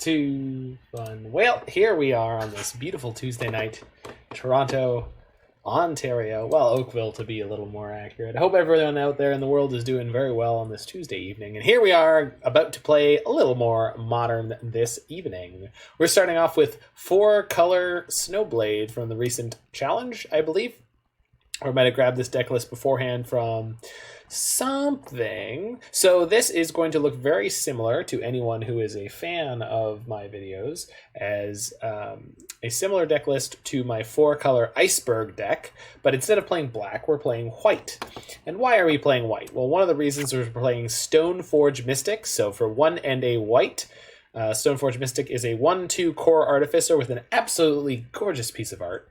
too fun. Well, here we are on this beautiful Tuesday night, Toronto, Ontario. Well, Oakville to be a little more accurate. I hope everyone out there in the world is doing very well on this Tuesday evening. And here we are about to play a little more Modern this evening. We're starting off with 4-color Snowblade from the recent challenge, I believe. Or I might have grabbed this deck list beforehand from something. So this is going to look very similar to anyone who is a fan of my videos as a similar deck list to my 4-color Iceberg deck, but instead of playing black, we're playing white. And why are we playing white? Well, one of the reasons is we're playing Stoneforge Mystic, so for 1 and a white, Stoneforge Mystic is a 1/2 core artificer with an absolutely gorgeous piece of art.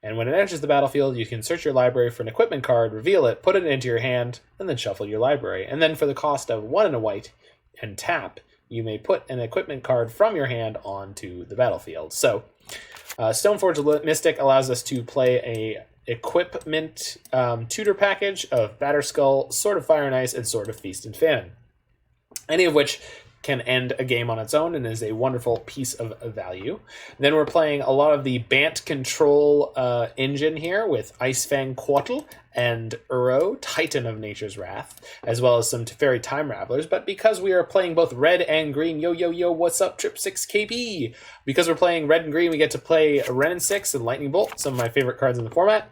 And when it enters the battlefield, you can search your library for an equipment card, reveal it, put it into your hand, and then shuffle your library. And then for the cost of 1 and a white and tap, you may put an equipment card from your hand onto the battlefield. So Stoneforge Mystic allows us to play a equipment tutor package of Batterskull, Sword of Fire and Ice, and Sword of Feast and Famine. Any of which can end a game on its own and is a wonderful piece of value. Then we're playing a lot of the Bant control engine here with Ice-Fang Coatl and Uro, Titan of Nature's Wrath, as well as some Teferi Time Ravelers. But because we are playing both red and green, yo, what's up, Trip 6 KB? Because we're playing red and green, we get to play Wrenn and Six and Lightning Bolt, some of my favorite cards in the format.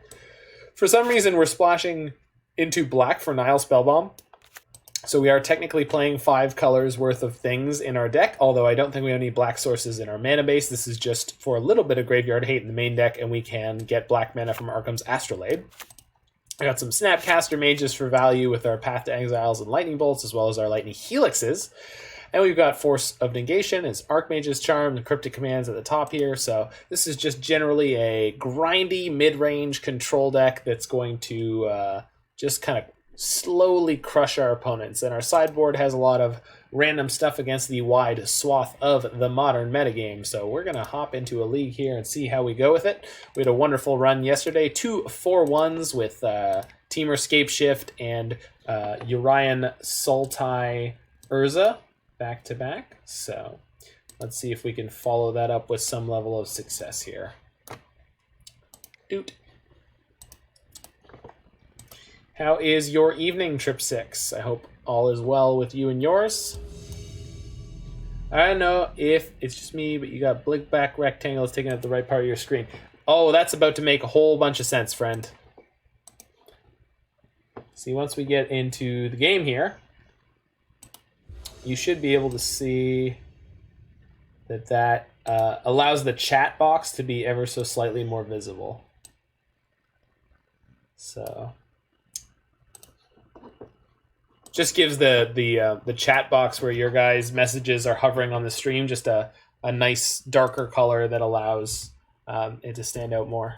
For some reason, we're splashing into black for Nihil Spellbomb. So we are technically playing 5 colors worth of things in our deck, although I don't think we have any black sources in our mana base. This is just for a little bit of graveyard hate in the main deck, and we can get black mana from Arcum's Astrolabe. I got some Snapcaster Mages for value with our Path to Exiles and Lightning Bolts, as well as our Lightning Helixes. And we've got Force of Negation, as Archmage's Charm, and Cryptic Commands at the top here. So this is just generally a grindy mid-range control deck that's going to just kind of slowly crush our opponents. And our sideboard has a lot of random stuff against the wide swath of the modern metagame. So we're going to hop into a league here and see how we go with it. We had a wonderful run yesterday. 2 4-1s with Teamer Scapeshift and Urian Sultai Urza back to back. So let's see if we can follow that up with some level of success here. Doot. How is your evening, Trip 6? I hope all is well with you and yours. I don't know if it's just me, but you got blink back rectangles taking up the right part of your screen. Oh, that's about to make a whole bunch of sense, friend. See, once we get into the game here, you should be able to see that allows the chat box to be ever so slightly more visible. So just gives the chat box where your guys' messages are hovering on the stream just a nice darker color that allows it to stand out more.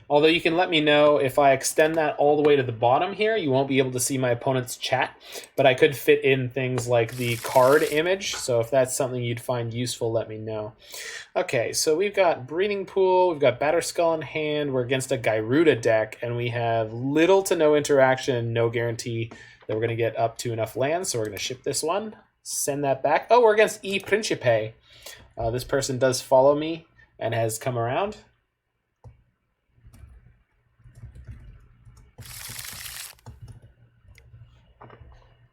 Although you can let me know if I extend that all the way to the bottom here, you won't be able to see my opponent's chat, but I could fit in things like the card image. So if that's something you'd find useful, let me know. Okay, so we've got Breeding Pool, we've got Batterskull in hand, we're against a Gyruda deck, and we have little to no interaction, no guarantee that we're going to get up to enough lands, so we're going to ship this one, send that back. Oh, we're against E Principe. This person does follow me and has come around.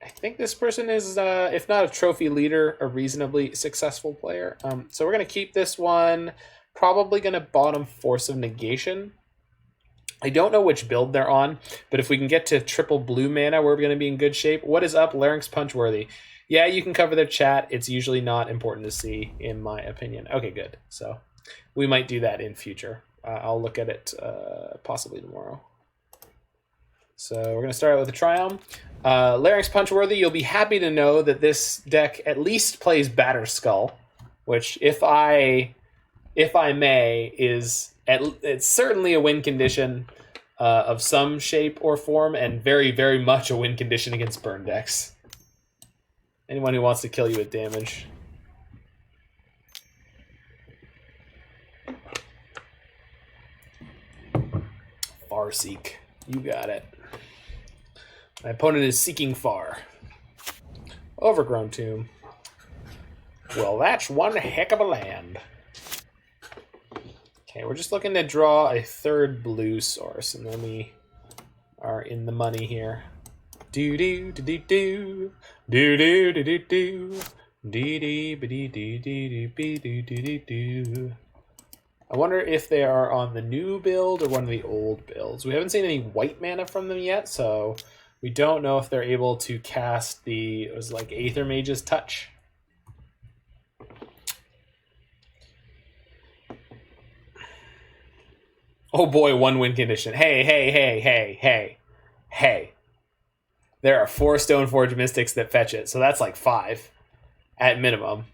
I think this person is, if not a trophy leader, a reasonably successful player. So we're going to keep this one. Probably going to bottom Force of Negation. I don't know which build they're on, but if we can get to triple blue mana, we're going to be in good shape. What is up, Larynx Punchworthy? Yeah, you can cover their chat. It's usually not important to see, in my opinion. Okay, good. So we might do that in future. I'll look at it possibly tomorrow. So we're going to start out with a Triome. Larynx Punchworthy, you'll be happy to know that this deck at least plays Batterskull, which, if I may, it's certainly a win condition of some shape or form, and very, very much a win condition against burn decks. Anyone who wants to kill you with damage. Farseek, you got it. My opponent is seeking Far. Overgrown Tomb. Well, that's one heck of a land. Okay, we're just looking to draw a third blue source, and then we are in the money here. Do do do do do do do do do do do. I wonder if they are on the new build or one of the old builds. We haven't seen any white mana from them yet, so we don't know if they're able to cast the, it was like Aether Mage's Touch. Oh boy, one win condition. Hey. There are 4 Stoneforge Mystics that fetch it, so that's like 5 at minimum.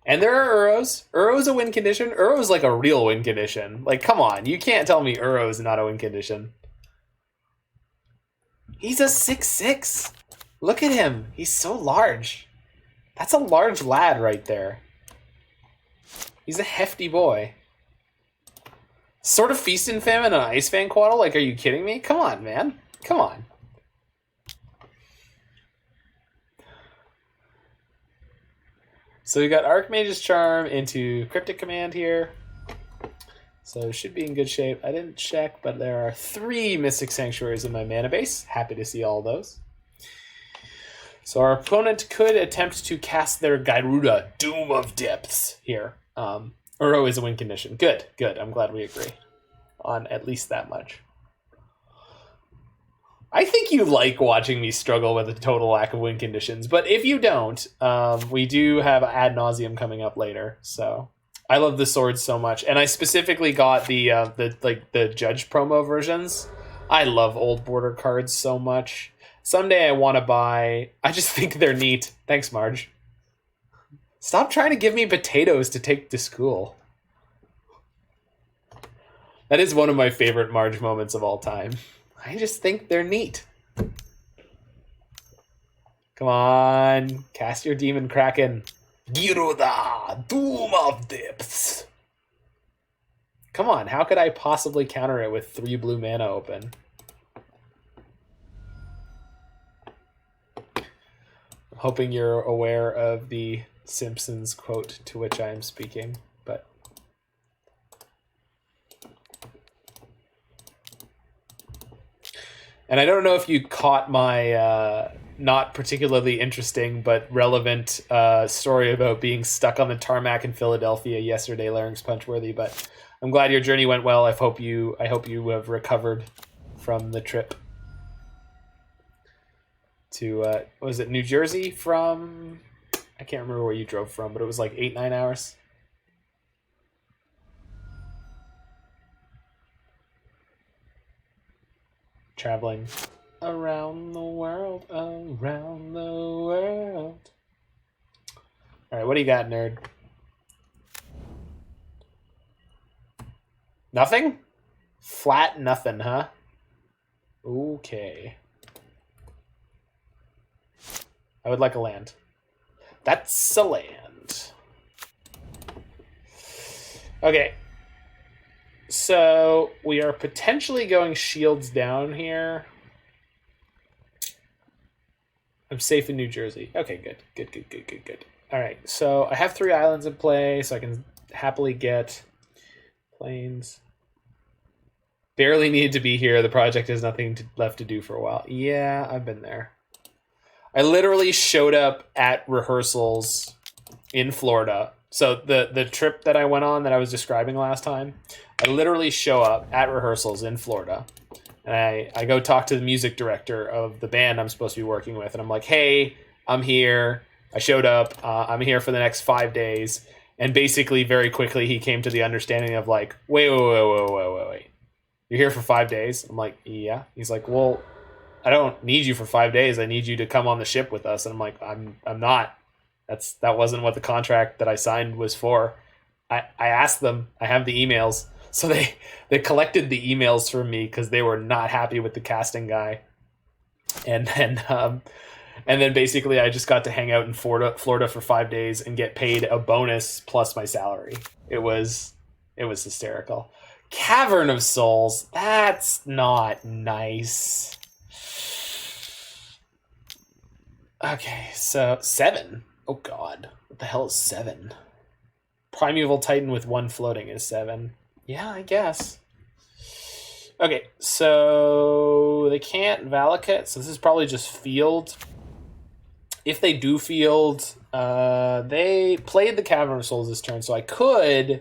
And there are Uros. Uro's a win condition. Uro's like a real win condition. Like, come on, you can't tell me Uro's not a win condition. He's a 6/6. Look at him. He's so large. That's a large lad right there. He's a hefty boy. Sort of Feast and Famine on Ice-Fang Coatl? Like, are you kidding me? Come on, man. Come on. So we got Archmage's Charm into Cryptic Command here. So should be in good shape. I didn't check, but there are 3 Mystic Sanctuaries in my mana base. Happy to see all those. So our opponent could attempt to cast their Gyruda, Doom of Depths, here. Uro is a win condition. Good. I'm glad we agree on at least that much. I think you like watching me struggle with a total lack of win conditions, but if you don't, we do have Ad Nauseam coming up later. So I love the swords so much, and I specifically got the Judge promo versions. I love old border cards so much. Someday I want to buy. I just think they're neat. Thanks, Marge. Stop trying to give me potatoes to take to school. That is one of my favorite Marge moments of all time. I just think they're neat. Come on, cast your Demon Kraken. Gyruda, Doom of Depths. Come on, how could I possibly counter it with 3 blue mana open? I'm hoping you're aware of the Simpsons quote to which I am speaking, but... And I don't know if you caught my not particularly interesting but relevant story about being stuck on the tarmac in Philadelphia yesterday, Larynx Punchworthy, but I'm glad your journey went well. I hope you have recovered from the trip to was it New Jersey from, I can't remember where you drove from, but it was like 8-9 hours. Traveling around the world, around the world. All right, what do you got, nerd? Nothing? Flat nothing, huh? Okay. I would like a land. That's a land. Okay. So we are potentially going shields down here. I'm safe in New Jersey. Okay, good. All right, so I have 3 islands in play, so I can happily get planes. Barely needed to be here. The project has nothing left to do for a while. Yeah, I've been there. I literally showed up at rehearsals in Florida. So the trip that I went on that I was describing last time, I literally show up at rehearsals in Florida, and I go talk to the music director of the band I'm supposed to be working with, and I'm like, hey, I'm here. I showed up. I'm here for the next 5 days. And basically, very quickly, he came to the understanding of like, wait. You're here for 5 days? I'm like, yeah. He's like, well, I don't need you for 5 days. I need you to come on the ship with us. And I'm like, I'm not. That wasn't what the contract that I signed was for. I asked them. I have the emails. So they collected the emails from me because they were not happy with the casting guy. And then basically I just got to hang out in Florida for 5 days and get paid a bonus plus my salary. It was hysterical. Cavern of Souls. That's not nice. Okay, so 7. Oh god, what the hell is 7? Primeval Titan with 1 floating is 7. Yeah, I guess. Okay, so they can't Valakut, so this is probably just field. If they do field, they played the Cavern of Souls this turn, so I could...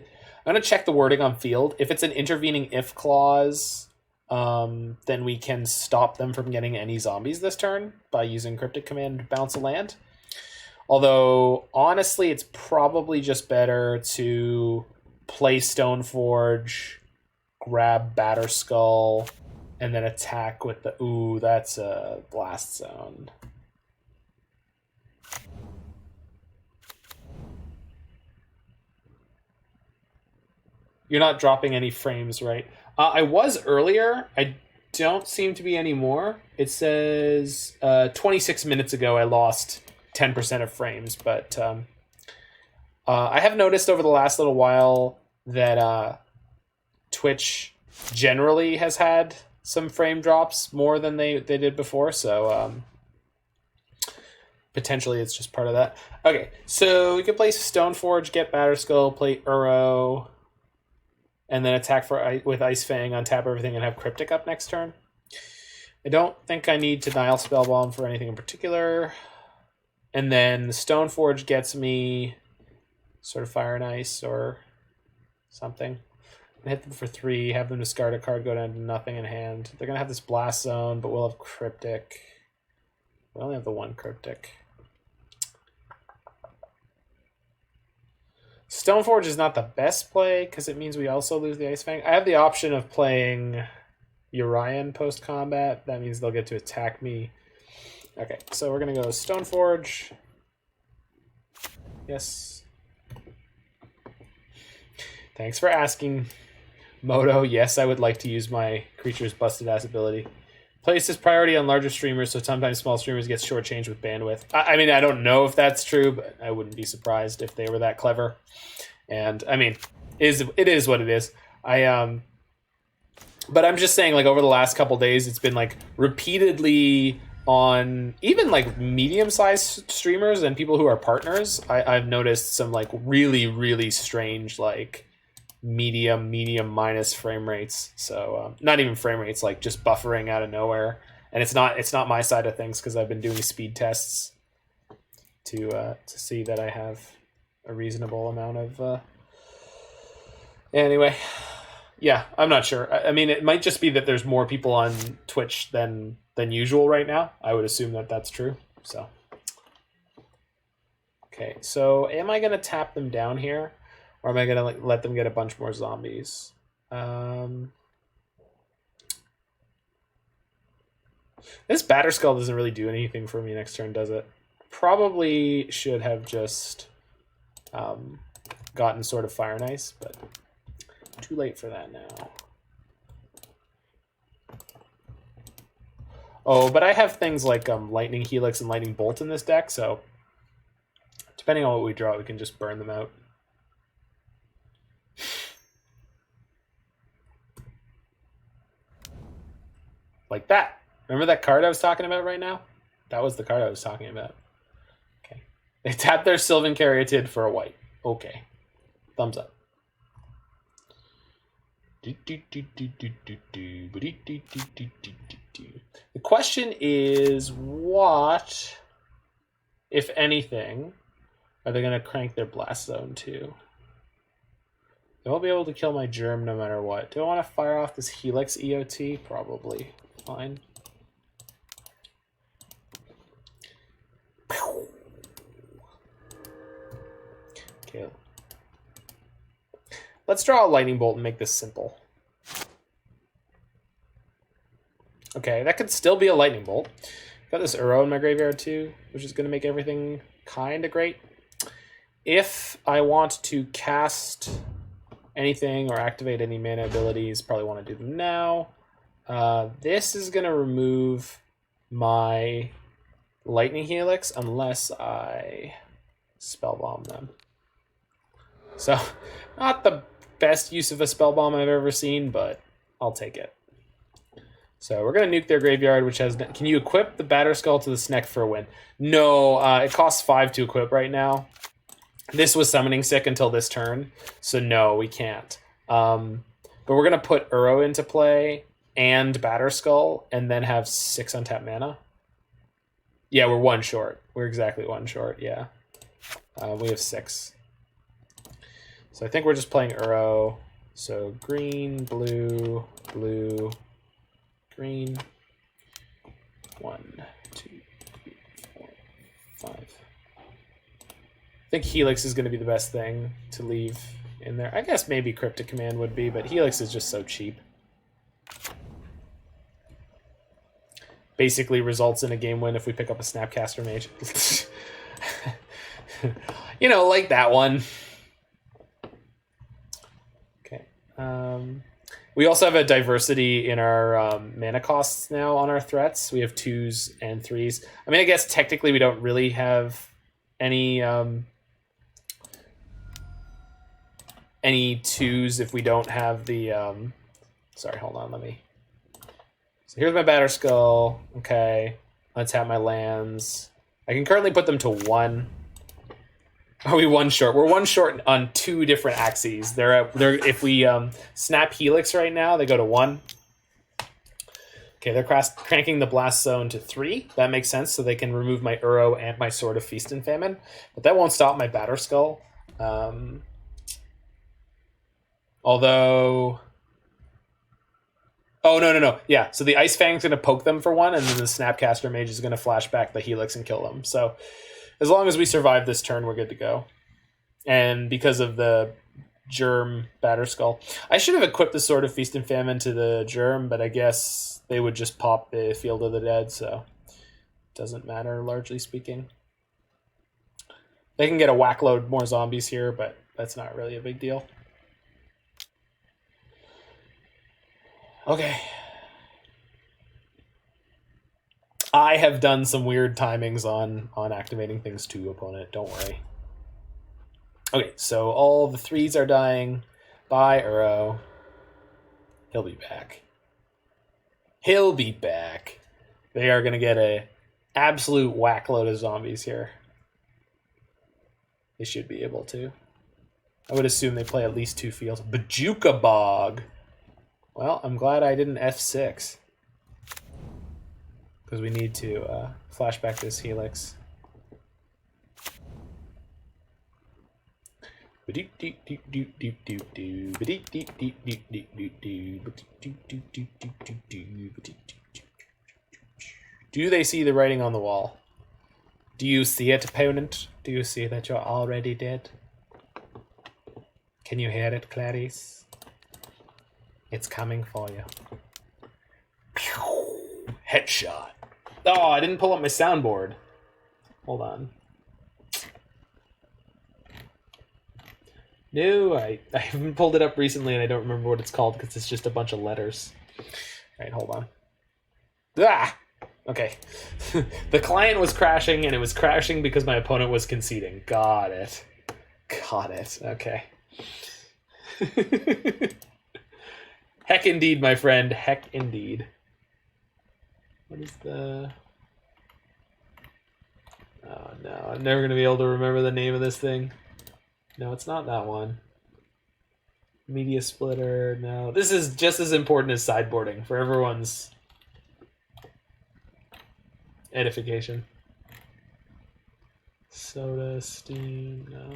I'm going to check the wording on field. If it's an intervening if clause, then we can stop them from getting any zombies this turn by using Cryptic Command to bounce a land. Although, honestly, it's probably just better to play Stoneforge, grab Batterskull, and then attack with the... Ooh, that's a Blast Zone. You're not dropping any frames, right? I was earlier. I don't seem to be anymore. It says 26 minutes ago I lost 10% of frames, but I have noticed over the last little while that Twitch generally has had some frame drops more than they did before, so potentially it's just part of that. Okay, so we can play Stoneforge, get Batterskull, play Uro, and then attack with Ice-Fang, untap everything, and have Cryptic up next turn. I don't think I need to Nihil Spellbomb for anything in particular. And then the Stoneforge gets me sort of Fire and Ice or something. I hit them for 3, have them discard a card, go down to nothing in hand. They're going to have this Blast Zone, but we'll have Cryptic. We only have the 1 Cryptic. Stoneforge is not the best play because it means we also lose the Ice-Fang. I have the option of playing Urian post-combat. That means they'll get to attack me. Okay, so we're going to go Stoneforge. Yes. Thanks for asking, Moto. Yes, I would like to use my Creature's Busted Ass ability. Place this priority on larger streamers, so sometimes small streamers get shortchanged with bandwidth. I mean, I don't know if that's true, but I wouldn't be surprised if they were that clever. And I mean, it is what it is. But I'm just saying, like, over the last couple days, it's been like repeatedly on even like medium-sized streamers and people who are partners. I've noticed some like really, really strange like medium minus frame rates. So not even frame rates, like just buffering out of nowhere. And it's not my side of things because I've been doing speed tests to see that I have a reasonable amount of anyway. Yeah, I'm not sure. I mean, it might just be that there's more people on Twitch than usual right now. I would assume that that's true. So okay, so am I going to tap them down here? Or am I going to like let them get a bunch more zombies? This Batterskull doesn't really do anything for me next turn, does it? Probably should have just gotten sort of Fire and Ice, but too late for that now. Oh, but I have things like Lightning Helix and Lightning Bolt in this deck, so depending on what we draw, we can just burn them out. Like that. Remember that card I was talking about right now? That was the card I was talking about. Okay. They tapped their Sylvan Caryatid for a white. Okay. Thumbs up. The question is, what, if anything, are they going to crank their Blast Zone to? They won't be able to kill my Germ no matter what. Do I want to fire off this Helix EOT? Probably. Fine. Okay. Let's draw a Lightning Bolt and make this simple. Okay, that could still be a Lightning Bolt. Got this Uro in my graveyard too, which is going to make everything kind of great. If I want to cast anything or activate any mana abilities, probably want to do them now. This is going to remove my Lightning Helix unless I Spellbomb them. So, not the best use of a Spellbomb I've ever seen, but I'll take it. So we're going to nuke their graveyard, which has... Can you equip the Batterskull to the Sneck for a win? No, it costs 5 to equip right now. This was Summoning Sick until this turn, so no, we can't. But we're going to put Uro into play and Batterskull, and then have 6 untapped mana. Yeah, we're 1 short. We're exactly 1 short, yeah. We have 6. So I think we're just playing Uro. So green, blue, blue, green. 1, 2, 3, 4, 5. I think Helix is going to be the best thing to leave in there. I guess maybe Cryptic Command would be, but Helix is just so cheap. Basically results in a game win if we pick up a Snapcaster Mage. You know, like that one. Okay. We also have a diversity in our mana costs now on our threats. We have 2s and 3s. I mean, I guess technically we don't really have any 2s if we don't have the... Sorry, hold on, let me... So here's my Batterskull. Okay, let's have my lands. I can currently put them to 1. Are we 1 short? We're 1 short on 2 different axes. They're if we snap Helix right now, they go to 1. Okay, they're cranking the Blast Zone to 3. That makes sense, so they can remove my Uro and my Sword of Feast and Famine. But that won't stop my Batterskull. Although... Oh, no. Yeah, so the Ice-Fang's going to poke them for 1, and then the Snapcaster Mage is going to flash back the Helix and kill them. So as long as we survive this turn, we're good to go. And because of the Germ Batterskull. I should have equipped the Sword of Feast and Famine to the Germ, but I guess they would just pop the Field of the Dead, so it doesn't matter, largely speaking. They can get a whack load more zombies here, but that's not really a big deal. Okay. I have done some weird timings on activating things to opponent. Don't worry. Okay, so all the 3s are dying. Bye, Uro. He'll be back. He'll be back. They are going to get a absolute whack load of zombies here. They should be able to. I would assume they play at least 2 fields. Bajuka Bog. Well, I'm glad I didn't F6. Because we need to flash back this Helix. Do they see the writing on the wall? Do you see it, opponent? Do you see that you're already dead? Can you hear it, Clarice? It's coming for you. Headshot. Oh, I didn't pull up my soundboard. Hold on. No, I haven't pulled it up recently and I don't remember what it's called because it's just a bunch of letters. Alright, hold on. Ah! Okay. The client was crashing and it was crashing because my opponent was conceding. Got it. Got it. Okay. Heck indeed, my friend. Heck indeed. What is the... Oh no, I'm never going to be able to remember the name of this thing. No, it's not that one. Media splitter, no. This is just as important as sideboarding for everyone's edification. Soda, steam, no.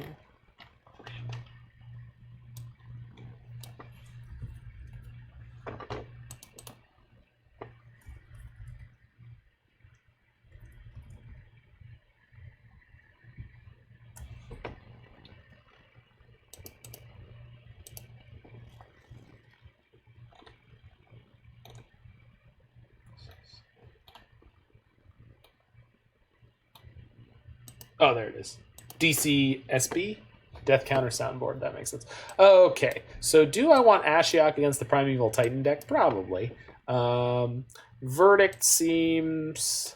Oh, there it is. DCSB? Death Counter Soundboard. That makes sense. Okay, so do I want Ashiok against the Primeval Titan deck? Probably. Verdict seems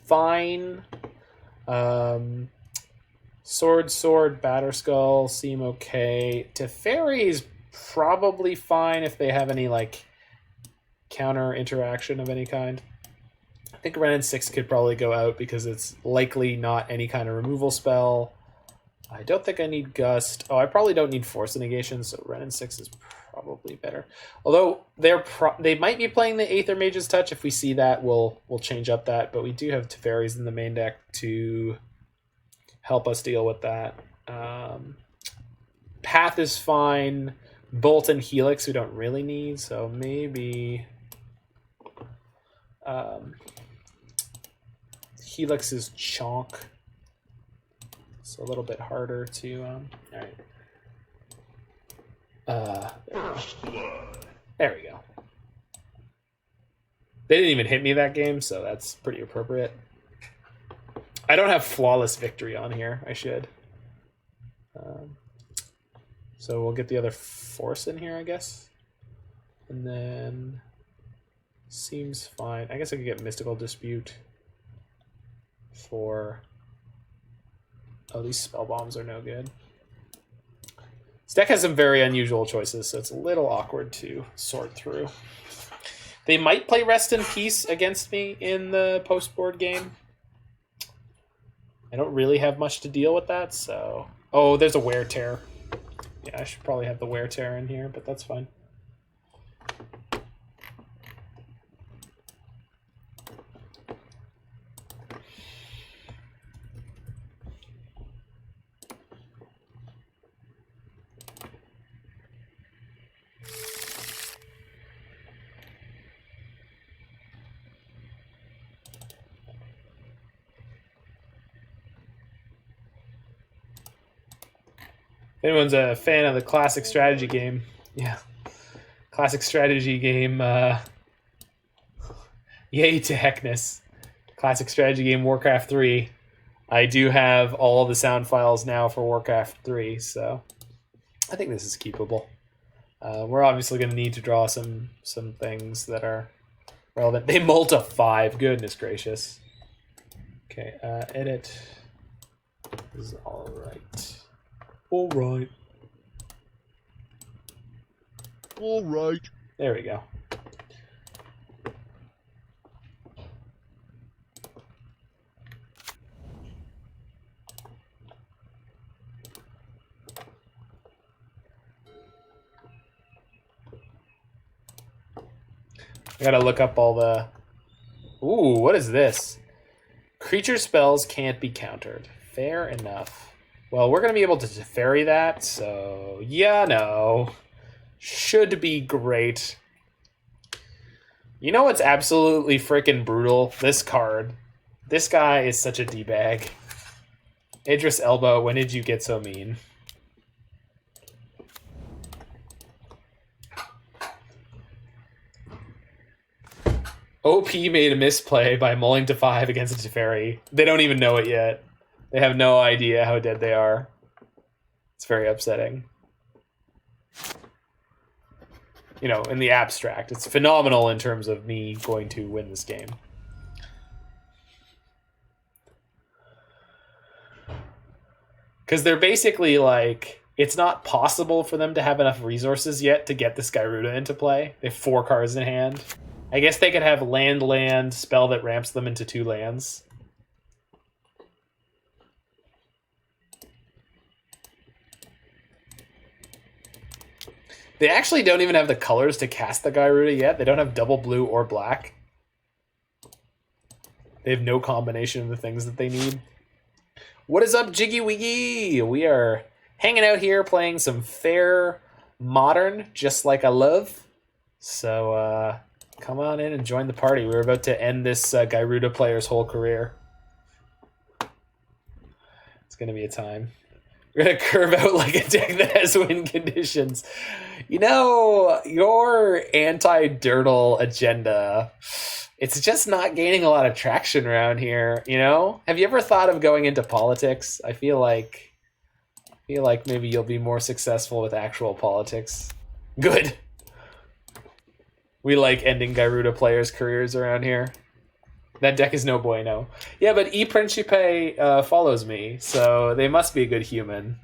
fine. Sword, Batterskull seem okay. Teferi's probably fine if they have any, like, counter interaction of any kind. I think Wrenn and Six could probably go out because it's likely not any kind of removal spell. I don't think I need Gust. Oh, I probably don't need Force of Negation, so Wrenn and Six is probably better. Although they might be playing the Aether Mage's Touch. If we see that, we'll change up that. But we do have Teferis in the main deck to help us deal with that. Path is fine. Bolt and Helix we don't really need, so maybe Helix is Chonk. It's a little bit harder to all right. There we go. They didn't even hit me that game, so that's pretty appropriate. I don't have Flawless Victory on here. I should. So we'll get the other Force in here, I guess. And then seems fine. I guess I could get Mystical Dispute for... Oh, these spell bombs are no good. This deck has some very unusual choices, so it's a little awkward to sort through. They might play Rest in Peace against me in the post-board game. I don't really have much to deal with that, so... Oh, there's a Wear Tear. Yeah, I should probably have the Wear Tear in here, but that's fine. If anyone's a fan of the classic strategy game, yeah, classic strategy game, yay to heckness. Classic strategy game Warcraft 3. I do have all the sound files now for Warcraft 3, so I think this is keepable. We're obviously going to need to draw some things that are relevant. They multi 5, goodness gracious. Okay, edit is all right. All right. All right. There we go. I gotta look up all the... Ooh, what is this? Creature spells can't be countered. Fair enough. Well, we're going to be able to Teferi that, so yeah, no. Should be great. You know what's absolutely freaking brutal? This card. This guy is such a D-bag. Idris Elba, when did you get so mean? OP made a misplay by mulling to 5 against a Teferi. They don't even know it yet. They have no idea how dead they are. It's very upsetting. You know, in the abstract, it's phenomenal in terms of me going to win this game. Because they're basically like, it's not possible for them to have enough resources yet to get this Gyruda into play. They have 4 cards in hand. I guess they could have land, spell that ramps them into 2 lands. They actually don't even have the colors to cast the Gyruda yet. They don't have double blue or black. They have no combination of the things that they need. What is up, Jiggy Wiggy? We are hanging out here playing some fair Modern, just like I love. So come on in and join the party. We're about to end this Gyruda player's whole career. It's going to be a time. We're going to curve out like a deck that has win conditions. You know, your anti-Dirtle agenda, it's just not gaining a lot of traction around here, you know? Have you ever thought of going into politics? I feel like maybe you'll be more successful with actual politics. Good. We like ending Gyruda players' careers around here. That deck is no bueno. Yeah, but E Principe follows me, so they must be a good human.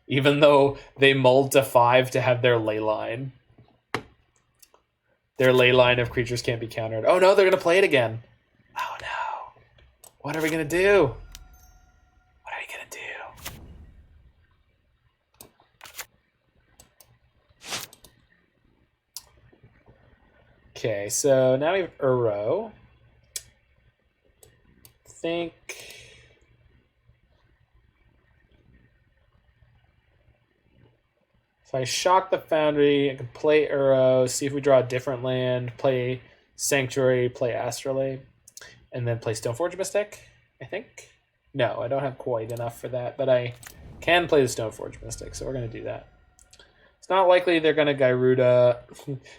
Even though they mulled to 5 to have their ley line. Their ley line of creatures can't be countered. Oh no, they're gonna play it again. Oh no. What are we gonna do? What are we gonna do? Okay, so now we have Uro. Think if I shock the Foundry, I can play Uro, see if we draw a different land, play Sanctuary, play Astrolabe, and then play Stoneforge Mystic, I think. No, I don't have quite enough for that, but I can play the Stoneforge Mystic, so we're going to do that. It's not likely they're going to Gyruda.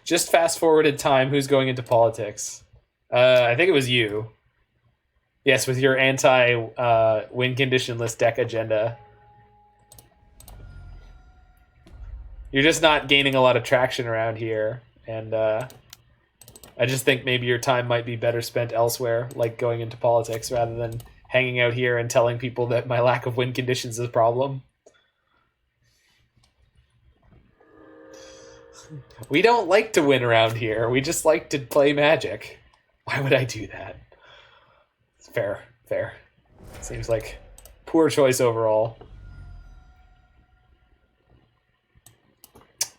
Just fast forwarded time, who's going into politics? I think it was you. Yes, with your anti-win conditionless deck agenda. You're just not gaining a lot of traction around here, and I just think maybe your time might be better spent elsewhere, like going into politics, rather than hanging out here and telling people that my lack of win conditions is a problem. We don't like to win around here. We just like to play Magic. Why would I do that? Fair, fair. Seems like poor choice overall.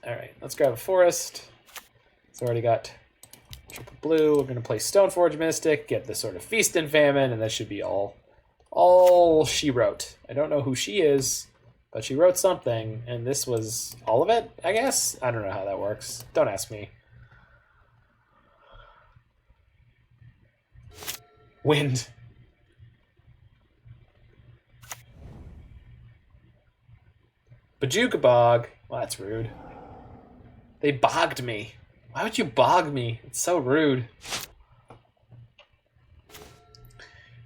All right, let's grab a forest. It's already got triple blue. We're gonna play Stoneforge Mystic, get this sort of Feast and Famine, and that should be all she wrote. I don't know who she is, but she wrote something, and this was all of it, I guess? I don't know how that works. Don't ask me. Wind. Bajuka Bog. Well, that's rude. They bogged me. Why would you bog me? It's so rude.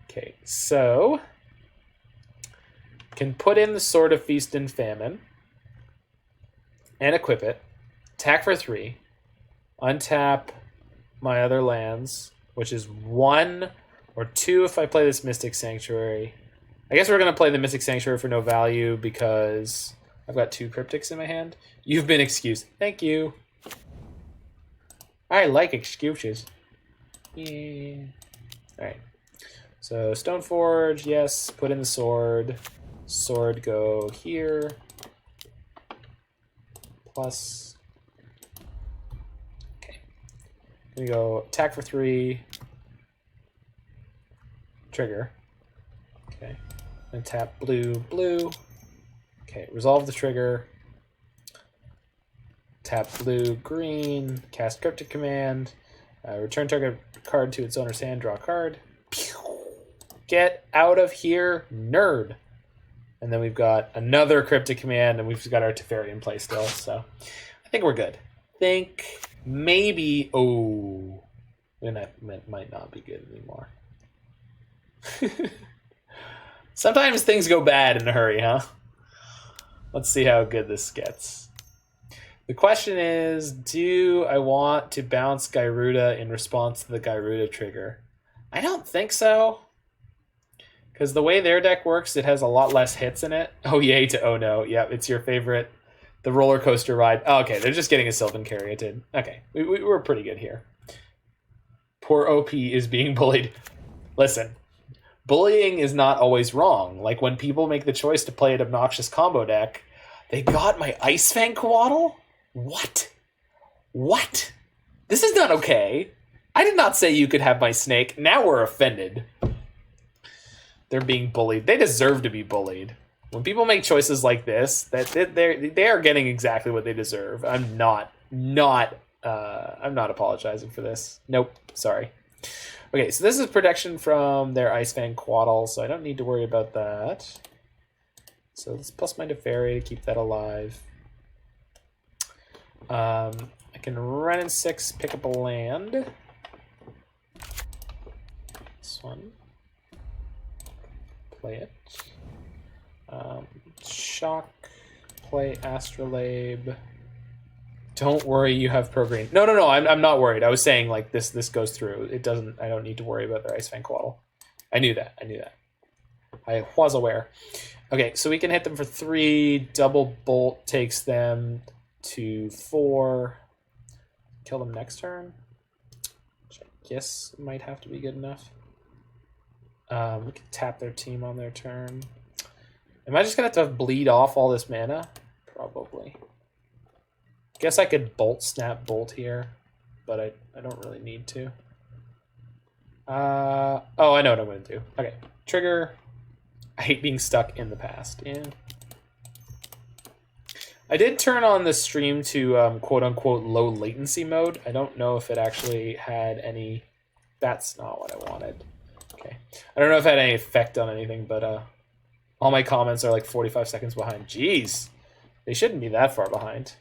Okay, so can put in the Sword of Feast and Famine and equip it. Attack for 3. Untap my other lands, which is 1 or 2 if I play this Mystic Sanctuary. I guess we're going to play the Mystic Sanctuary for no value because I've got 2 Cryptics in my hand. You've been excused. Thank you. I like excuses. Yeah. Alright. So Stoneforge, yes. Put in the sword. Sword go here. Plus. Okay. Gonna go attack for 3. Trigger. Okay. And tap blue, blue. Okay, resolve the trigger. Tap blue, green. Cast Cryptic Command. Return target card to its owner's hand. Draw a card. Get out of here, nerd. And then we've got another Cryptic Command, and we've got our Teferi in play still. So I think we're good. Think maybe. Oh, and that might not be good anymore. Sometimes things go bad in a hurry, huh? Let's see how good this gets. The question is, do I want to bounce Gyruda in response to the Gyruda trigger? I don't think so. Because the way their deck works, it has a lot less hits in it. Oh, yay to oh no. Yeah, it's your favorite. The roller coaster ride. Oh, okay, they're just getting a Sylvan Caryatid. Okay, we were pretty good here. Poor OP is being bullied. Listen. Bullying is not always wrong. Like when people make the choice to play an obnoxious combo deck, they got my Ice-Fang Coatl? What? What? This is not okay. I did not say you could have my snake. Now we're offended. They're being bullied. They deserve to be bullied. When people make choices like this, they are getting exactly what they deserve. I'm not apologizing for this. Nope. Sorry. Okay, so this is protection from their Ice-Fang Coatl, so I don't need to worry about that. So let's plus my Teferi to keep that alive. I can Wrenn and Six, pick up a land. This one. Play it. Shock, play Astrolabe. Don't worry, you have pro green. No, I'm not worried. I was saying like this goes through. It doesn't. I don't need to worry about their Ice-Fang Coatl. I knew that. I was aware. Okay, so we can hit them for 3. Double bolt takes them to 4. kill them next turn. Which I guess might have to be good enough. We can tap their team on their turn. Am I just gonna have to bleed off all this mana? Probably. Guess I could bolt, snap, bolt here, but I don't really need to. Oh, I know what I'm gonna do. Okay, trigger. I hate being stuck in the past. Yeah. I did turn on the stream to quote-unquote low latency mode. I don't know if it actually had any... That's not what I wanted. Okay. I don't know if it had any effect on anything, but all my comments are like 45 seconds behind. Jeez. They shouldn't be that far behind.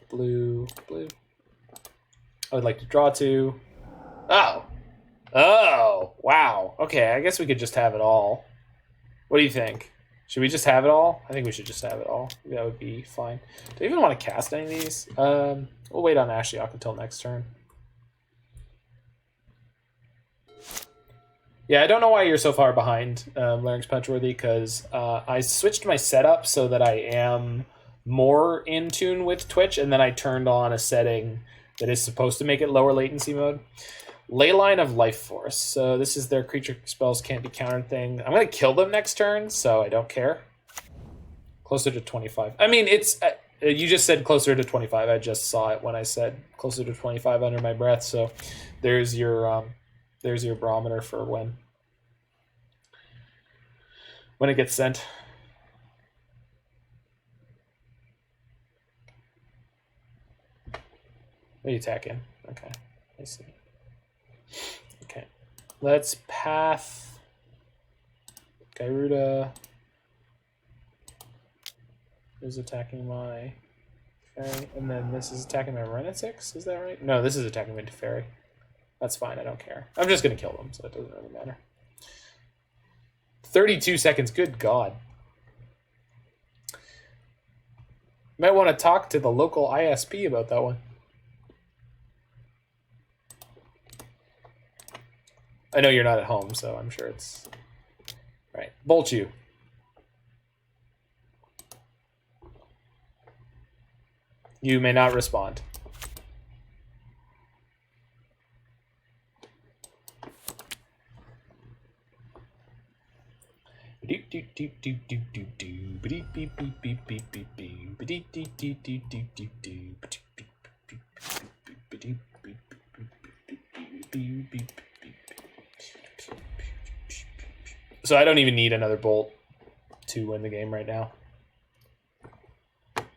Blue, blue. I would like to draw 2. Oh! Oh! Wow. Okay, I guess we could just have it all. What do you think? Should we just have it all? I think we should just have it all. That would be fine. Do I even want to cast any of these? We'll wait on Ashiok until next turn. Yeah, I don't know why you're so far behind, Larynx Punchworthy, because I switched my setup so that I am more in tune with Twitch, and then I turned on a setting that is supposed to make it lower latency mode. Leyline of Life Force. So this is their creature spells can't be countered thing. I'm going to kill them next turn, so I don't care. Closer to 25. I mean, it's... you just said closer to 25. I just saw it when I said closer to 25 under my breath, so there's your barometer for when it gets sent. What are you attacking? Okay, I see. Okay, let's path Gyruda is attacking my Teferi, and then this is attacking my Wrenn and Six, is that right? No, this is attacking my Teferi. That's fine, I don't care. I'm just gonna kill them, so it doesn't really matter. 32 seconds, good God. Might want to talk to the local ISP about that one. I know you're not at home, so I'm sure it's... All right, bolt you. You may not respond. So I don't even need another bolt to win the game right now.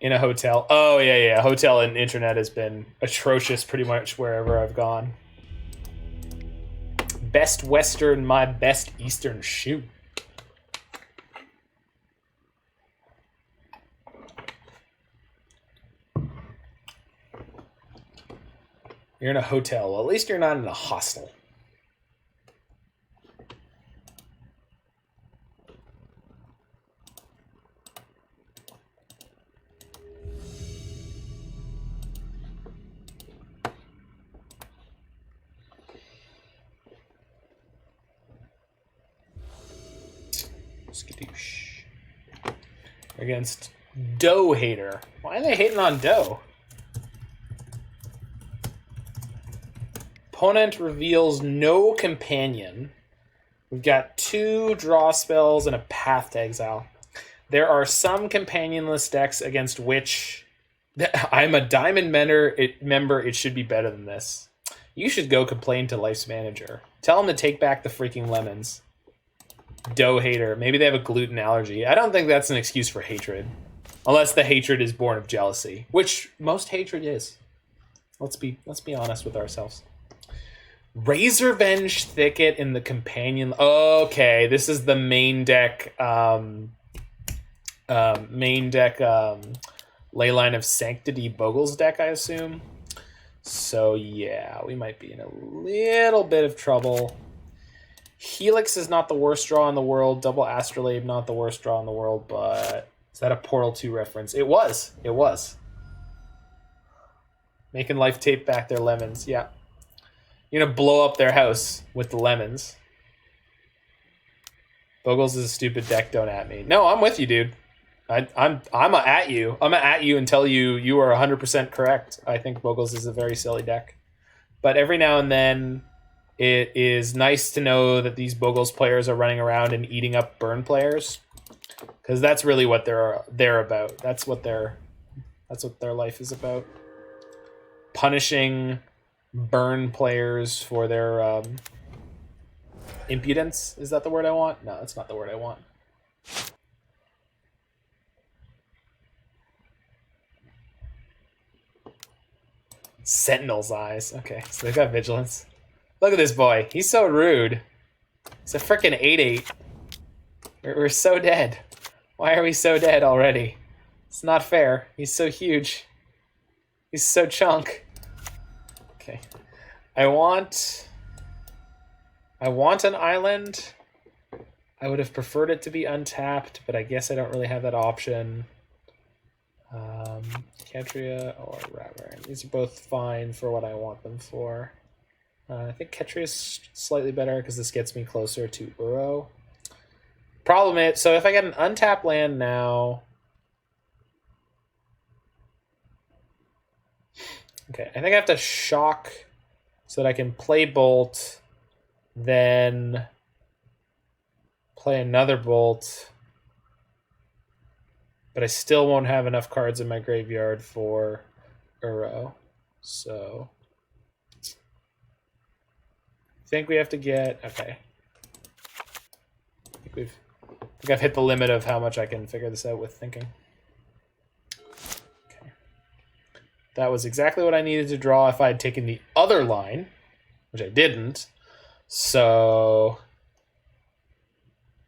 In a hotel. Oh, yeah. Hotel and internet has been atrocious pretty much wherever I've gone. Best Western, my best Eastern shoe. You're in a hotel. Well, at least you're not in a hostel. Skadoosh. Against Doe Hater. Why are they hating on Doe? Opponent reveals no companion. We've got 2 draw spells and a path to exile. There are some companionless decks against which I'm a Diamond member. It should be better than this. You should go complain to Life's Manager. Tell him to take back the freaking lemons. Doe Hater. Maybe they have a gluten allergy. I don't think that's an excuse for hatred. Unless the hatred is born of jealousy. Which most hatred is. Let's be honest with ourselves. Razorvenge Thicket in the companion. Okay, this is the main deck. Leyline of Sanctity Bogle's deck, I assume. So yeah, we might be in a little bit of trouble. Helix is not the worst draw in the world. Double Astrolabe, not the worst draw in the world, but is that a Portal 2 reference? It was. It was. Making Life tape back their lemons. Yeah. You're going to blow up their house with the lemons. Bogles is a stupid deck. Don't at me. No, I'm with you, dude. I'm at you. I'm at you and tell you you are 100% correct. I think Bogles is a very silly deck, but every now and then, it is nice to know that these Bogles players are running around and eating up burn players, because that's really what they're about. That's what their life is about. Punishing burn players for their impudence. Is that the word I want? No, that's not the word I want. Sentinel's Eyes. Okay, so they've got Vigilance. Look at this boy. He's so rude. He's a freaking 8/8. We're so dead. Why are we so dead already? It's not fair. He's so huge. He's so chunk. Okay. I want an island. I would have preferred it to be untapped, but I guess I don't really have that option. Ketria or Raugrin. These are both fine for what I want them for. I think Ketria is slightly better because this gets me closer to Uro. Problem is, so if I get an untapped land now... Okay, I think I have to shock so that I can play Bolt, then play another Bolt, but I still won't have enough cards in my graveyard for Uro. So I think we have to get... Okay. I think I've hit the limit of how much I can figure this out with thinking. Okay. That was exactly what I needed to draw if I had taken the other line, which I didn't. So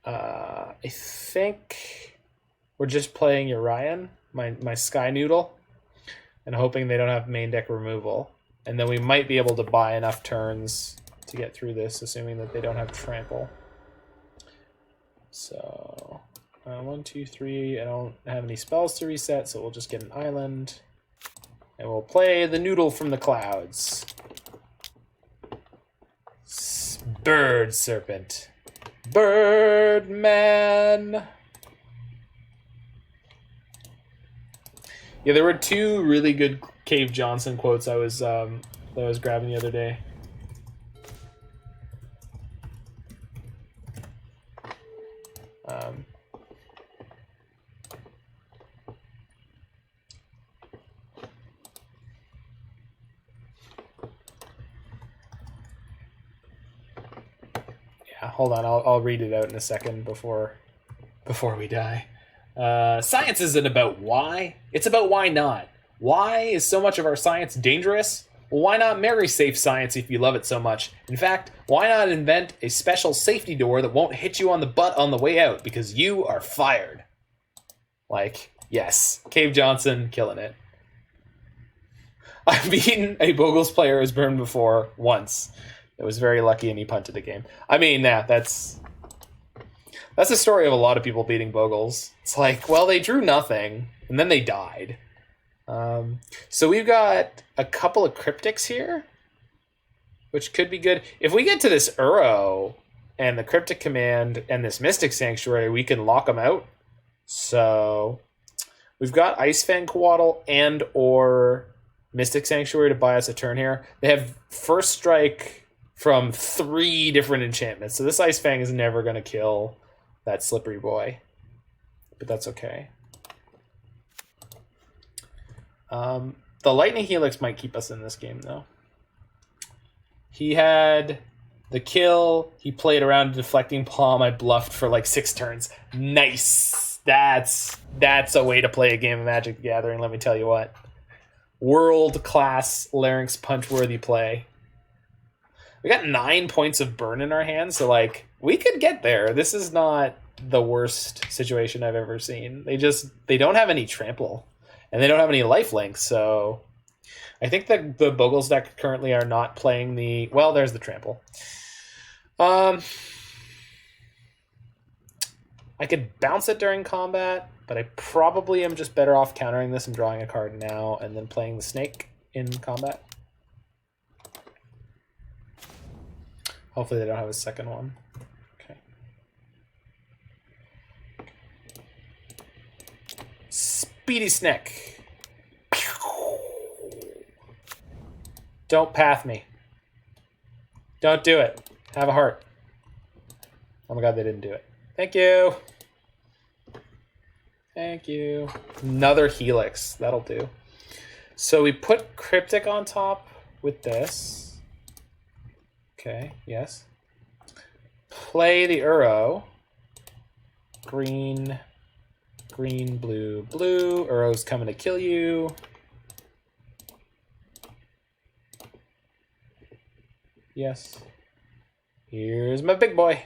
I think we're just playing Urian, my Sky Noodle, and hoping they don't have main deck removal. And then we might be able to buy enough turns to get through this, assuming that they don't have trample. So 1, 2, 3. I don't have any spells to reset, so we'll just get an island. And we'll play the Noodle from the Clouds. Bird Serpent. Birdman. Yeah, there were 2 really good Cave Johnson quotes I was grabbing the other day. Yeah, hold on. I'll read it out in a second before we die. Science isn't about why. It's about why not. Why is so much of our science dangerous? Well, why not marry safe science if you love it so much? In fact, why not invent a special safety door that won't hit you on the butt on the way out because you are fired? Like, yes, Cave Johnson killing it. I've beaten a Bogles player who's burned before once. It was very lucky and he punted the game. I mean, that's the story of a lot of people beating Bogles. It's like, well, they drew nothing and then they died. So we've got a couple of Cryptics here, which could be good. If we get to this Uro and the Cryptic Command and this Mystic Sanctuary, we can lock them out. So we've got Ice-Fang Coatl and or Mystic Sanctuary to buy us a turn here. They have First Strike from 3 different enchantments. So this Ice-Fang is never going to kill that slippery boy. But that's okay. The Lightning Helix might keep us in this game, though. He had the kill. He played around a Deflecting Palm. I bluffed for like 6 turns. Nice. That's a way to play a game of Magic the Gathering, let me tell you what. World-class Larynx punch-worthy play. We got 9 points of burn in our hands, so like we could get there. This is not the worst situation I've ever seen. They don't have any trample. And they don't have any lifelink, so I think that the Bogles deck currently are not playing the... Well, there's the trample. I could bounce it during combat, but I probably am just better off countering this and drawing a card now and then playing the snake in combat. Hopefully they don't have a second one. Okay. Speedy Sneck. Don't path me. Don't do it. Have a heart. Oh my god, they didn't do it. Thank you. Thank you. Another Helix. That'll do. So we put Cryptic on top with this. Okay, yes. Play the Uro. Green, green, blue, blue. Uro's coming to kill you. Yes. Here's my big boy.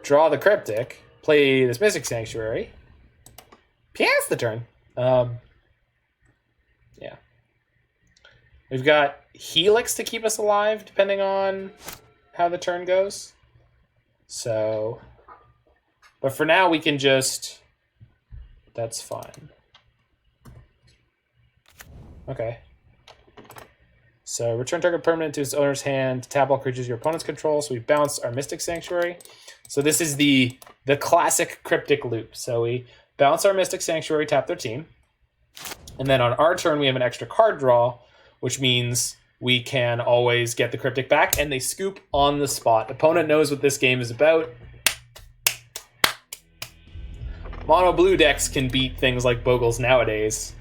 Draw the Cryptic. Play this Mystic Sanctuary. Pass the turn. Yeah. We've got Helix to keep us alive, depending on how the turn goes. So, but for now we can just, that's fine. Okay. So return target permanent to its owner's hand, tap all creatures your opponents control. So we bounce our Mystic Sanctuary. So this is the classic Cryptic loop. So we bounce our Mystic Sanctuary, tap their team. And then on our turn, we have an extra card draw, which means we can always get the Cryptic back, and they scoop on the spot. Opponent knows what this game is about. Mono blue decks can beat things like Bogles nowadays.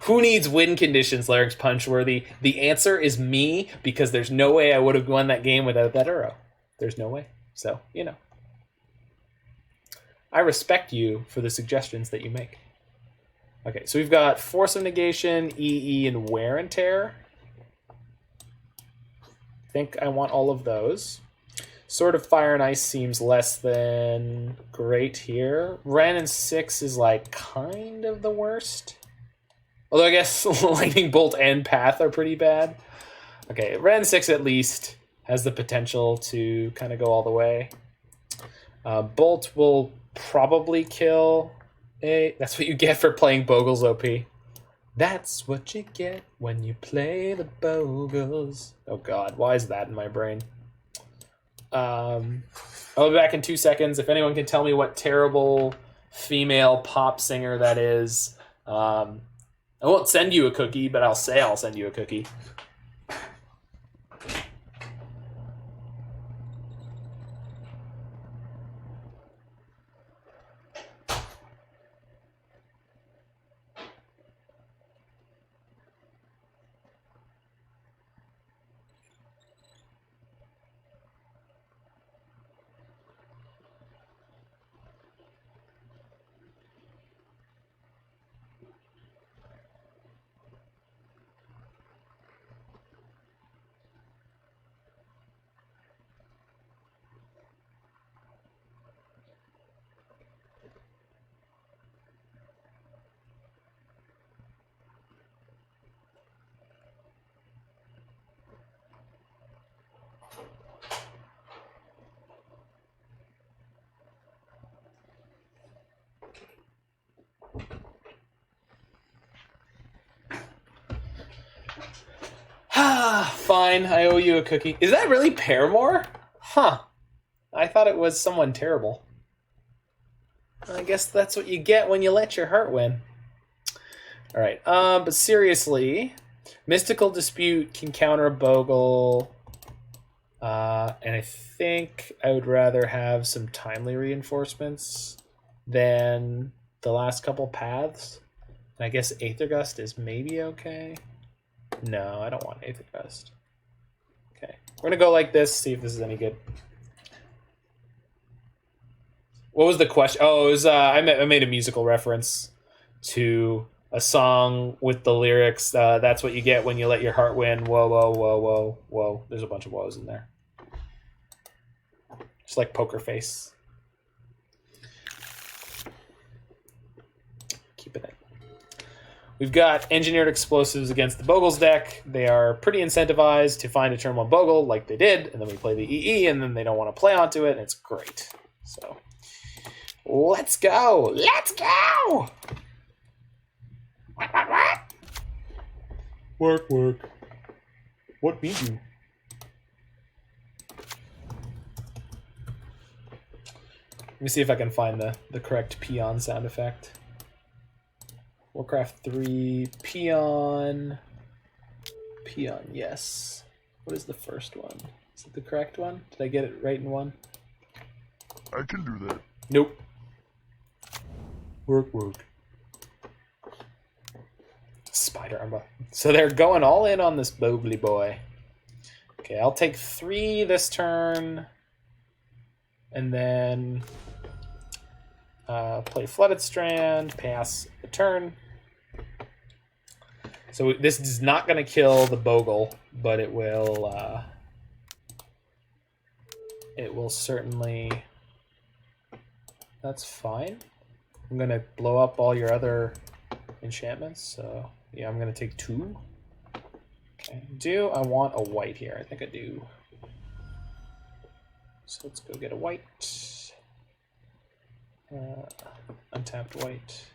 Who needs win conditions, Larynx Punchworthy? The answer is me, because there's no way I would have won that game without that Uro. There's no way. So, you know. I respect you for the suggestions that you make. Okay, so we've got Force of Negation, EE, and Wear and Tear. I think I want all of those. Sword of Fire and Ice seems less than great here. Wrenn and Six is like kind of the worst. Although I guess Lightning Bolt and Path are pretty bad. Okay, Wrenn and Six at least has the potential to kind of go all the way. Bolt will probably kill a... That's what you get for playing Bogles OP. That's what you get when you play the Bogles. Oh god, why is that in my brain? I'll be back in 2 seconds. If anyone can tell me what terrible female pop singer that is, I won't send you a cookie, but I'll say I'll send you a cookie. Fine, I owe you a cookie. Is that really Paramore? Huh. I thought it was someone terrible. I guess that's what you get when you let your heart win. Alright, but seriously, Mystical Dispute can counter a Bogle, and I think I would rather have some timely reinforcements than the last couple paths. And I guess Aether Gust is maybe okay. No, I don't want Aether Gust. Okay, we're gonna go like this, see if this is any good. What was the question? Oh, it was I made a musical reference to a song with the lyrics. That's what you get when you let your heart win. Whoa, whoa, whoa, whoa, whoa. There's a bunch of woes in there. Just like Poker Face. Keep it in. We've got Engineered Explosives against the Bogles deck. They are pretty incentivized to find a turn 1 Bogle, like they did, and then we play the EE, and then they don't want to play onto it, and it's great. So, let's go! Let's go! What? Work, work. What we do? me see if I can find the correct peon sound effect. Warcraft 3 peon. Peon, yes. What is the first one? Is it the correct one? Did I get it right in one? I can do that. Nope. Work. Spider Umbra. So they're going all in on this Bogly boy. Okay, I'll take 3 this turn. And then play Flooded Strand, pass the turn. So this is not going to kill the Bogle, but it will certainly... That's fine. I'm going to blow up all your other enchantments, so yeah, I'm going to take 2. Okay, do I want a white here? I think I do. So let's go get a white. Untapped white.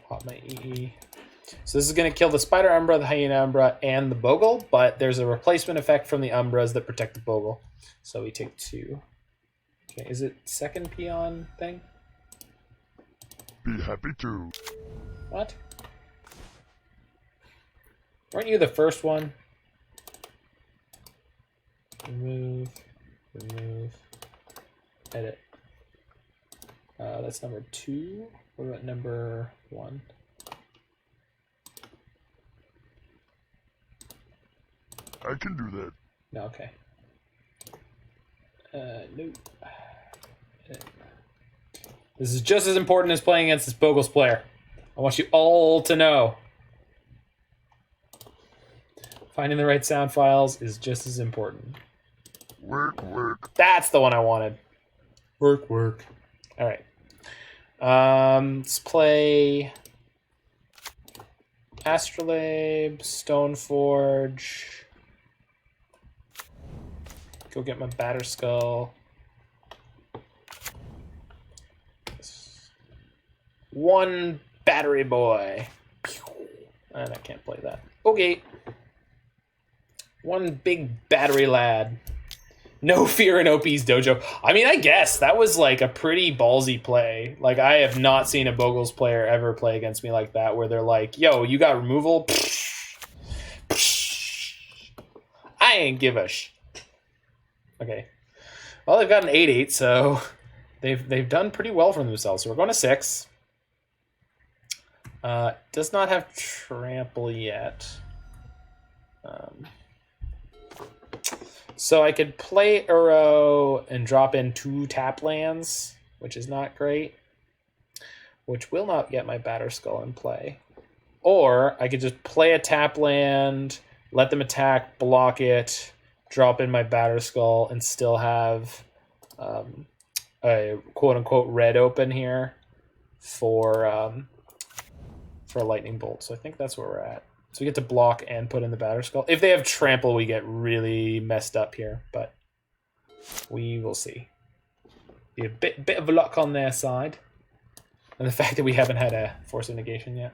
Pop my EE. So this is going to kill the Spider Umbra, the Hyena Umbra, and the Bogle, but there's a replacement effect from the Umbras that protect the Bogle. So we take 2. Okay, is it second peon thing? Be happy to. What? Weren't you the first one? Remove. Edit. That's number 2. What about number 1? I can do that. No, okay. Nope. This is just as important as playing against this Bogles player. I want you all to know. Finding the right sound files is just as important. Work. That's the one I wanted. Work. All right. Let's play Astrolabe, Stoneforge. Go get my Batterskull. 1 battery boy. And I can't play that. Okay. 1 big battery lad. No fear in OP's dojo. I mean, I guess that was like a pretty ballsy play. Like, I have not seen a Bogles player ever play against me like that, where they're like, yo, you got removal? I ain't give a Okay. Well, they've got an 8/8, so they've done pretty well for themselves. So we're going to 6. Does not have trample yet. So I could play Uro and drop in 2 tap lands, which is not great. Which will not get my Batterskull in play. Or I could just play a tap land, let them attack, block it, drop in my Batterskull, and still have a quote-unquote red open here for a lightning bolt. So I think that's where we're at. So we get to block and put in the Batterskull. If they have trample, we get really messed up here, but we will see. Be a bit of luck on their side. And the fact that we haven't had a Force of Negation yet.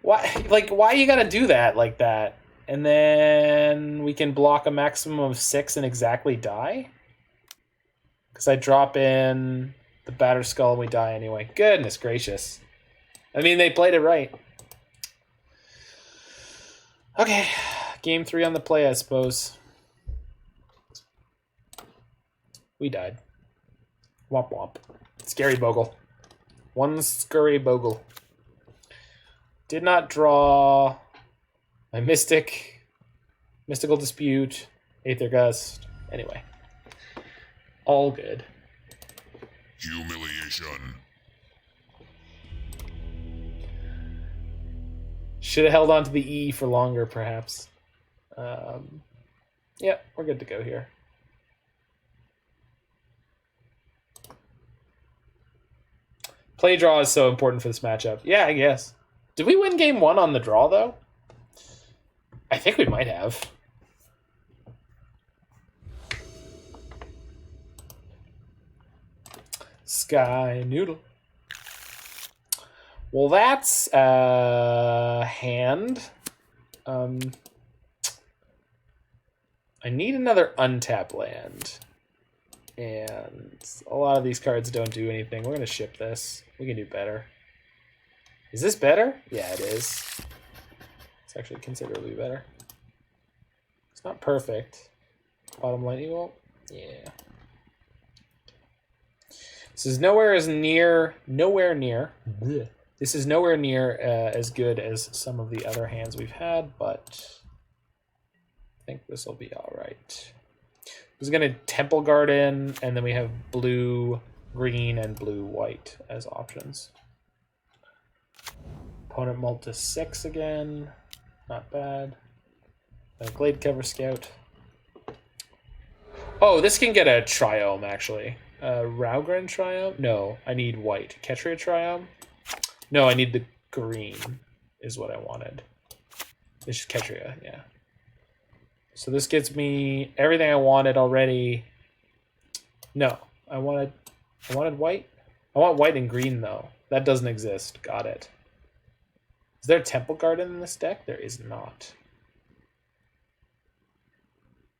Why you gotta do that like that? And then we can block a maximum of 6 and exactly die? Because I drop in the Batterskull and we die anyway. Goodness gracious. I mean, they played it right. Okay, game 3 on the play, I suppose. We died. Womp womp. Scary Bogle. 1 scurry Bogle. Did not draw my Mystical Dispute, Aether Gust. Anyway. All good. Humiliation. Should have held on to the E for longer, perhaps. Yeah, we're good to go here. Play draw is so important for this matchup. Yeah, I guess. Did we win game 1 on the draw, though? I think we might have. Sky Noodle. Well, that's a hand. I need another untap land. And a lot of these cards don't do anything. We're going to ship this. We can do better. Is this better? Yeah, it is. It's actually considerably better. It's not perfect. Bottom lightning bolt? Yeah. This is nowhere near. Blech. This is nowhere near as good as some of the other hands we've had, but I think this will be all right. I was gonna Temple Garden, and then we have blue, green, and blue-white as options. Opponent mult to 6 again. Not bad. Glade Cover Scout. Oh, this can get a Triome, actually. Raugrin Triome? No, I need white. Ketria Triome? No, I need the green, is what I wanted. It's just Ketria, yeah. So this gets me everything I wanted already. No, I wanted white. I want white and green, though. That doesn't exist. Got it. Is there a Temple Garden in this deck? There is not.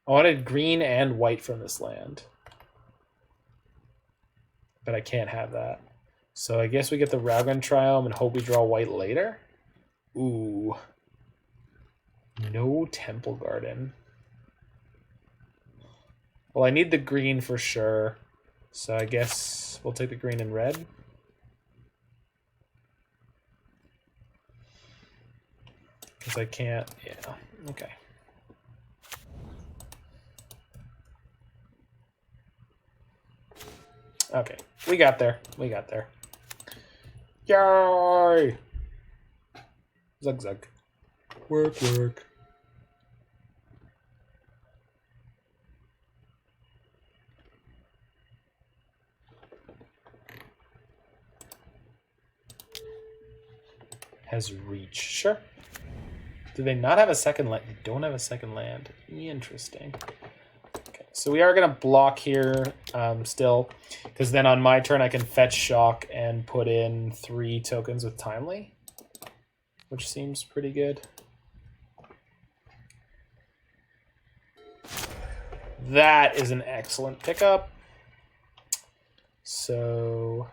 I wanted green and white from this land. But I can't have that. So I guess we get the Raugrin Triome and hope we draw white later? Ooh. No Temple Garden. Well, I need the green for sure. So I guess we'll take the green and red. Because I can't, yeah, okay. Okay, we got there. We got there. Yay! Zug zug. Work, work. Has reach. Sure. Do they not have a second land? They don't have a second land. Interesting. Okay, so we are going to block here still, because then on my turn I can fetch shock and put in 3 tokens with Timely, which seems pretty good. That is an excellent pickup. So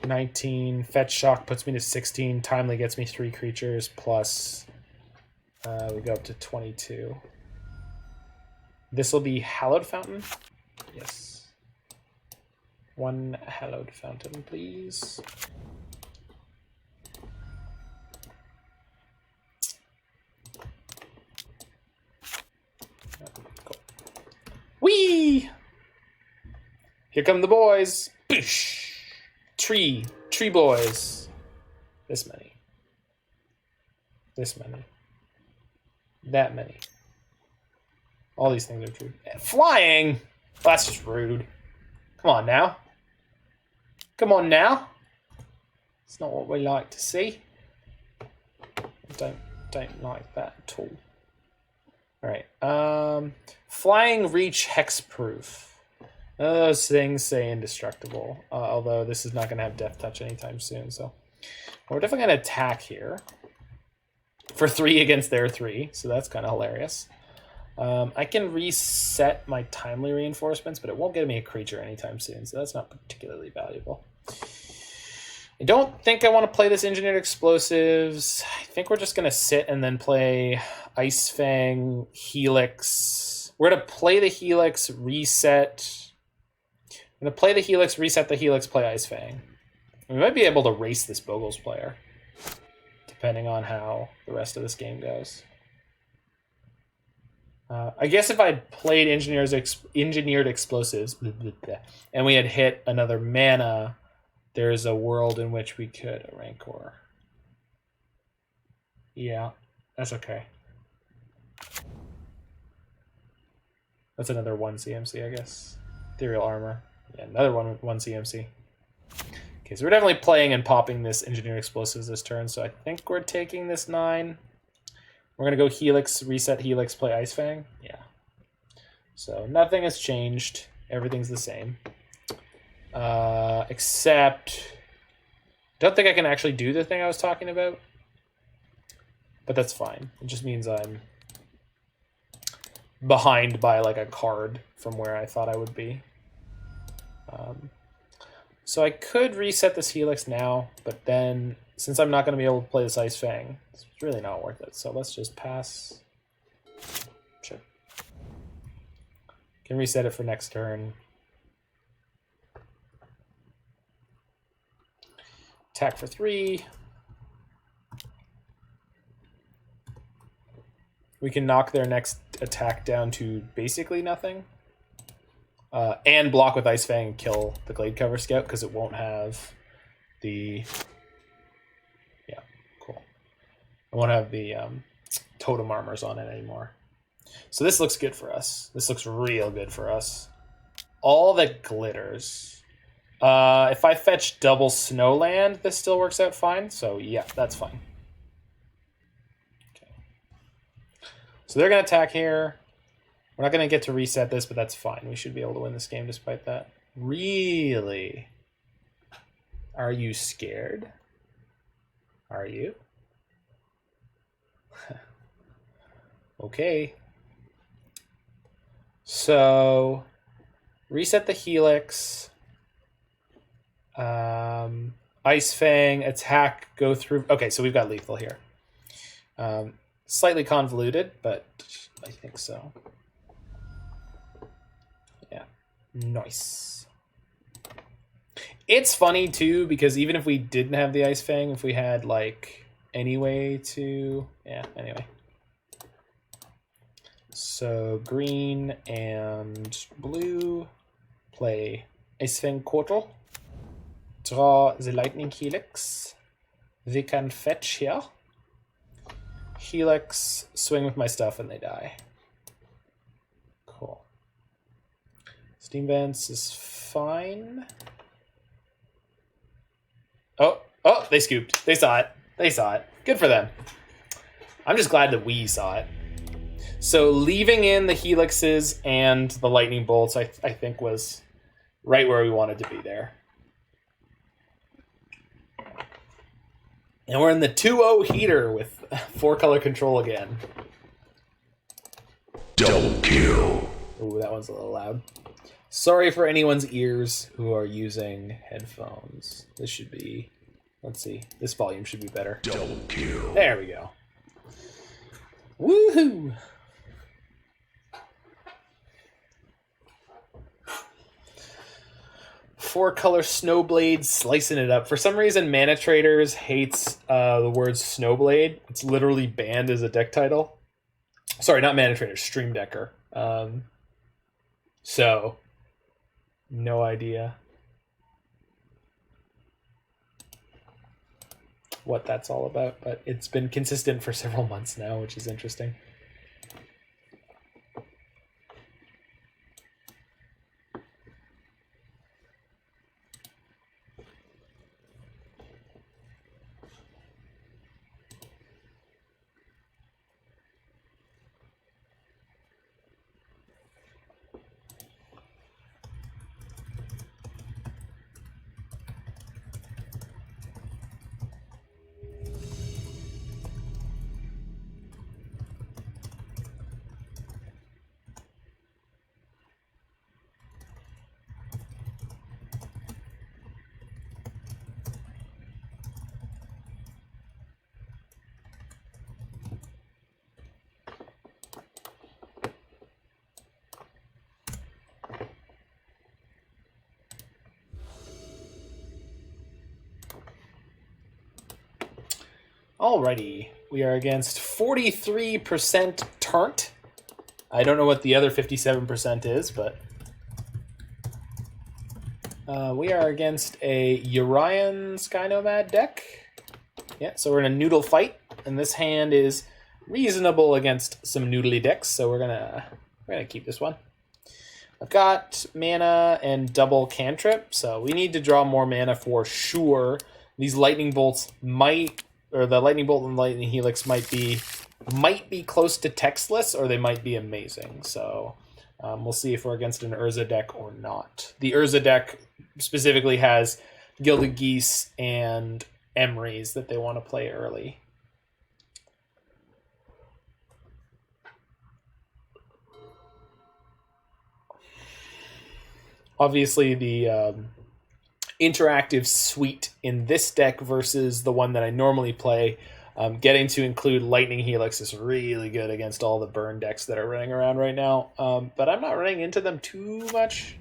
19, fetch shock puts me to 16, timely gets me 3 creatures, plus we go up to 22. This will be Hallowed Fountain? Yes. 1 Hallowed Fountain, please. Cool. Whee! Here come the boys. Boosh! Tree boys. This many. This many. That many. All these things are true. And flying? Well, that's just rude. Come on now. Come on now. It's not what we like to see. Don't like that at all. Alright. Flying reach hexproof. None of those things say indestructible, although this is not going to have death touch anytime soon. So we're definitely going to attack here for 3 against their 3, so that's kind of hilarious. I can reset my timely reinforcements, but it won't get me a creature anytime soon, so that's not particularly valuable. I don't think I want to play this Engineered Explosives. I think we're just going to sit and then play Ice-Fang Helix. We're going to play the Helix, reset. I'm going to play the Helix, reset the Helix, play Ice-Fang. We might be able to race this Bogles player, depending on how the rest of this game goes. I guess if I played Engineered Explosives, and we had hit another mana, there's a world in which we could a Rancor. Yeah, that's okay. That's another 1 CMC, I guess. Ethereal Armor. Yeah, another one 1 CMC. Okay, so we're definitely playing and popping this Engineered Explosives this turn, so I think we're taking this 9. We're going to go Helix, reset Helix, play Ice-Fang. Yeah. So nothing has changed. Everything's the same. Except... don't think I can actually do the thing I was talking about. But that's fine. It just means I'm behind by like a card from where I thought I would be. So I could reset this Helix now, but then since I'm not going to be able to play this Ice-Fang, it's really not worth it. So let's just pass. Sure. Can reset it for next turn. Attack for 3. We can knock their next attack down to basically nothing. And block with Ice-Fang and kill the Glade Cover Scout because it won't have the... Yeah, cool. It won't have the totem armors on it anymore. So this looks good for us. This looks real good for us. All that glitters. If I fetch double Snowland, this still works out fine. So yeah, that's fine. Okay. So they're going to attack here. We're not going to get to reset this, but that's fine. We should be able to win this game despite that. Really? Are you scared? Are you? Okay. So, reset the Helix. Ice-Fang, attack, go through. Okay, so we've got lethal here. Slightly convoluted, but I think so. Yeah, nice. It's funny too because even if we didn't have the Ice-Fang, if we had like any way to, yeah. Anyway, so green and blue play Ice-Fang Coatl. Draw the Lightning Helix. They can fetch here. Helix, swing with my stuff, and they die. Cool. Steam Vents is fine. Oh, they scooped. They saw it. They saw it. Good for them. I'm just glad that we saw it. So leaving in the Helixes and the Lightning Bolts, I think was right where we wanted to be there. And we're in the 2-0 heater with 4-color control again. Double kill. Ooh, that one's a little loud. Sorry for anyone's ears who are using headphones. This should be... Let's see. This volume should be better. Double kill. There we go. Woohoo! Four-color Snowblade, slicing it up. For some reason, Mana Traders hates the word Snowblade. It's literally banned as a deck title. Sorry, not Mana Traders, Stream Decker. So, no idea what that's all about, but it's been consistent for several months now, which is interesting. Alrighty, we are against 43% Tarnt. I don't know what the other 57% is, but we are against a Urian Sky Nomad deck. Yeah, so we're in a noodle fight, and this hand is reasonable against some noodly decks, so we're gonna keep this one. I've got mana and double cantrip, so we need to draw more mana for sure. These lightning bolts might, or the lightning bolt and lightning helix might be close to textless, or they might be amazing. So we'll see if we're against an Urza deck or not. The Urza deck specifically has Gilded Geese and Emrys that they want to play early. Obviously, the interactive suite in this deck versus the one that I normally play, getting to include Lightning Helix is really good against all the burn decks that are running around right now. But I'm not running into them too much.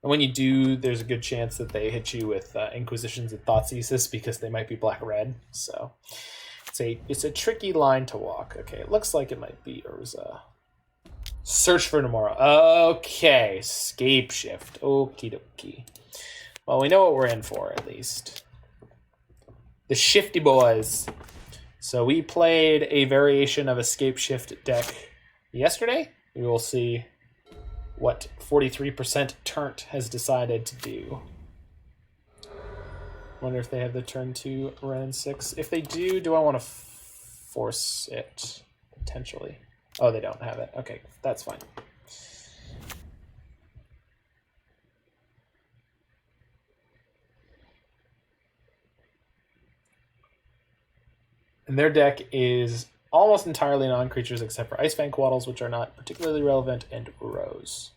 And when you do, there's a good chance that they hit you with Inquisitions and Thoughtseizes because they might be black-red. So it's a tricky line to walk. Okay, it looks like it might be Urza. Search for Tomorrow. Okay, Scape Shift. Okie dokie. Well, we know what we're in for, at least. The Shifty Boys. So we played a variation of Escape Shift deck yesterday. We will see what 43% Turnt has decided to do. Wonder if they have the turn 2 Wrenn and Six. If they do I want to force it? Potentially. Oh, they don't have it. Okay, that's fine. And their deck is almost entirely non-creatures except for Ice-Fang Coatls, which are not particularly relevant, and Rose.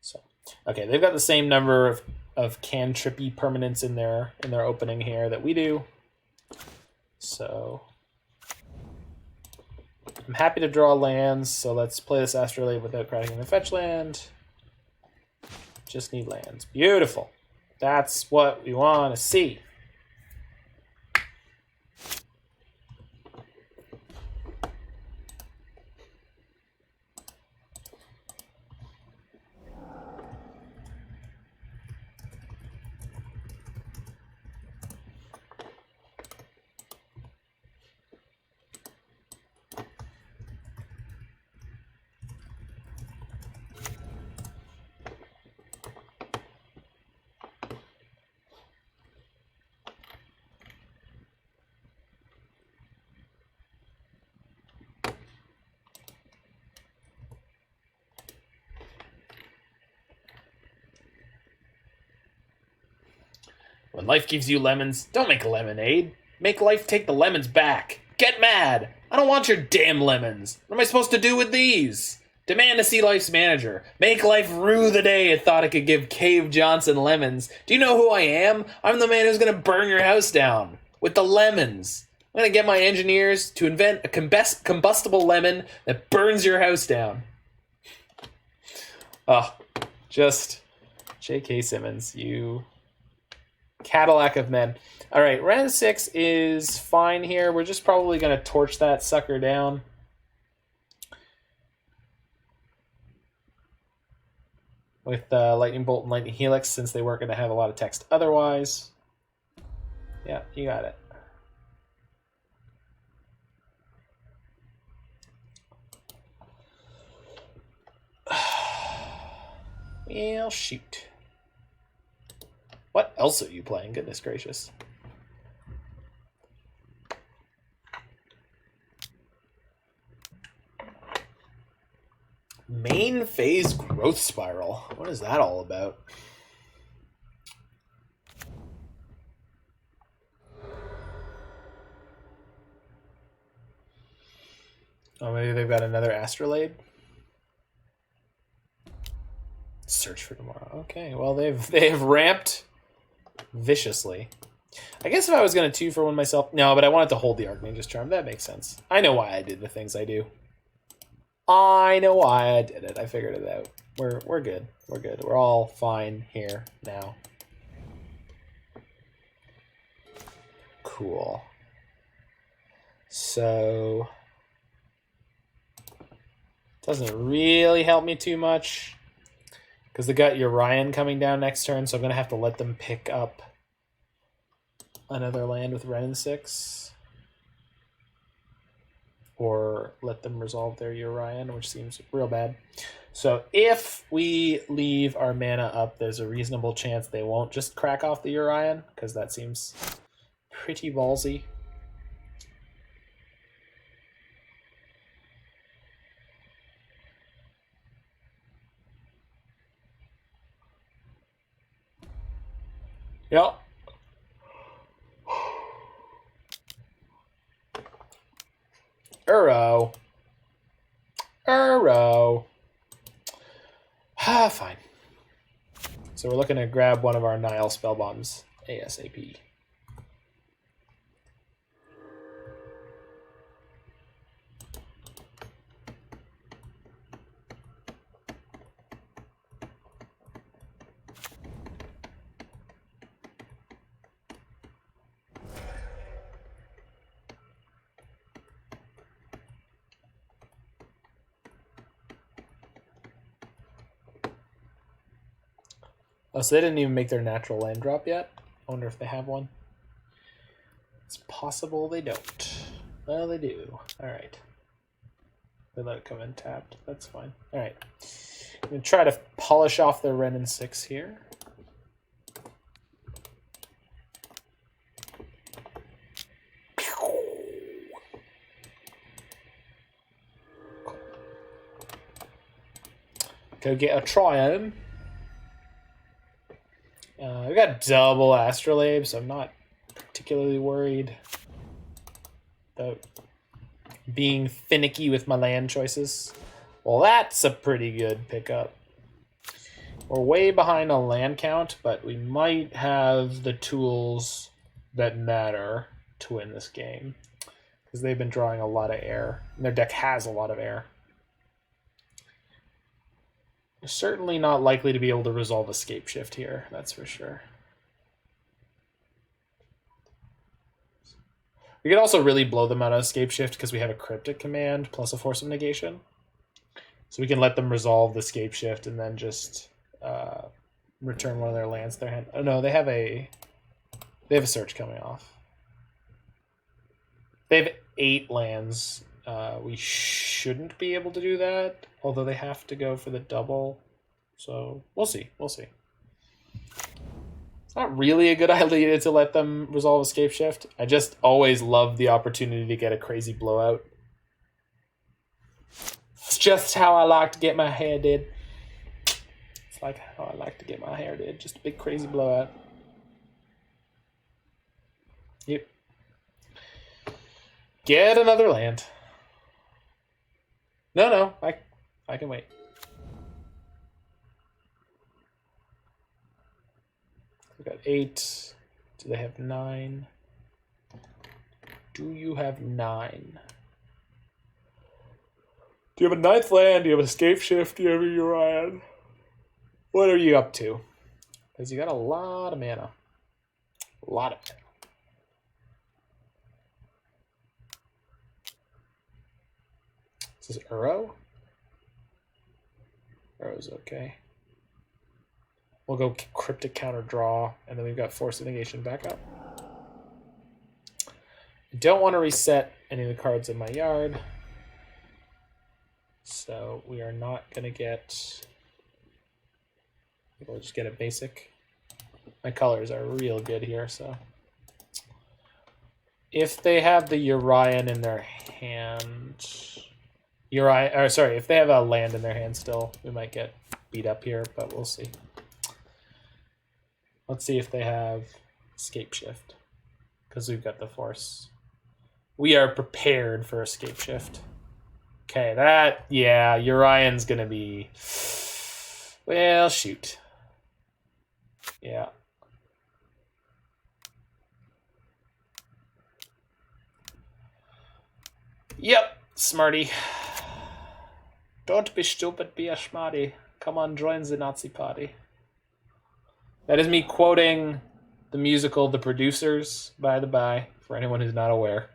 So, okay, they've got the same number of cantrippy permanents in their opening here that we do. So I'm happy to draw lands, so let's play this Astrolabe without cracking the fetch land. Just need lands. Beautiful. That's what we want to see. When life gives you lemons, don't make lemonade. Make life take the lemons back. Get mad! I don't want your damn lemons. What am I supposed to do with these? Demand to see life's manager. Make life rue the day it thought it could give Cave Johnson lemons. Do you know who I am? I'm the man who's gonna burn your house down. With the lemons. I'm gonna get my engineers to invent a combustible lemon that burns your house down. Oh, just J.K. Simmons, you Cadillac of men. All right, Wrenn and Six is fine here. We're just probably going to torch that sucker down. With Lightning Bolt and Lightning Helix, since they weren't going to have a lot of text otherwise. Yeah, you got it. Well, shoot. What else are you playing? Goodness gracious. Main phase growth spiral. What is that all about? Oh, maybe they've got another Astrolabe. Search for Tomorrow. Okay, well they've ramped viciously. I guess if I was going to 2-for-1 myself... No, but I wanted to hold the Archmage's Charm. That makes sense. I know why I did the things I do. I know why I did it. I figured it out. We're good. We're good. We're all fine here now. Cool. So... doesn't really help me too much. Because they got Urian coming down next turn, so I'm going to have to let them pick up another land with Wrenn and Six. Or let them resolve their Urian, which seems real bad. So if we leave our mana up, there's a reasonable chance they won't just crack off the Urian, because that seems pretty ballsy. Yep. Fine. So we're looking to grab one of our Nihil Spellbombs ASAP. Oh, so they didn't even make their natural land drop yet? I wonder if they have one. It's possible they don't. Well, they do. Alright. They let it come in tapped. That's fine. Alright. I'm going to try to polish off their Wrenn and Six here. Go get a Triome. We got double Astrolabe, so I'm not particularly worried about being finicky with my land choices. Well, that's a pretty good pickup. We're way behind on land count, but we might have the tools that matter to win this game, because they've been drawing a lot of air, and their deck has a lot of air. They're certainly not likely to be able to resolve Escape Shift here, that's for sure. We could also really blow them out of Escape Shift because we have a Cryptic Command plus a Force of Negation. So we can let them resolve the Escape Shift and then just return one of their lands to their hand. Oh no, they have a search coming off. They have 8 lands. We shouldn't be able to do that, although they have to go for the double. So we'll see. We'll see. It's not really a good idea to let them resolve Escape Shift. I just always love the opportunity to get a crazy blowout. It's just how I like to get my hair did. It's like how I like to get my hair did. Just a big crazy blowout. Yep. Get another land. No, I can wait. We got 8. Do they have 9? Do you have 9? Do you have a 9th land? Do you have Escape Shift? Do you have a Urian? What are you up to? Because you got a lot of mana. A lot of mana. Is this Uro? Uro's okay. We'll go Cryptic Counter Draw, and then we've got Force of Negation back up. I don't want to reset any of the cards in my yard, so we are not going to get... We'll just get a basic. My colors are real good here, so... If they have the Urian in their hand... if they have a land in their hand still, we might get beat up here, but we'll see. Let's see if they have Escape Shift, because we've got the Force. We are prepared for Escape Shift. Okay, yeah, Urian's gonna be... Well, shoot. Yeah. Yep, smarty. Don't be stupid, be a smarty. Come on, join the Nazi party. That is me quoting the musical The Producers, by the by, for anyone who's not aware.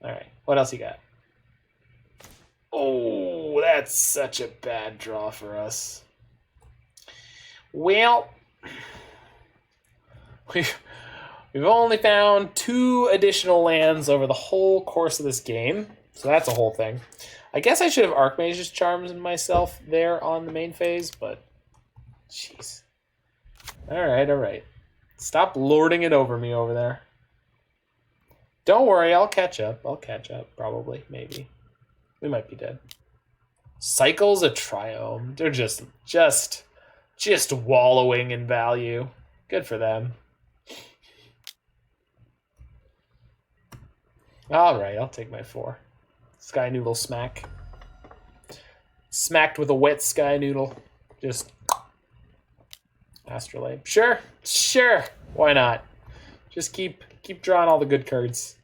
Alright, what else you got? Oh, that's such a bad draw for us. Well, we've only found 2 additional lands over the whole course of this game, so that's a whole thing. I guess I should have Archmage's Charms in myself there on the main phase, but jeez. Alright. Stop lording it over me over there. Don't worry, I'll catch up. Probably, maybe. We might be dead. Cycles a Triome. They're just wallowing in value. Good for them. Alright, I'll take my 4. Sky Noodle smack. Smacked with a wet Sky Noodle. Just Astrolabe. Sure, sure. Why not? Just keep drawing all the good cards.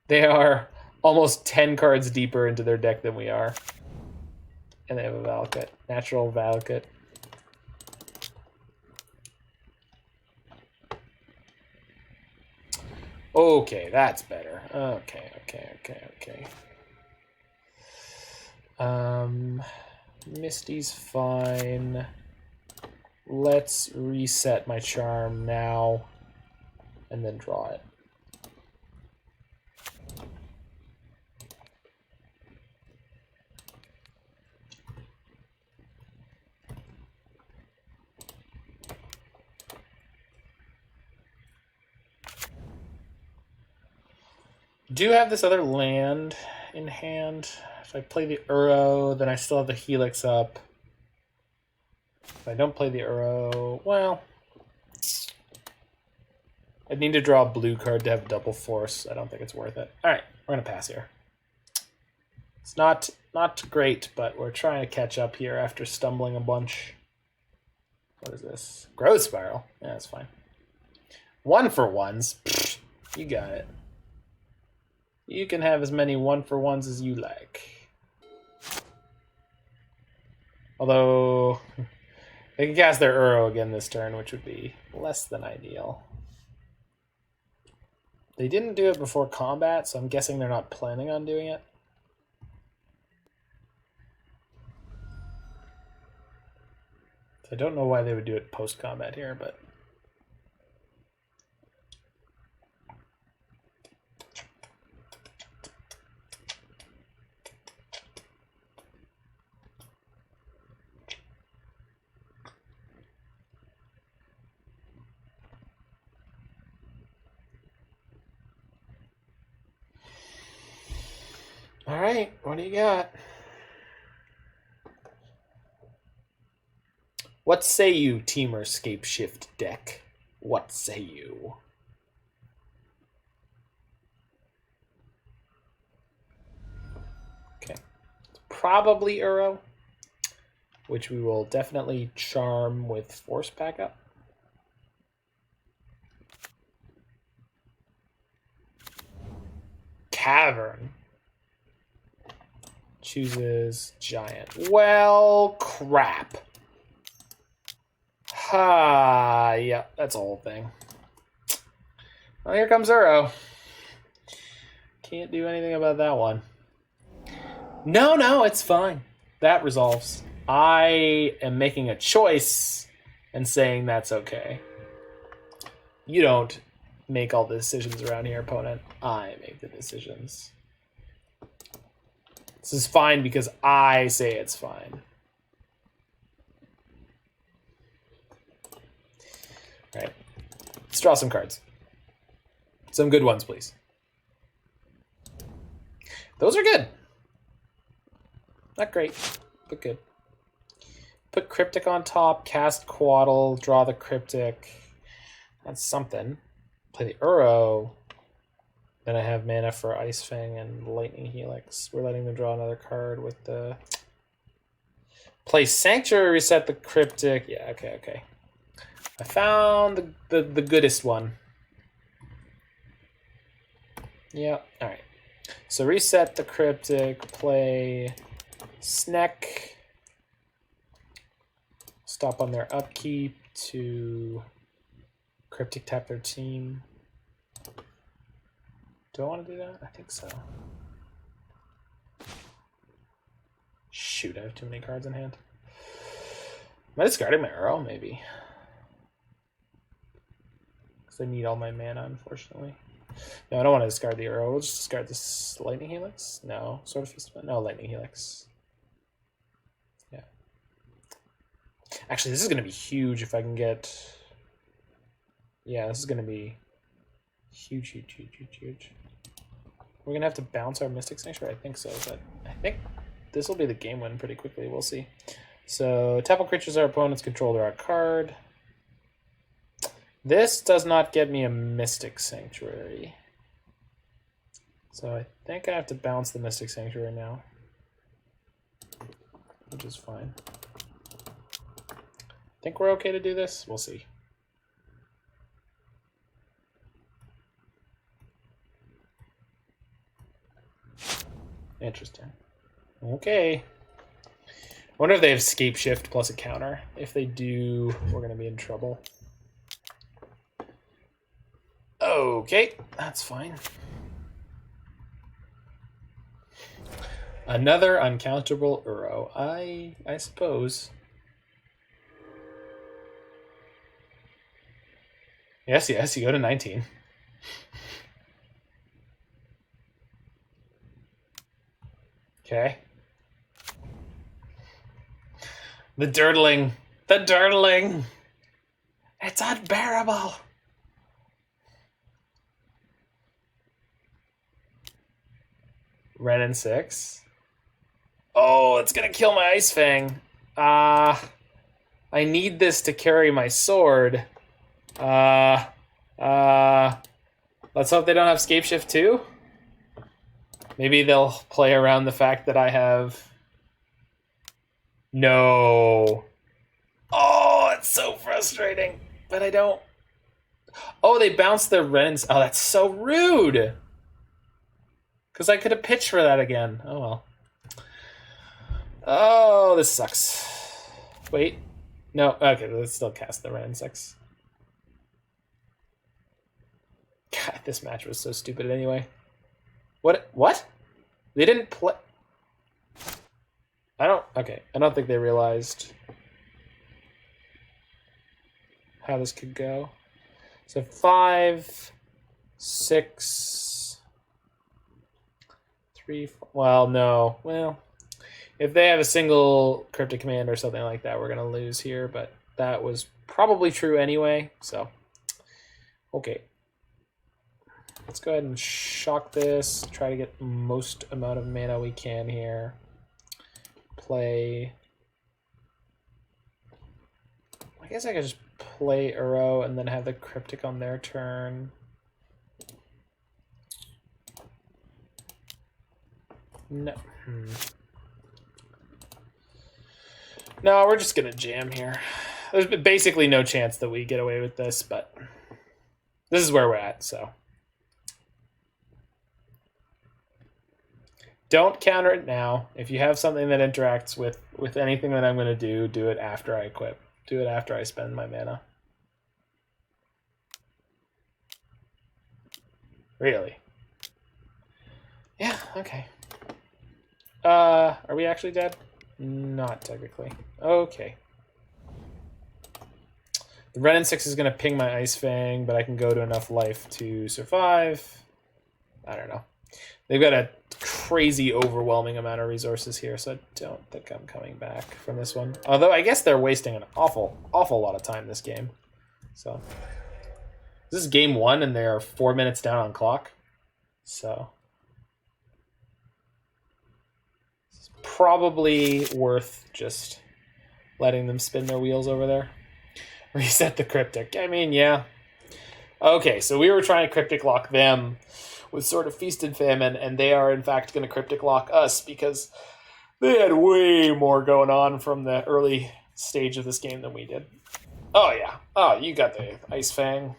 They are almost 10 cards deeper into their deck than we are. And they have a Valakut. Natural Valakut. Okay, that's better. Okay. Misty's fine. Let's reset my charm now and then draw it. Do have this other land in hand. If I play the Uro, then I still have the Helix up. If I don't play the Uro, well, I'd need to draw a blue card to have double force. I don't think it's worth it. All right, we're gonna pass here. It's not great, but we're trying to catch up here after stumbling a bunch. What is this? Growth Spiral. Yeah, that's fine. 1-for-1s. Pfft, you got it. You can have as many 1-for-1s as you like. Although they can cast their Uro again this turn, which would be less than ideal. They didn't do it before combat, so I'm guessing they're not planning on doing it. I don't know why they would do it post-combat here, but... All right, what do you got? What say you, Teamer Scape Shift deck? What say you? Okay. Probably Uro, which we will definitely charm with Force Backup. Cavern. Chooses Giant. Well, crap. Yeah, that's a whole thing. Well, here comes Uro. Can't do anything about that one. No, it's fine. That resolves. I am making a choice and saying that's okay. You don't make all the decisions around here, opponent. I make the decisions. This is fine because I say it's fine. All right, let's draw some cards. Some good ones, please. Those are good. Not great, but good. Put Cryptic on top, cast Coatl, draw the Cryptic. That's something. Play the Uro. Then I have mana for Ice-Fang and Lightning Helix. We're letting them draw another card with the... Play Sanctuary, reset the Cryptic. Yeah, okay. I found the goodest one. Yeah, alright. So reset the Cryptic, play Sneck. Stop on their upkeep to Cryptic tap their team. Do I want to do that? I think so. Shoot, I have too many cards in hand. Am I discarding my Uro? Maybe. Because I need all my mana, unfortunately. No, I don't want to discard the Uro. We'll just discard this Lightning Helix. No. Sword of Feast. No, Lightning Helix. Yeah. Actually, this is going to be huge if I can get... Yeah, this is going to be huge. We're going to have to bounce our Mystic Sanctuary? I think so, but I think this will be the game win pretty quickly. We'll see. So, tap all creatures our opponents control draw a card. This does not get me a Mystic Sanctuary. So I think I have to bounce the Mystic Sanctuary now, which is fine. Think we're okay to do this? We'll see. Interesting. Okay. I wonder if they have Scape Shift plus a counter. If they do, we're going to be in trouble. Okay, that's fine. Another uncountable Uro. I suppose. Yes, you go to 19. Okay. The dirtling. The dirtling. It's unbearable. Wrenn and Six. Oh, it's gonna kill my Ice-Fang. I need this to carry my sword. Let's hope they don't have Scape Shift too. Maybe they'll play around the fact that I have... No. Oh, it's so frustrating. But I don't... Oh, they bounced their Wrenn. Oh, that's so rude. Because I could have pitched for that again. Oh, well. Oh, this sucks. Wait. No, okay, let's still cast the Wrenn and Six. God, this match was so stupid anyway. What? They didn't play... I don't think they realized how this could go. So 5, 6, 3, 4, well, no. Well, if they have a single Cryptic Command or something like that, we're going to lose here, but that was probably true anyway, so okay. Let's go ahead and shock this, try to get the most amount of mana we can here. Play... I guess I could just play Uro and then have the Cryptic on their turn. No. No, we're just gonna jam here. There's basically no chance that we get away with this, but this is where we're at, so. Don't counter it now. If you have something that interacts with anything that I'm going to do it after I equip. Do it after I spend my mana. Really? Yeah, okay. Are we actually dead? Not technically. Okay. The Wrenn and Six is going to ping my Ice-Fang, but I can go to enough life to survive. I don't know. They've got a crazy overwhelming amount of resources here, so I don't think I'm coming back from this one. Although I guess they're wasting an awful lot of time this game. So this is game 1 and they are 4 minutes down on clock. So it's probably worth just letting them spin their wheels over there. Reset the Cryptic. I mean, yeah. Okay, so we were trying to Cryptic lock them with sort of Feast and Famine, and they are in fact going to Cryptic lock us because they had way more going on from the early stage of this game than we did. Oh yeah. Oh, you got the Ice-Fang.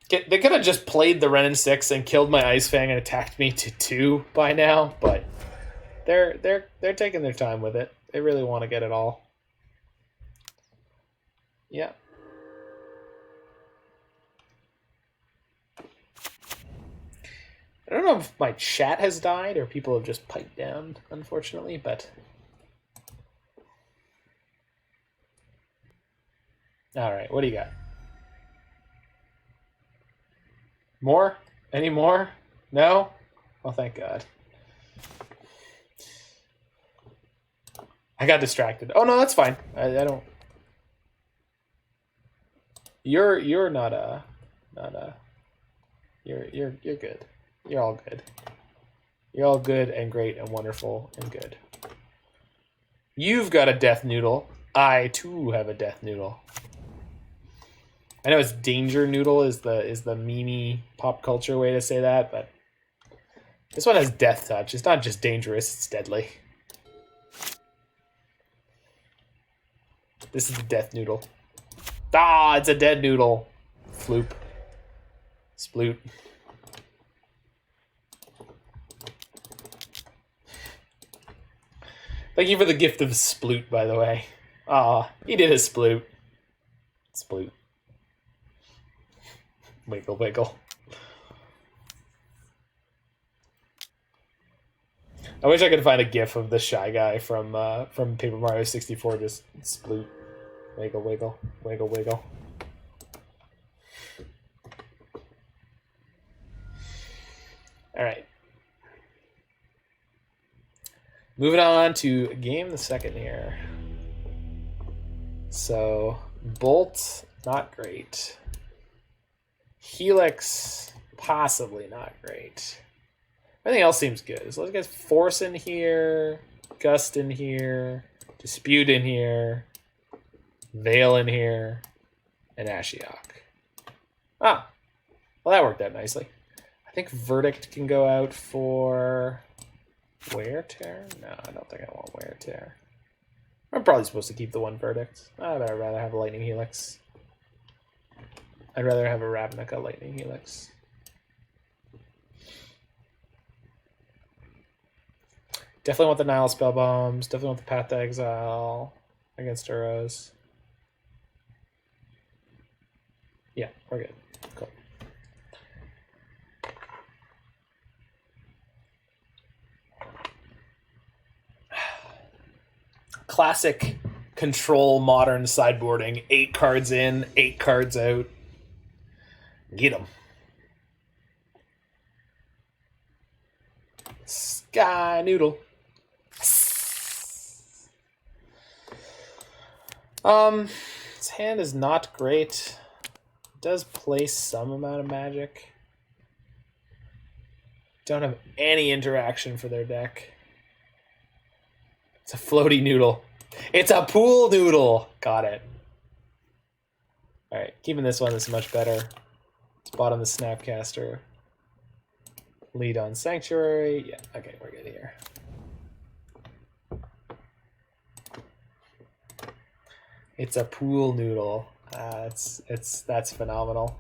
They could have just played the Wrenn and Six and killed my Ice-Fang and attacked me to 2 by now, but they're taking their time with it. They really want to get it all. Yeah. I don't know if my chat has died or people have just piped down, unfortunately, but... Alright, what do you got? More? Any more? No? Well, thank God. I got distracted. Oh, no, that's fine. I don't... You're not a... You're good. You're all good. You're all good and great and wonderful and good. You've got a Death Noodle. I, too, have a Death Noodle. I know it's Danger Noodle is the meme pop culture way to say that, but this one has Death Touch. It's not just dangerous, it's deadly. This is the Death Noodle. Ah, it's a dead noodle. Floop. Sploot. Thank you for the gift of Sploot, by the way. Ah, he did a Sploot. Sploot. Wiggle, wiggle. I wish I could find a GIF of the Shy Guy from Paper Mario 64. Just Sploot. Wiggle, wiggle. Wiggle, wiggle. All right. Moving on to game the second here. So, Bolt, not great. Helix, possibly not great. Everything else seems good. So let's get Force in here, Gust in here, Dispute in here, Veil in here, and Ashiok. Ah, well that worked out nicely. I think Verdict can go out for Wear Tear? No, I don't think I want Wear Tear. I'm probably supposed to keep the one Verdict. I'd rather have a Lightning Helix. I'd rather have a Ravnica Lightning Helix. Definitely want the Nihil Spellbombs. Definitely want the Path to Exile against Uros. Yeah, we're good. Cool. Classic control modern sideboarding. 8 cards in, 8 cards out. Get them. Sky Noodle. His hand is not great. It does play some amount of magic. Don't have any interaction for their deck. It's a floaty noodle. It's a pool noodle. Got it. Alright, keeping this one is much better. Spot on the Snapcaster. Lead on Sanctuary. Yeah, okay, we're good here. It's a pool noodle. That's phenomenal.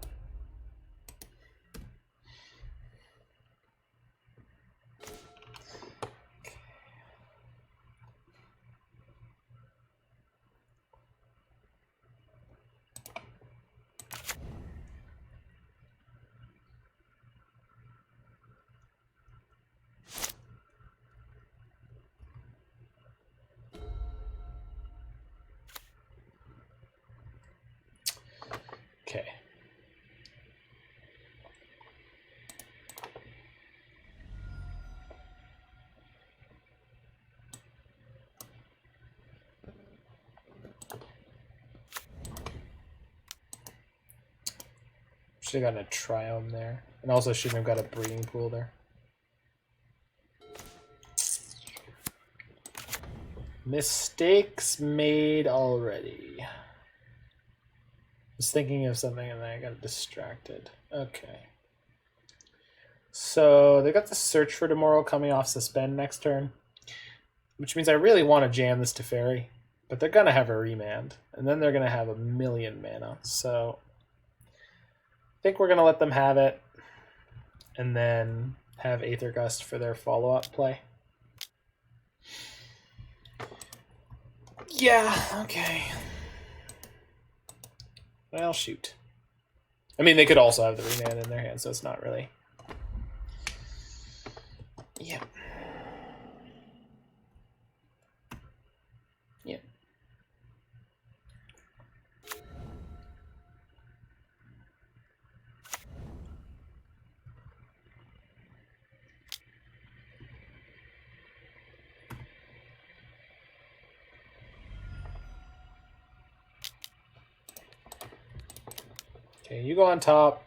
Okay. Should have gotten a Triome there. And also shouldn't have got a breeding pool there. Mistakes made already. Was thinking of something and then I got distracted. Okay. So they got the Search for Tomorrow coming off Suspend next turn, which means I really want to jam this Teferi, but they're going to have a Remand, and then they're going to have a million mana. So I think we're going to let them have it and then have Aether Gust for their follow-up play. Yeah, okay. Well, shoot. I mean, they could also have the Remand in their hand, so it's not really... Yeah. Yeah. Okay, you go on top.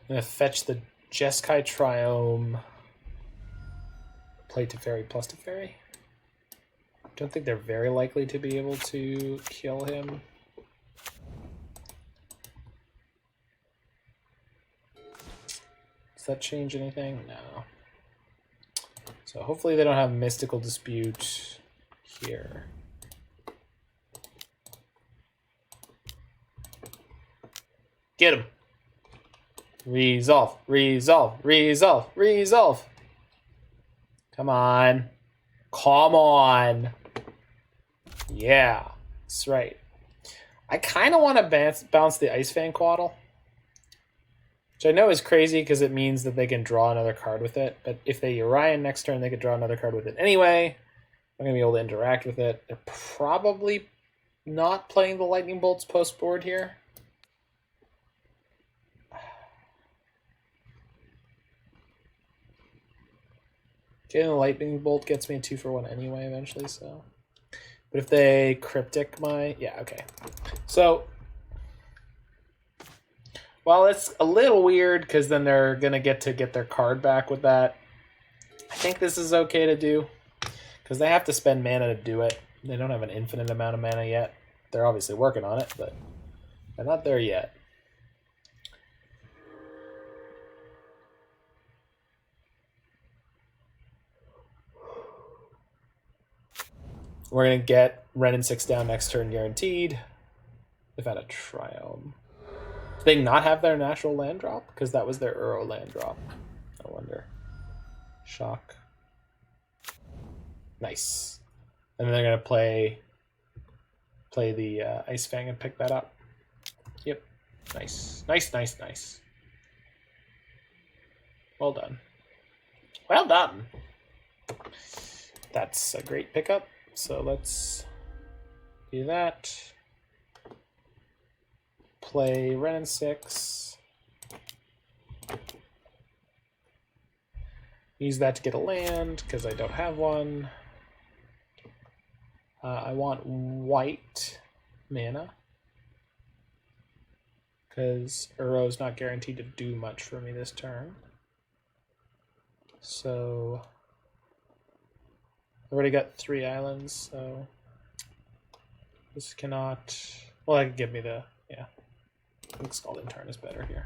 I'm gonna fetch the Jeskai Triome. play Teferi plus Teferi. Don't think they're very likely to be able to kill him. Does that change anything? No. So hopefully they don't have Mystical Dispute here. Get him! Resolve, resolve, resolve, resolve! Come on. Come on. Yeah, that's right. I kind of want to bounce the Ice-Fang Coatl, which I know is crazy because it means that they can draw another card with it. But if they Urian next turn, they could draw another card with it anyway. I'm going to be able to interact with it. They're probably not playing the Lightning Bolts post board here. Getting the Lightning Bolt gets me a 2-for-1 anyway eventually, so. But if they Cryptic yeah, okay. So, well, it's a little weird because then they're going to get their card back with that. I think this is okay to do because they have to spend mana to do it. They don't have an infinite amount of mana yet. They're obviously working on it, but they're not there yet. We're going to get Wrenn and Six down next turn guaranteed. They've had a Triome. Do they not have their natural land drop? Because that was their Uro land drop. I wonder. Shock. Nice. And then they're going to play the Ice-Fang and pick that up. Yep. Nice. Nice, nice, nice. Well done. Well done. That's a great pickup. So let's do that. Play Wrenn and Six. Use that to get a land because I don't have one. I want white mana because Uro's not guaranteed to do much for me this turn. So I've already got 3 islands, so this cannot. Well, that could give me the I think Scalding Tarn is better here.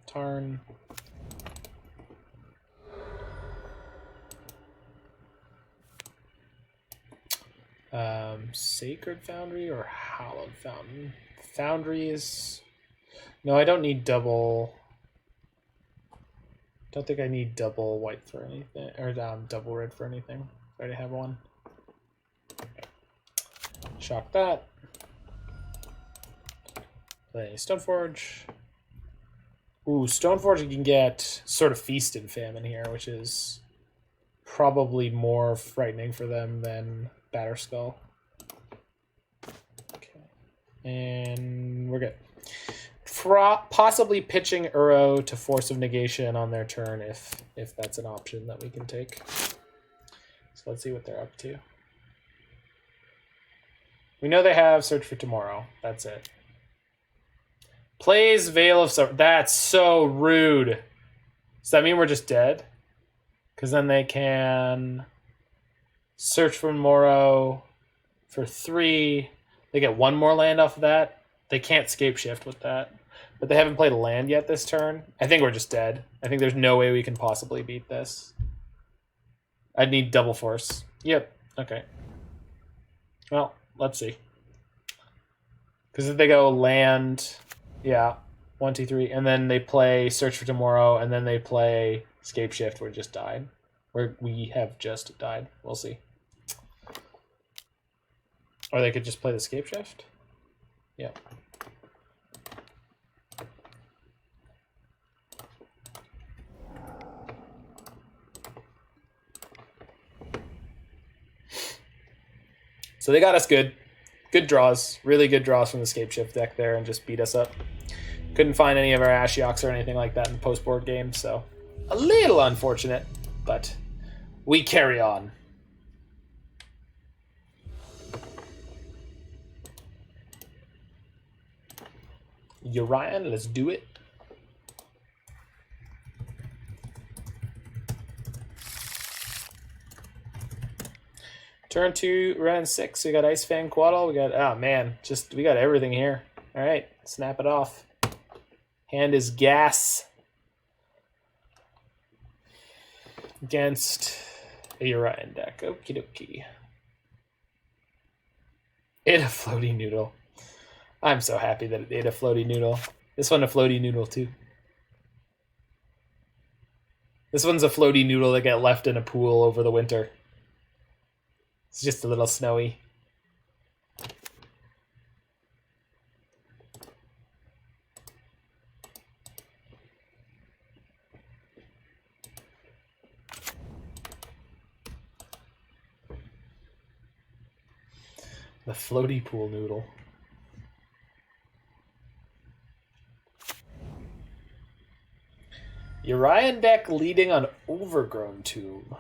Tarn. Sacred Foundry or Hallowed Fountain? Foundry is. No, I don't need double. Don't think I need double white for anything, or double red for anything. I already have one. Shock that. Play Stoneforge. Ooh, Stoneforge you can get sort of Feast and Famine here, which is probably more frightening for them than Batterskull. Okay. And we're good. Possibly pitching Uro to Force of Negation on their turn if that's an option that we can take. So let's see what they're up to. We know they have Search for Tomorrow. That's it. Plays Veil of Summer. That's so rude. Does that mean we're just dead? Because then they can Search for Tomorrow for 3. They get 1 more land off of that. They can't Scape Shift with that. But they haven't played a land yet this turn. I think we're just dead. I think there's no way we can possibly beat this. I'd need double force. Yep. Okay. Well, let's see. Because if they go land, 1, 2, 3, and then they play Search for Tomorrow, and then they play Scape Shift, we just died. We have just died. We'll see. Or they could just play the Scape Shift. Yeah. So they got us good. Good draws. Really good draws from the Scape Shift deck there and just beat us up. Couldn't find any of our Ashioks or anything like that in the post-board game, so a little unfortunate, but we carry on. Urian, let's do it. Turn 2, Wrenn and Six. We got Ice-Fang Coatl. We got, oh man, we got everything here. All right, snap it off. Hand is gas. Against a Urian deck. Okie dokie. It a floaty noodle. I'm so happy that it ate a floaty noodle. This one a floaty noodle too. This one's a floaty noodle that got left in a pool over the winter. It's just a little snowy. The floaty pool noodle. Urian deck leading on Overgrown Tomb.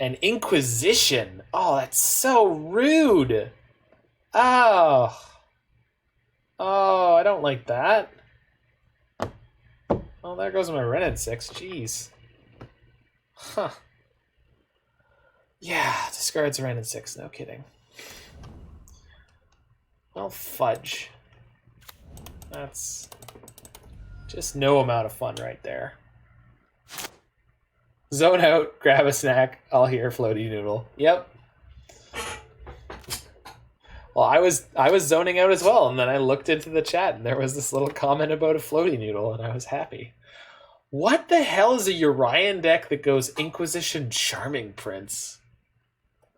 An Inquisition. Oh, that's so rude. Oh. Oh, I don't like that. Oh, there goes my Wrenn and Six. Jeez. Huh. Yeah, discards Wrenn and Six. No kidding. Well, fudge. That's just no amount of fun right there. Zone out, grab a snack, I'll hear floaty noodle. Yep. Well, I was zoning out as well, and then I looked into the chat, and there was this little comment about a floaty noodle, and I was happy. What the hell is a Urian deck that goes Inquisition Charming Prince?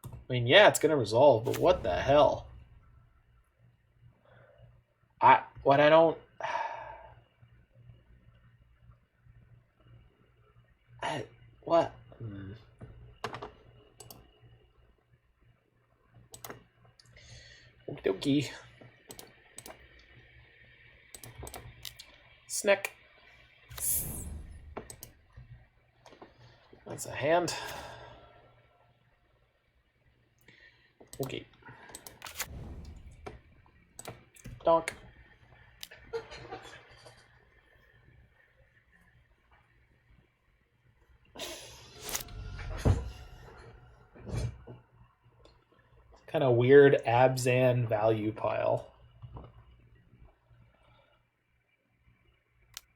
I mean, yeah, it's gonna resolve, but what the hell? What? Okie dokie. Snack. That's a hand. Okay. Donk. Kind of weird Abzan value pile.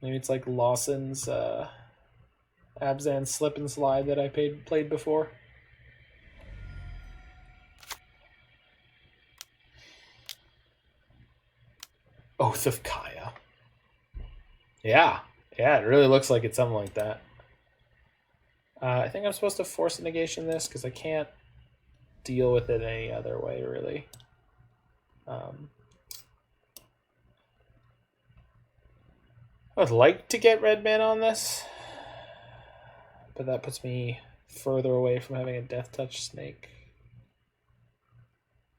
Maybe it's like Lawson's Abzan Slip and Slide that I played before. Oath of Kaya. Yeah, it really looks like it's something like that. I think I'm supposed to Force of Negation this because I can't deal with it any other way, really. I would like to get red mana on this, but that puts me further away from having a Death Touch snake.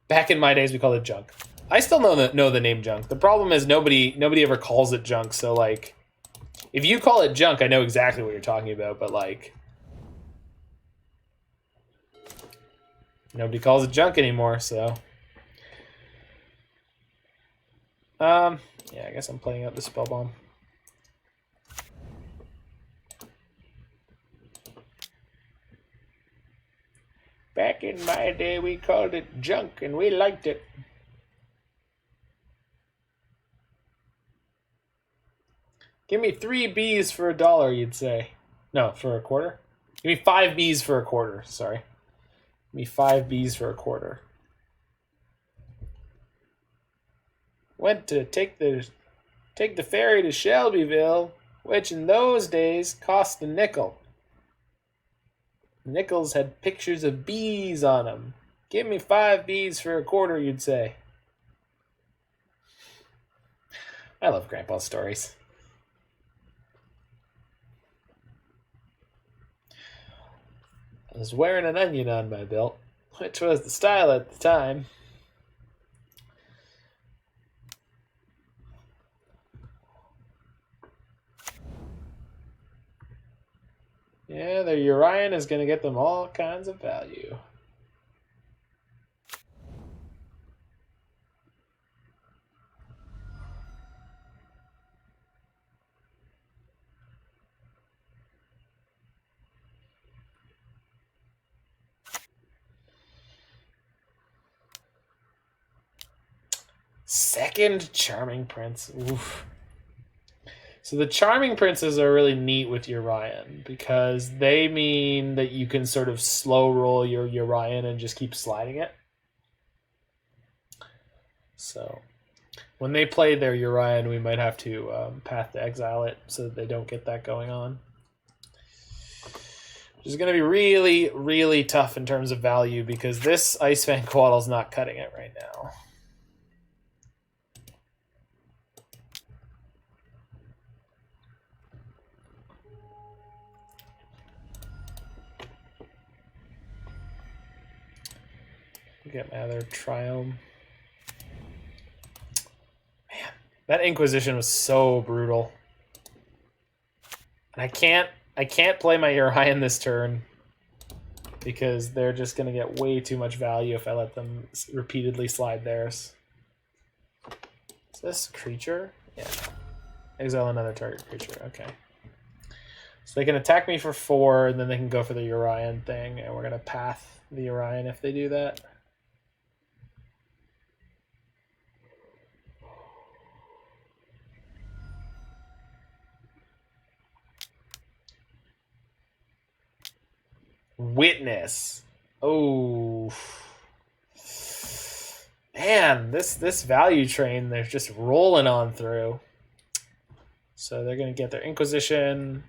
Back in my days, we called it junk. I still know the name junk. The problem is nobody ever calls it junk. So like, if you call it junk, I know exactly what you're talking about. But like, nobody calls it junk anymore. So, yeah, I guess I'm playing out the Spellbomb. Back in my day, we called it junk, and we liked it. Give me 3 Bs for $1, you'd say. No, for a quarter? Give me 5 Bs for a quarter, sorry. Give me 5 Bs for a quarter. Went to take the ferry to Shelbyville, which in those days cost a nickel. Nickels had pictures of bees on them. Give me 5 Bs for a quarter, you'd say. I love Grandpa's stories. I was wearing an onion on my belt, which was the style at the time. Yeah, the Urian is going to get them all kinds of value. second Charming Prince. Oof. So the Charming Princes are really neat with Urian because they mean that you can sort of slow roll your Urian and just keep sliding it. So when they play their Urian, we might have to Path to Exile it so that they don't get that going on. Which is going to be really, really tough in terms of value because this Ice-Fang Coatl is not cutting it right now. Get my other Triome. Man, that Inquisition was so brutal. And I can't play my Urian this turn because they're just going to get way too much value if I let them repeatedly slide theirs. Is this creature? Yeah. Exile another target creature. Okay. So they can attack me for 4, and then they can go for the Urian thing, and we're going to path the Urian if they do that. Witness. Oh. Man, this value train, they're just rolling on through. So they're going to get their Inquisition.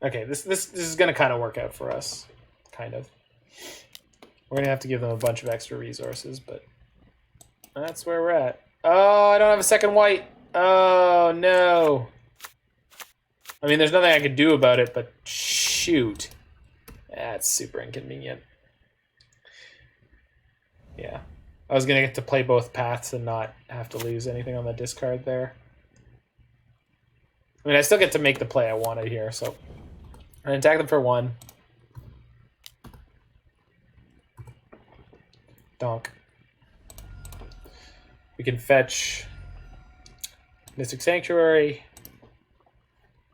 Okay, this is going to kind of work out for us. Kind of. We're going to have to give them a bunch of extra resources, but that's where we're at. Oh, I don't have a second white. Oh, no. I mean, there's nothing I could do about it, but shoot. That's super inconvenient. Yeah. I was going to get to play both paths and not have to lose anything on the discard there. I mean, I still get to make the play I wanted here, so I'm going to attack them for 1. Donk. We can fetch Mystic Sanctuary.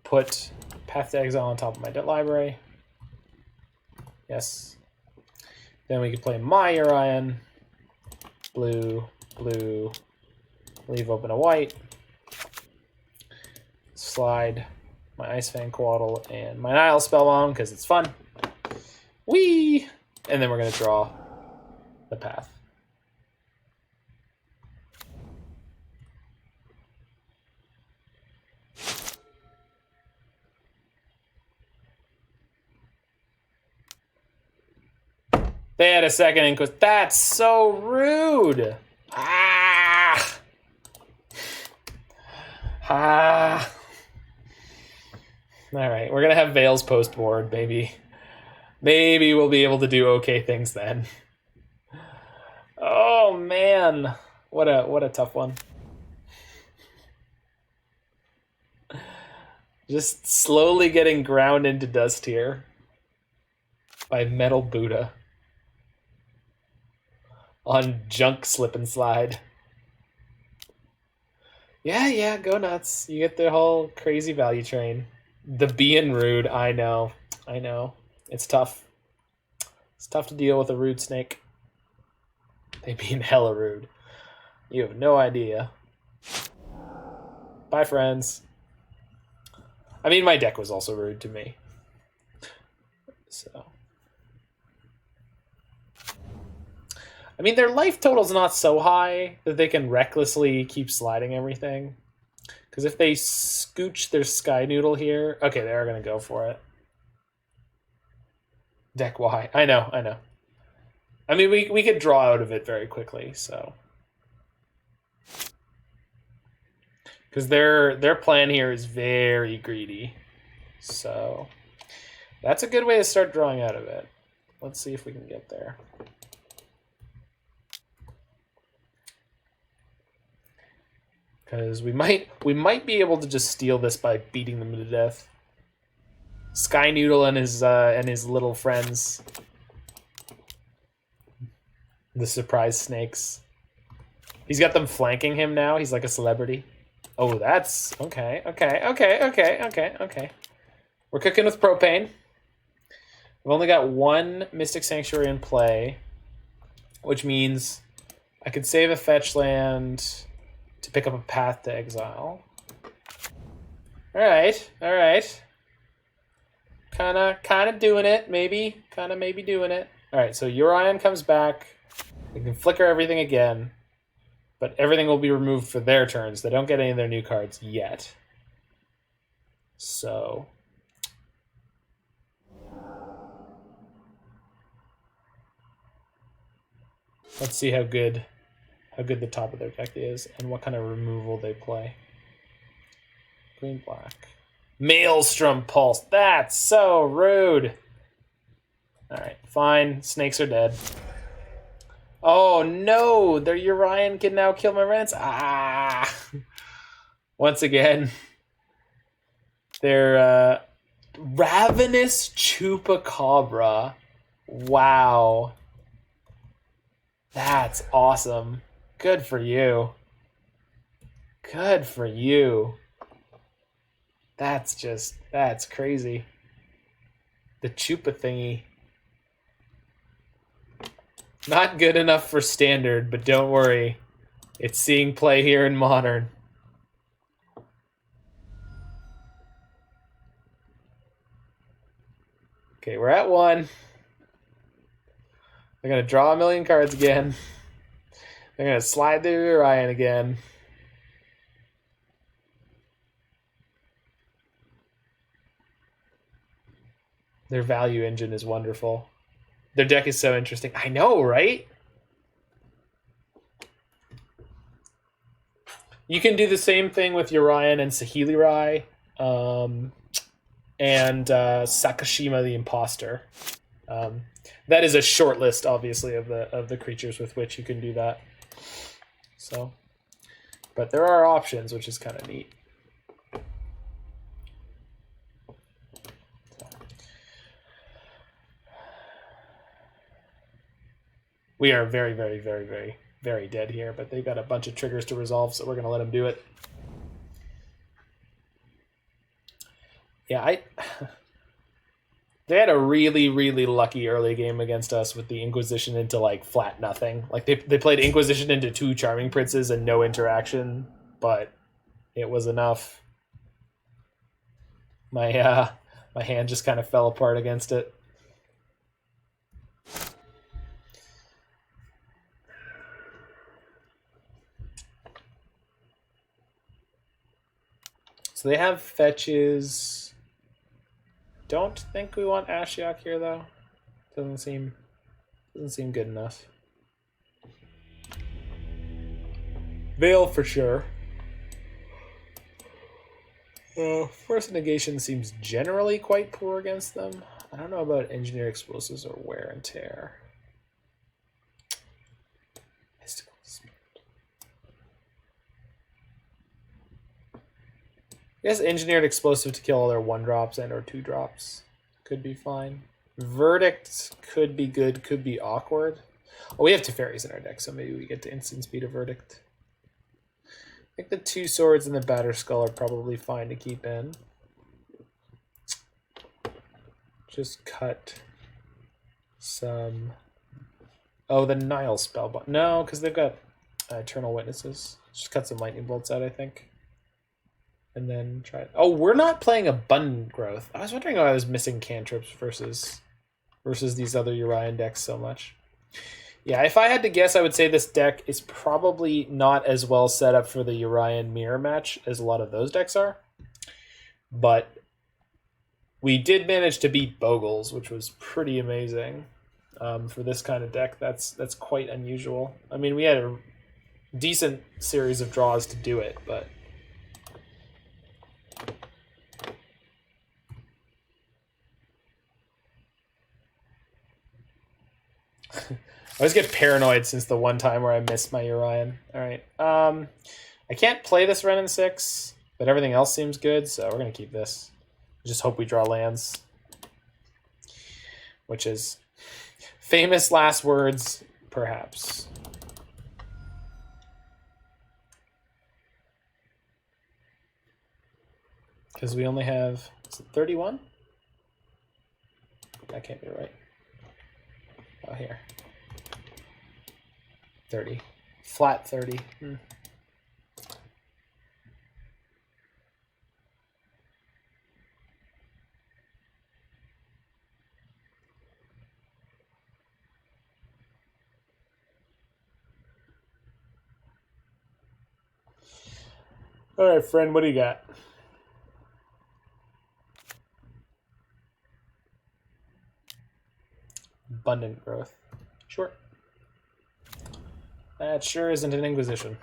Put Path to Exile on top of my debt library. Yes. Then we can play my Urian. Blue, blue. Leave open a white. Slide my Ice-Fang Coatl and my Nihil Spellbomb because it's fun. Whee! And then we're going to draw the path. They had a second Inquisition. That's so rude. Ah. Ah. All right, we're gonna have Veils post board. Maybe we'll be able to do okay things then. Oh man, what a tough one. Just slowly getting ground into dust here by Metal Buddha. On Junk Slip and Slide. Yeah, go nuts. You get the whole crazy value train. The being rude, I know. It's tough. It's tough to deal with a rude snake. They being hella rude. You have no idea. Bye, friends. I mean, my deck was also rude to me. So... I mean, their life total's not so high that they can recklessly keep sliding everything. Because if they scooch their Sky Noodle here... Okay, they are going to go for it. Deck Y. I know. I mean, we could draw out of it very quickly, so... Because their plan here is very greedy. So... That's a good way to start drawing out of it. Let's see if we can get there. Because we might be able to just steal this by beating them to death. Sky Noodle and his little friends, the surprise snakes. He's got them flanking him now. He's like a celebrity. Oh, that's okay. We're cooking with propane. We've only got 1 Mystic Sanctuary in play. which means I could save a fetch land to pick up a Path to Exile. Alright, alright. Kinda doing it, maybe. Maybe doing it. Alright, so Urion comes back. We can flicker everything again. But everything will be removed for their turns. They don't get any of their new cards yet. So... let's see how good the top of their deck is and what kind of removal they play. Green, black. Maelstrom Pulse. That's so rude. Alright, fine. Snakes are dead. Oh no! Their Urion can now kill my Wrenn. Ah! Once again. Their Ravenous Chupacabra. Wow. That's awesome. Good for you. Good for you. That's crazy. The Chupa thingy. Not good enough for Standard, but don't worry. It's seeing play here in Modern. Okay, we're at 1. They're going to draw a million cards again. They're going to slide through Urion again. Their value engine is wonderful. Their deck is so interesting. I know, right? You can do the same thing with Urion and Saheeli and Sakashima the Imposter. That is a short list, obviously, of the creatures with which you can do that. So, but there are options, which is kind of neat. We are very, very, very, very, very dead here, but they've got a bunch of triggers to resolve, so we're going to let them do it. Yeah, they had a really, really lucky early game against us with the Inquisition into, like, flat nothing. Like, they played Inquisition into 2 Charming Princes and no interaction, but it was enough. My hand just kind of fell apart against it. So they have fetches. Don't think we want Ashiok here though. Doesn't seem good enough. Veil for sure. Force of Negation seems generally quite poor against them. I don't know about Engineer Explosives or Wear and Tear. I guess Engineered Explosive to kill all their 1-drops and or 2-drops could be fine. Verdict could be good, could be awkward. Oh, we have Teferis in our deck, so maybe we get to instant speed a Verdict. I think the 2 swords and the Batterskull are probably fine to keep in. Just cut some... oh, the Nihil Spellbomb. No, because they've got Eternal Witnesses. Just cut some Lightning Bolts out, I think. And then try it. Oh, we're not playing Abundant Growth. I was wondering why I was missing cantrips versus these other Urion decks so much. Yeah, if I had to guess, I would say this deck is probably not as well set up for the Urion mirror match as a lot of those decks are. But we did manage to beat Bogles, which was pretty amazing for this kind of deck. That's quite unusual. I mean, we had a decent series of draws to do it, but... I always get paranoid since the one time where I missed my Urion. Alright. I can't play this Wrenn and Six, but everything else seems good, so we're going to keep this. Just hope we draw lands. Which is famous last words, perhaps. Because we only have, is it 31? That can't be right. Oh, here. 30. Flat 30. All right, friend, what do you got? Abundant growth. Sure. That sure isn't an Inquisition.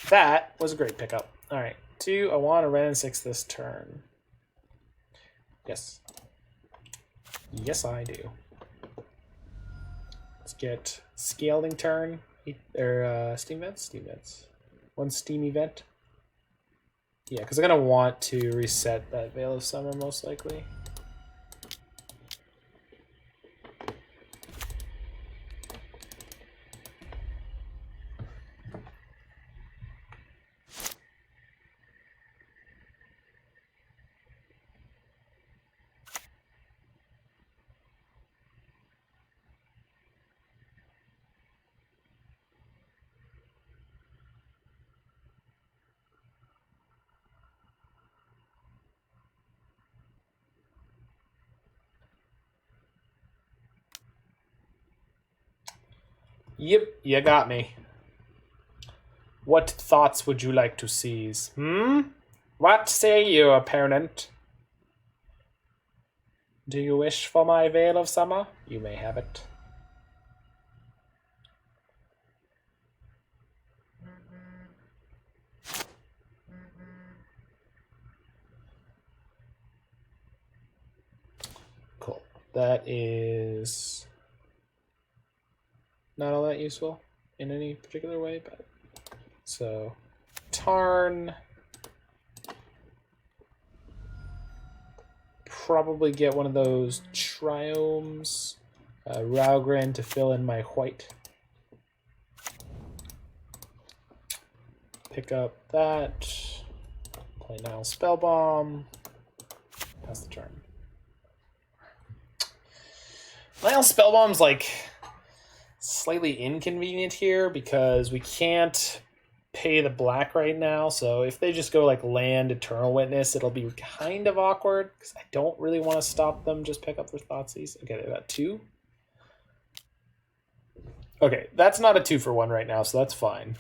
That was a great pickup. All right, 2. I want to Wrenn and Six this turn. Yes. Yes, I do. Let's get Scalding Tarn or Steam Vents. Steam Vents. 1 Steam Event. Yeah, because I'm gonna want to reset that Veil of Summer most likely. Yep, you got me. What thoughts would you like to seize? What say you, opponent? Do you wish for my Veil of Summer? You may have it. Cool. That is not all that useful in any particular way, but so Tarn. Probably get one of those Triomes, Raugrin to fill in my white. Pick up that. Play Nihil Spellbomb. Pass the turn. Nihil Spellbomb's like slightly inconvenient here because we can't pay the black right now, so if they just go like land Eternal Witness, it'll be kind of awkward because I don't really want to stop them. Just pick up their Thoughtseize. Okay, they got 2. Okay, that's not a 2-for-1 right now, so that's fine.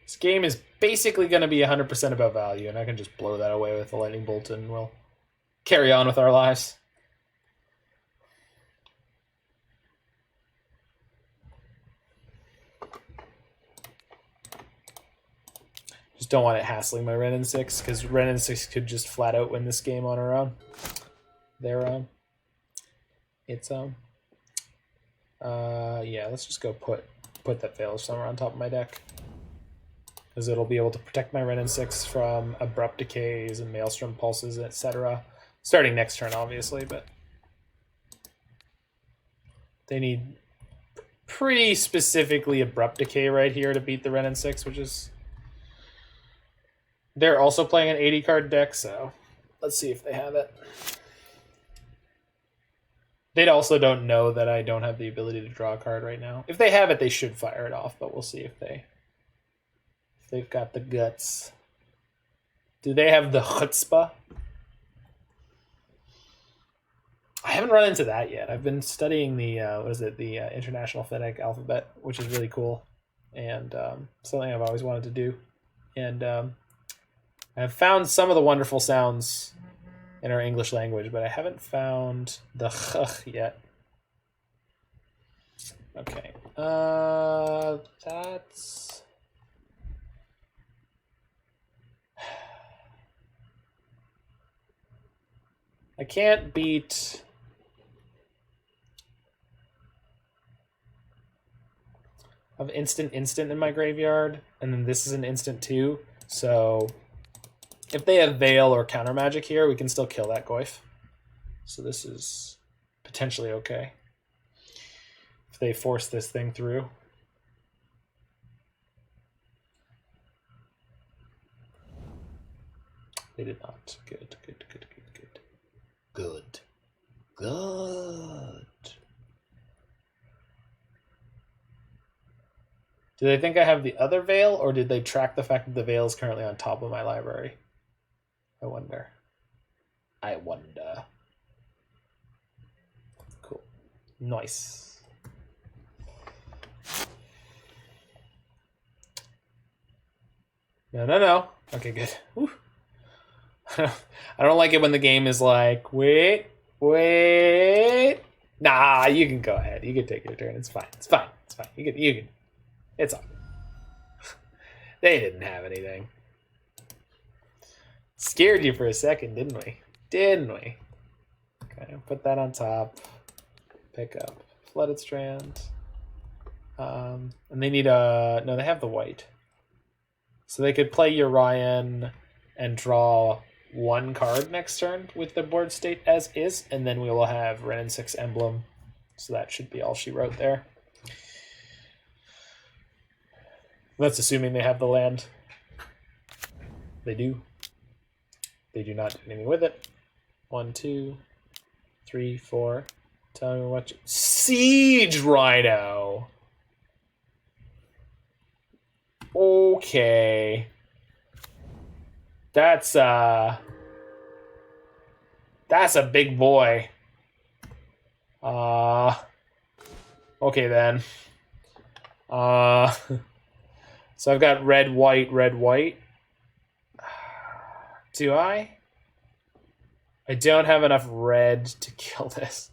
This game is basically going to be 100% about value, and I can just blow that away with the Lightning Bolt and we'll carry on with our lives. Just don't want it hassling my Wrenn and Six, because Wrenn and Six could just flat out win this game on her own. Their own. Its own. Yeah, let's just go put that Veil of Summer on top of my deck. Because it'll be able to protect my Wrenn and Six from Abrupt Decays and Maelstrom Pulses, etc. Starting next turn, obviously, but they need pretty specifically Abrupt Decay right here to beat the Wrenn and Six, which is... They're also playing an 80-card deck, so let's see if they have it. They also don't know that I don't have the ability to draw a card right now. If they have it, they should fire it off, but we'll see if they've got the guts. Do they have the chutzpah? I haven't run into that yet. I've been studying the the International Phonetic Alphabet, which is really cool, and something I've always wanted to do. And I've found some of the wonderful sounds in our English language, but I haven't found the ch yet. Okay. That's... I can't beat... I have instant in my graveyard, and then this is an instant too, so... If they have Veil or Counter Magic here, we can still kill that Goyf. So this is potentially okay. If they force this thing through. They did not. Good. Good. Do they think I have the other veil, or did they track the fact that the veil is currently on top of my library? I wonder. I wonder. Cool. Nice. No. Okay, good. Whew. I don't like it when the game is like, wait. Nah, you can go ahead. You can take your turn. It's fine. You can. It's all good. They didn't have anything. Scared you for a second, didn't we? Okay, put that on top. Pick up Flooded Strand. And they need no, they have the white. So they could play Urian and draw one card next turn with the board state as is, and then we will have Wrenn and Six emblem. So that should be all she wrote there. That's assuming they have the land. They do. They do not do anything with it. 1, 2, 3, 4. Tell me what you... Siege Rhino! Okay. That's a big boy. Okay then. So I've got red, white. Do I? I don't have enough red to kill this.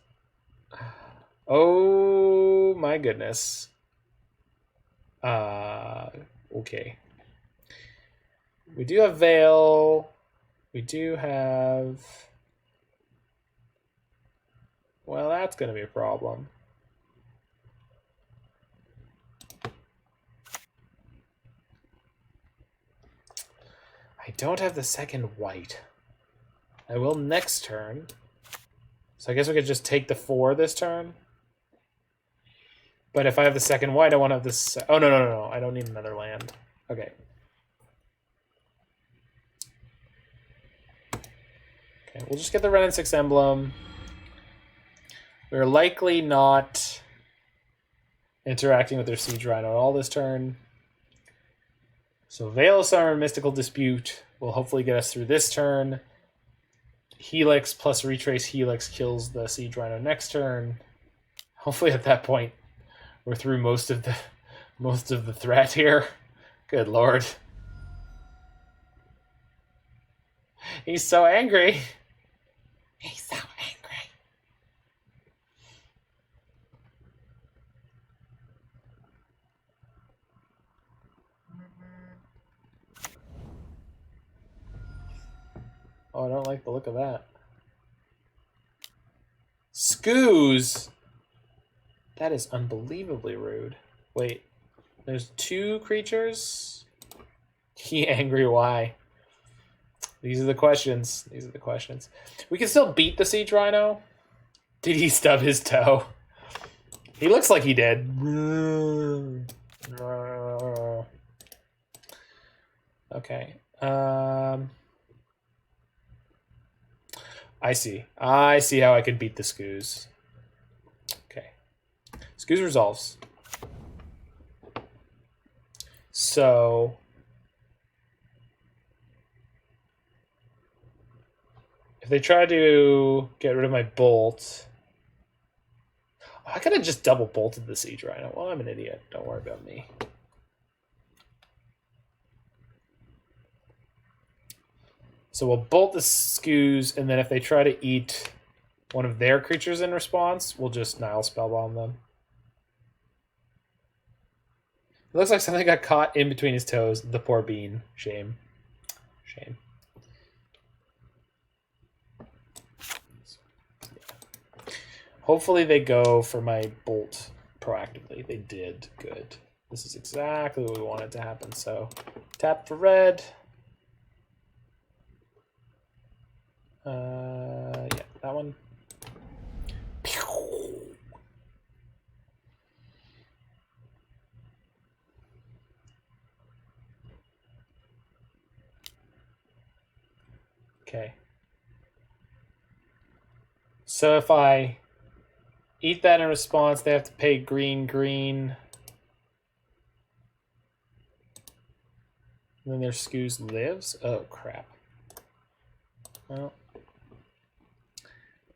Oh my goodness. Okay. We do have Veil. We do have... Well, that's going to be a problem. I don't have the second white. I will next turn. So I guess we could just take the 4 this turn. But if I have the second white, I want to have this... Oh, no. I don't need another land. Okay. Okay, we'll just get the Wrenn and Six emblem. We're likely not interacting with their Siege Rhino at all this turn. So Veil of Summer Mystical Dispute will hopefully get us through this turn. Helix plus Retrace Helix kills the Siege Rhino next turn. Hopefully at that point we're through most of the threat here. Good lord. He's so angry. He's so angry. Oh, I don't like the look of that. Scoos! That is unbelievably rude. Wait, there's 2 creatures? He angry why? These are the questions. We can still beat the Siege Rhino. Did he stub his toe? He looks like he did. Okay. I see how I could beat the Scoos. Okay. Scoos resolves. So... if they try to get rid of my bolt... I could have just double bolted the Siege Rhino. Well, I'm an idiot. Don't worry about me. So we'll bolt the Scoos, and then if they try to eat one of their creatures in response, we'll just Nihil Spellbomb them. It looks like something got caught in between his toes. The poor bean. Shame. Hopefully they go for my bolt proactively. They did. Good. This is exactly what we wanted to happen. So tap for red. Yeah, that one. Okay. So if I eat that in response, they have to pay green, green. And then their Scoos lives? Oh, crap. Well,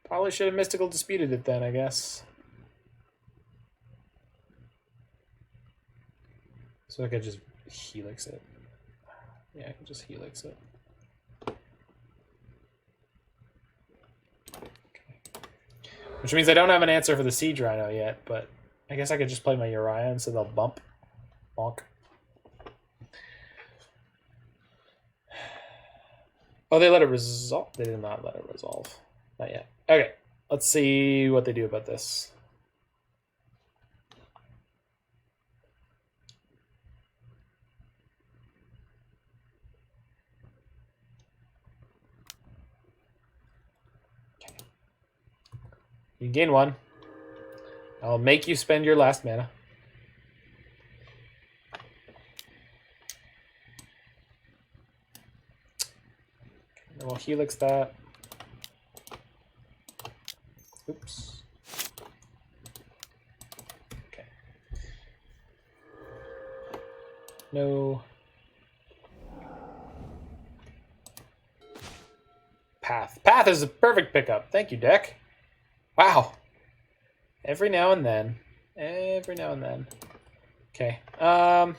probably should have Mystical Disputed it then, I guess. So I could just Helix it. Yeah, I can just Helix it. Which means I don't have an answer for the Siege Rhino yet, but I guess I could just play my Uriah so they'll bump. Bonk. Oh, they let it resolve? They did not let it resolve. Not yet. Okay, let's see what they do about this. Okay. You gain 1. I'll make you spend your last mana. And we'll Helix that. Oops. Okay. No. Path. Path is a perfect pickup. Thank you, deck. Wow. Every now and then. Every now and then. Okay. I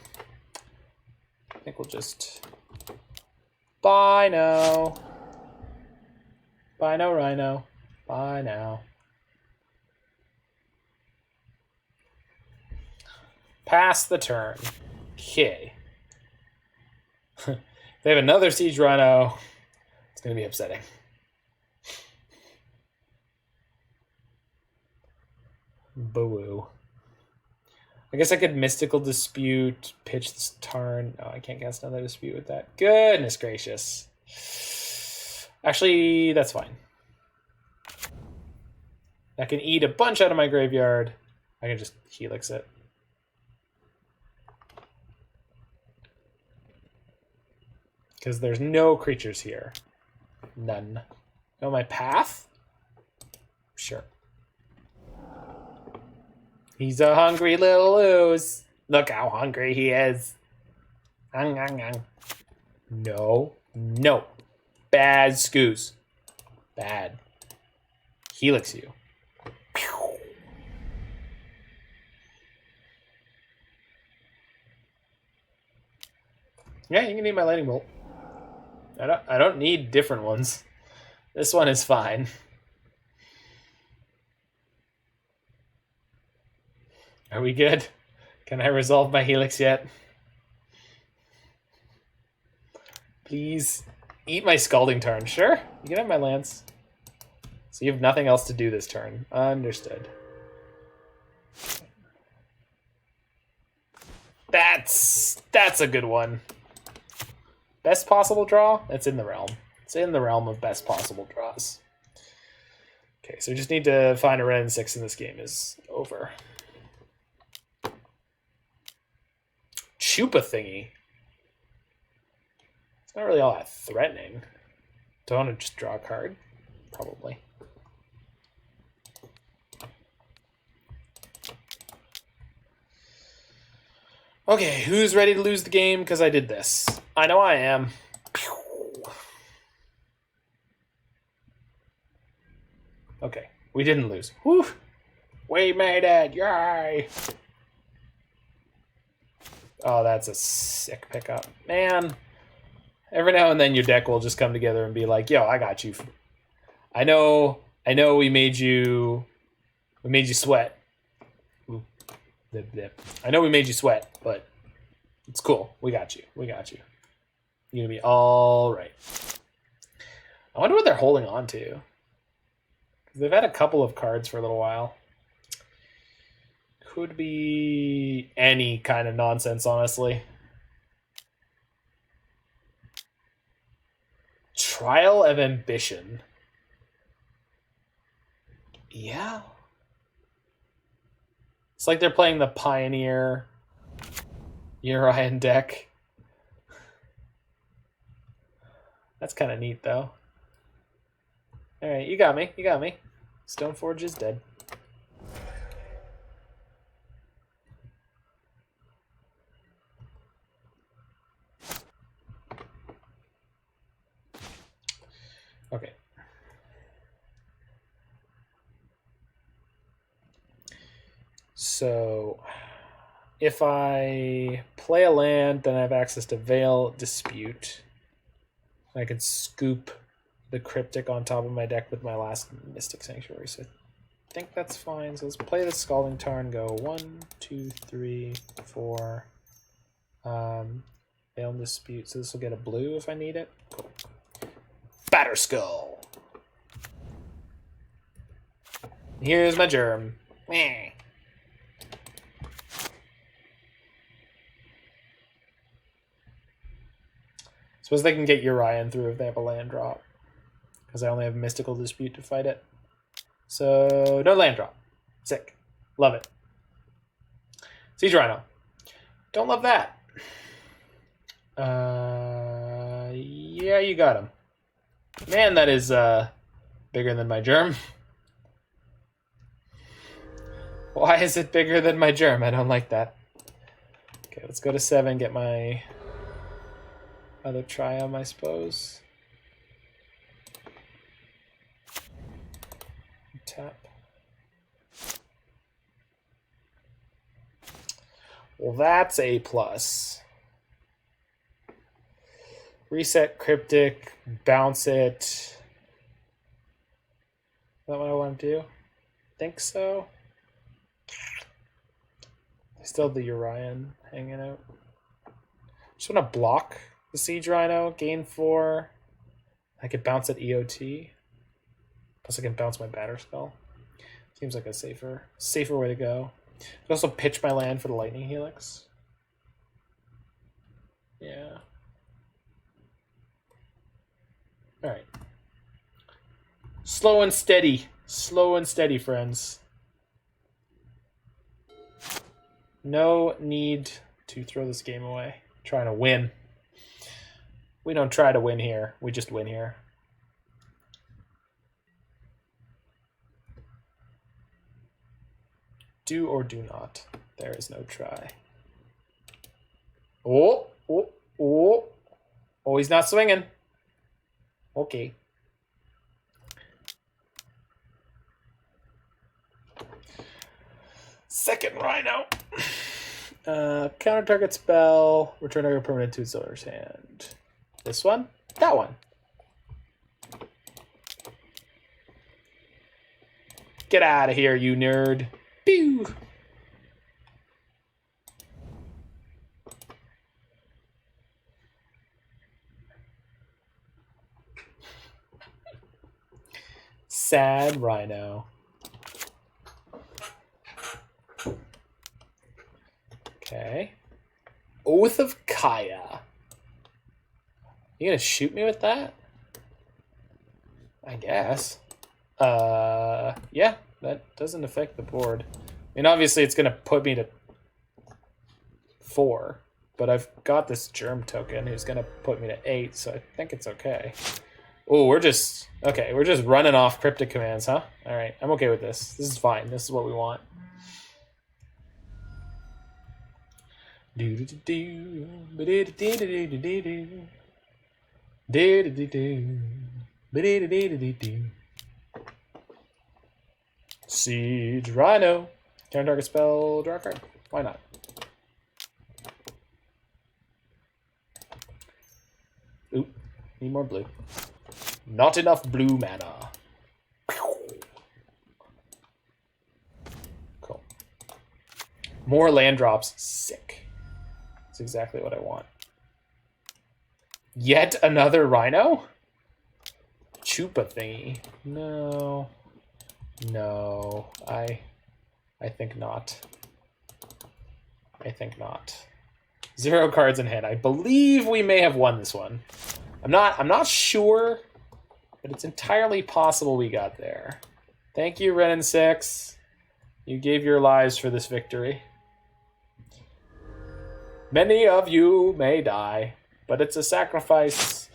think we'll just... Bye now. Bye now, Rhino. Bye now. Pass the turn. Okay. They have another Siege Rhino. It's going to be upsetting. Boo-woo. I guess I could Mystical Dispute, pitch this Tarn. Oh, I can't cast another Dispute with that. Goodness gracious. Actually, that's fine. I can eat a bunch out of my graveyard. I can just Helix it. Because there's no creatures here. None. Oh, my path? Sure. He's a hungry little loose. Look how hungry he is. No. No. Bad Scoos. Bad. Helix you. Yeah, you can need my lightning bolt. I don't need different ones. This one is fine. Are we good? Can I resolve my Helix yet? Please eat my Scalding Tarn. Sure, you can have my lance. So you have nothing else to do this turn. Understood. That's a good one. Best possible draw? It's in the realm. It's in the realm of best possible draws. Okay, so we just need to find a Wrenn and Six in this game is over. Chupa thingy. It's not really all that threatening. Do I want to just draw a card? Probably. Okay, who's ready to lose the game because I did this? I know I am. Okay, we didn't lose. Whew. We made it! Yay! Oh, that's a sick pickup. Man, every now and then your deck will just come together and be like, yo, I got you. I know we made you sweat. Ooh. Dip, dip. I know we made you sweat, but it's cool. We got you. We got you. You're going to be all right. I wonder what they're holding on to. 'Cause they've had a couple of cards for a little while. Could be any kind of nonsense, honestly. Trial of Ambition. Yeah. It's like they're playing the Pioneer Urian deck. That's kind of neat, though. All right, you got me. You got me. Stoneforge is dead. Okay. So if I play a land, then I have access to Veil, Dispute. I can scoop the Cryptic on top of my deck with my last Mystic Sanctuary. So I think that's fine. So let's play the Scalding Tarn. Go 1, 2, 3, 4. Veil and Dispute. So this will get a blue if I need it. Cool. Batterskull. Here's my germ. Meh. Suppose they can get Urian through if they have a land drop. Because I only have Mystical Dispute to fight it. So, no land drop. Sick. Love it. Siege Rhino. Don't love that. Yeah, you got him. Man, that is bigger than my germ. Why is it bigger than my germ? I don't like that. Okay, let's go to 7, get my other Triome, I suppose. Tap. Well, that's a plus. Reset Cryptic, bounce it. Is that what I want to do? Think so. I still have the Urian hanging out. Just want to block the Siege Rhino, gain 4. I could bounce at EOT. Plus I can bounce my Batterskull. Seems like a safer way to go. I could also pitch my land for the Lightning Helix. Yeah. Alright. Slow and steady. Slow and steady, friends. No need to throw this game away. Trying to win. We don't try to win here. We just win here. Do or do not. There is no try. Oh, oh, oh. Oh, he's not swinging. Okay. Second Rhino. Counter target spell. Return target permanent to its owner's hand. This one? That one. Get out of here, you nerd. Pew! Sad Rhino. Okay. Oath of Kaya. You gonna shoot me with that? I guess. Yeah, that doesn't affect the board. I mean, obviously it's gonna put me to 4, but I've got this germ token who's gonna put me to 8, so I think it's okay. Oh, we're just running off cryptic commands, huh? All right, I'm okay with this. This is fine. This is what we want. Siege Rhino. Counter target spell, draw a card. Why not? Oop, need more blue. Not enough blue mana. Cool. More land drops. Sick. That's exactly what I want. Yet another Rhino? Chupa thingy. No. No. I think not. I think not. 0 cards in hand. I believe we may have won this one. I'm not sure, but it's entirely possible we got there. Thank you, Wrenn and Six. You gave your lives for this victory. Many of you may die, but it's a sacrifice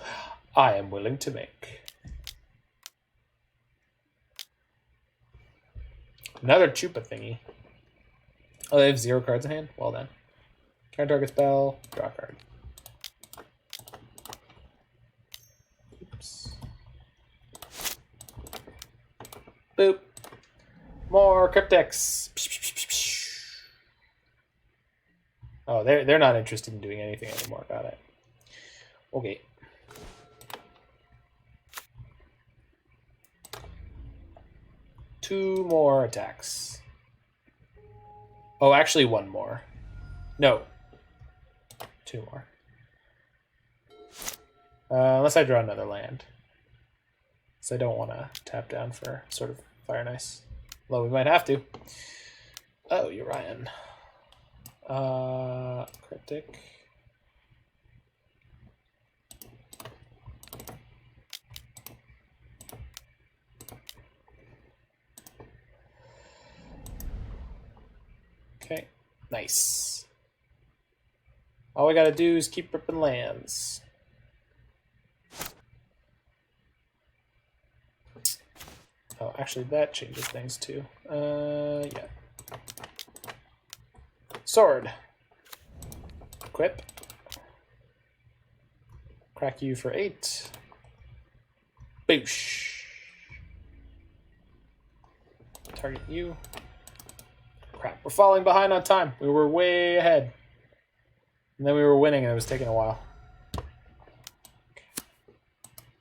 I am willing to make. Another Chupa thingy. Oh, they have 0 cards in hand? Well done. Card target spell, draw a card. Oops. Boop. More Cryptics. Oh, they're not interested in doing anything anymore. Got it. Okay. Two more attacks. Oh, actually 1 more. No. 2 more. Unless I draw another land. So I don't want to tap down for sort of Fire and Ice. Well, we might have to. Oh, Urian. Cryptic. Okay, nice. All we gotta do is keep ripping lands. Oh, actually, that changes things too. Yeah. Sword. Equip. Crack you for 8. Boosh. Target you. Crap, we're falling behind on time. We were way ahead. And then we were winning and it was taking a while.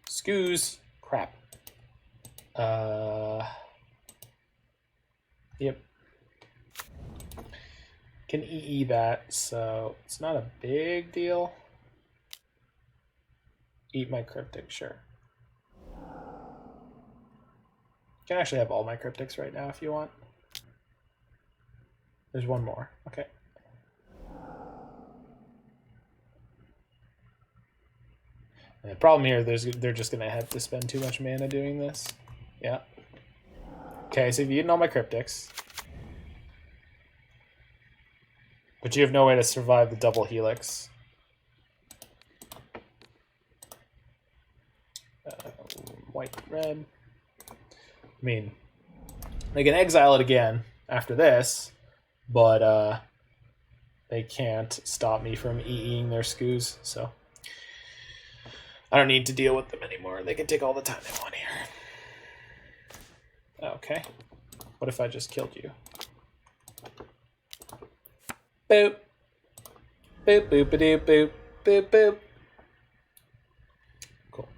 Scoos. Crap. Yep. Can EE that, so it's not a big deal. Eat my Cryptic, sure. Can actually have all my Cryptics right now if you want. There's 1 more. Okay. And the problem here, they're just going to have to spend too much mana doing this. Yeah. Okay, so you've eaten all my Cryptics. But you have no way to survive the double Helix. White, red. I mean, they can exile it again after this, but they can't stop me from EEing their Scoos, so I don't need to deal with them anymore. They can take all the time they want here. Okay. What if I just killed you? Boop. Boop, boop, boop, boop, boop, boop. Cool.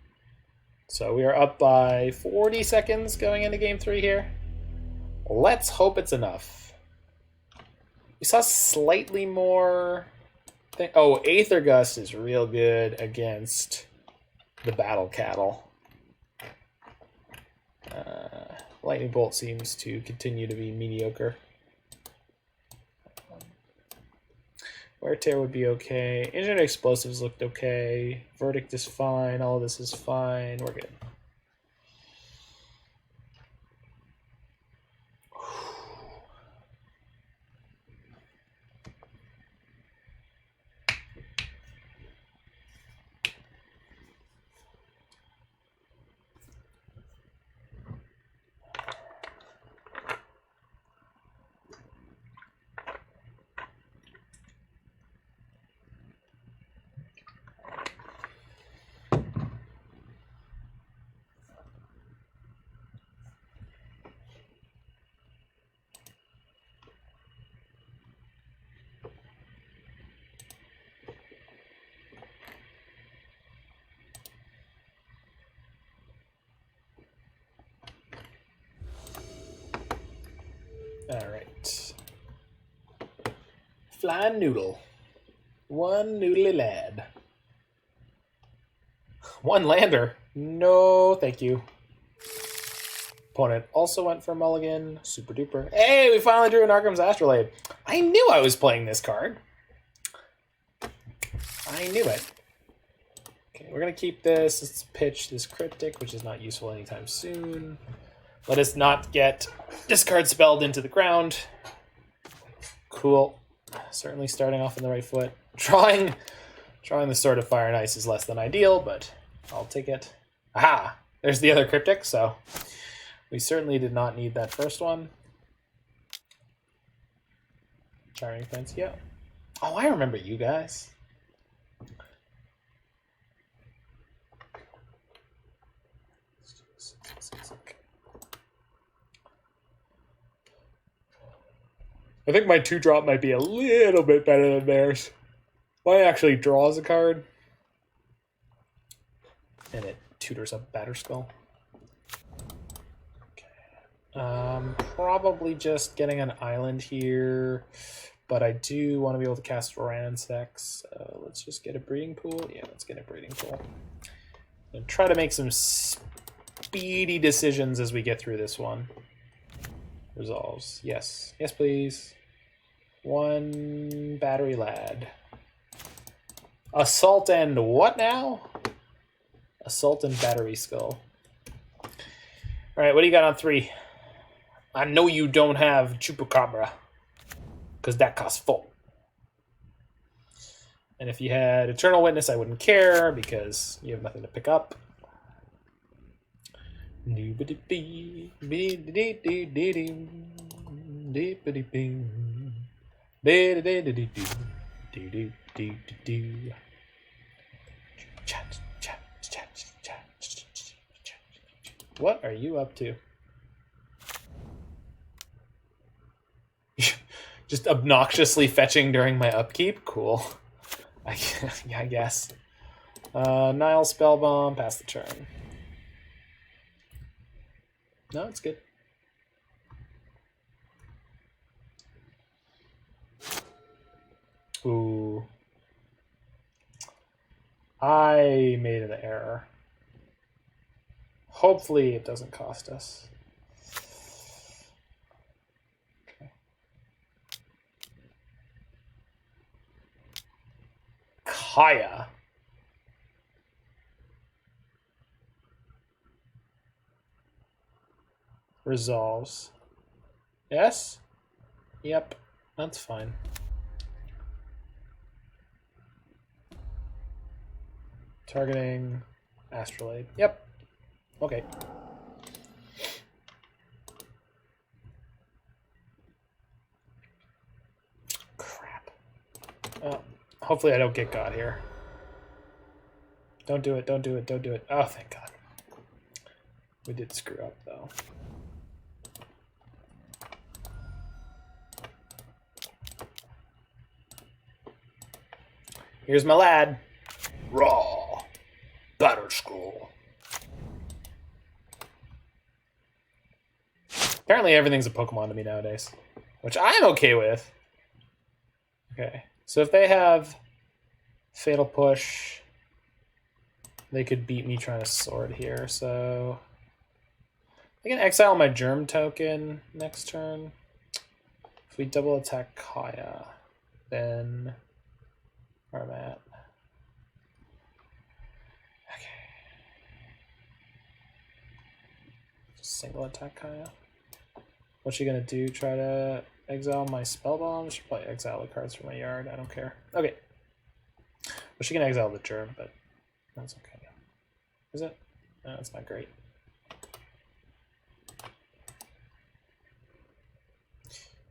So we are up by 40 seconds going into game 3 here. Let's hope it's enough. We saw slightly more... Oh, Aether Gust is real good against the Battleskull. Lightning Bolt seems to continue to be mediocre. Wear Tear would be okay. Engineered Explosives looked okay. Verdict is fine. All of this is fine. We're good. All right. Flying Noodle. One noodly lad. One lander. No, thank you. Opponent also went for mulligan. Super duper. Hey, we finally drew an Arcum's Astrolabe. I knew I was playing this card. I knew it. Okay, we're going to keep this. Let's pitch this Cryptic, which is not useful anytime soon. Let us not get discard spelled into the ground. Cool. Certainly starting off on the right foot. Drawing the Sword of Fire and Ice is less than ideal, but I'll take it. Aha! There's the other Cryptic, so we certainly did not need that first one. Charming Fence, yeah. Oh, I remember you guys. I think my 2-drop might be a little bit better than theirs. Mine actually draws a card. And it tutors up Batterskull. Okay. Probably just getting an island here. But I do want to be able to cast Wrenn and Six. Let's just get a breeding pool. Yeah, let's get a breeding pool. And try to make some speedy decisions as we get through this one. Resolves. Yes. Yes, please. 1 battery lad. Assault and what now? Assault and Batterskull. Alright, what do you got on 3? I know you don't have Chupacabra. Because that costs 4. And if you had Eternal Witness, I wouldn't care because you have nothing to pick up. What are you up to? Just obnoxiously fetching during my upkeep? Cool. Yeah, I guess. Nihil Spellbomb, pass the turn. No, it's good. Ooh. I made an error. Hopefully it doesn't cost us. Okay. Kaya. Resolves. Yes? Yep. That's fine. Targeting Astrolabe. Yep. Okay. Crap. Hopefully I don't get got here. Don't do it, don't do it, don't do it. Oh, thank God. We did screw up, though. Here's my lad. Raw. Batterskull. Apparently everything's a Pokemon to me nowadays, which I'm okay with. Okay, so if they have Fatal Push, they could beat me trying to sword here, so I can exile my Germ token next turn. If we double attack Kaya, then where I'm at. Okay. Just single attack Kaya. What's she gonna do? Try to exile my Spellbomb? She should probably exile the cards from my yard. I don't care. Okay. Well, she can exile the Germ, but that's okay. Is it? No, that's not great.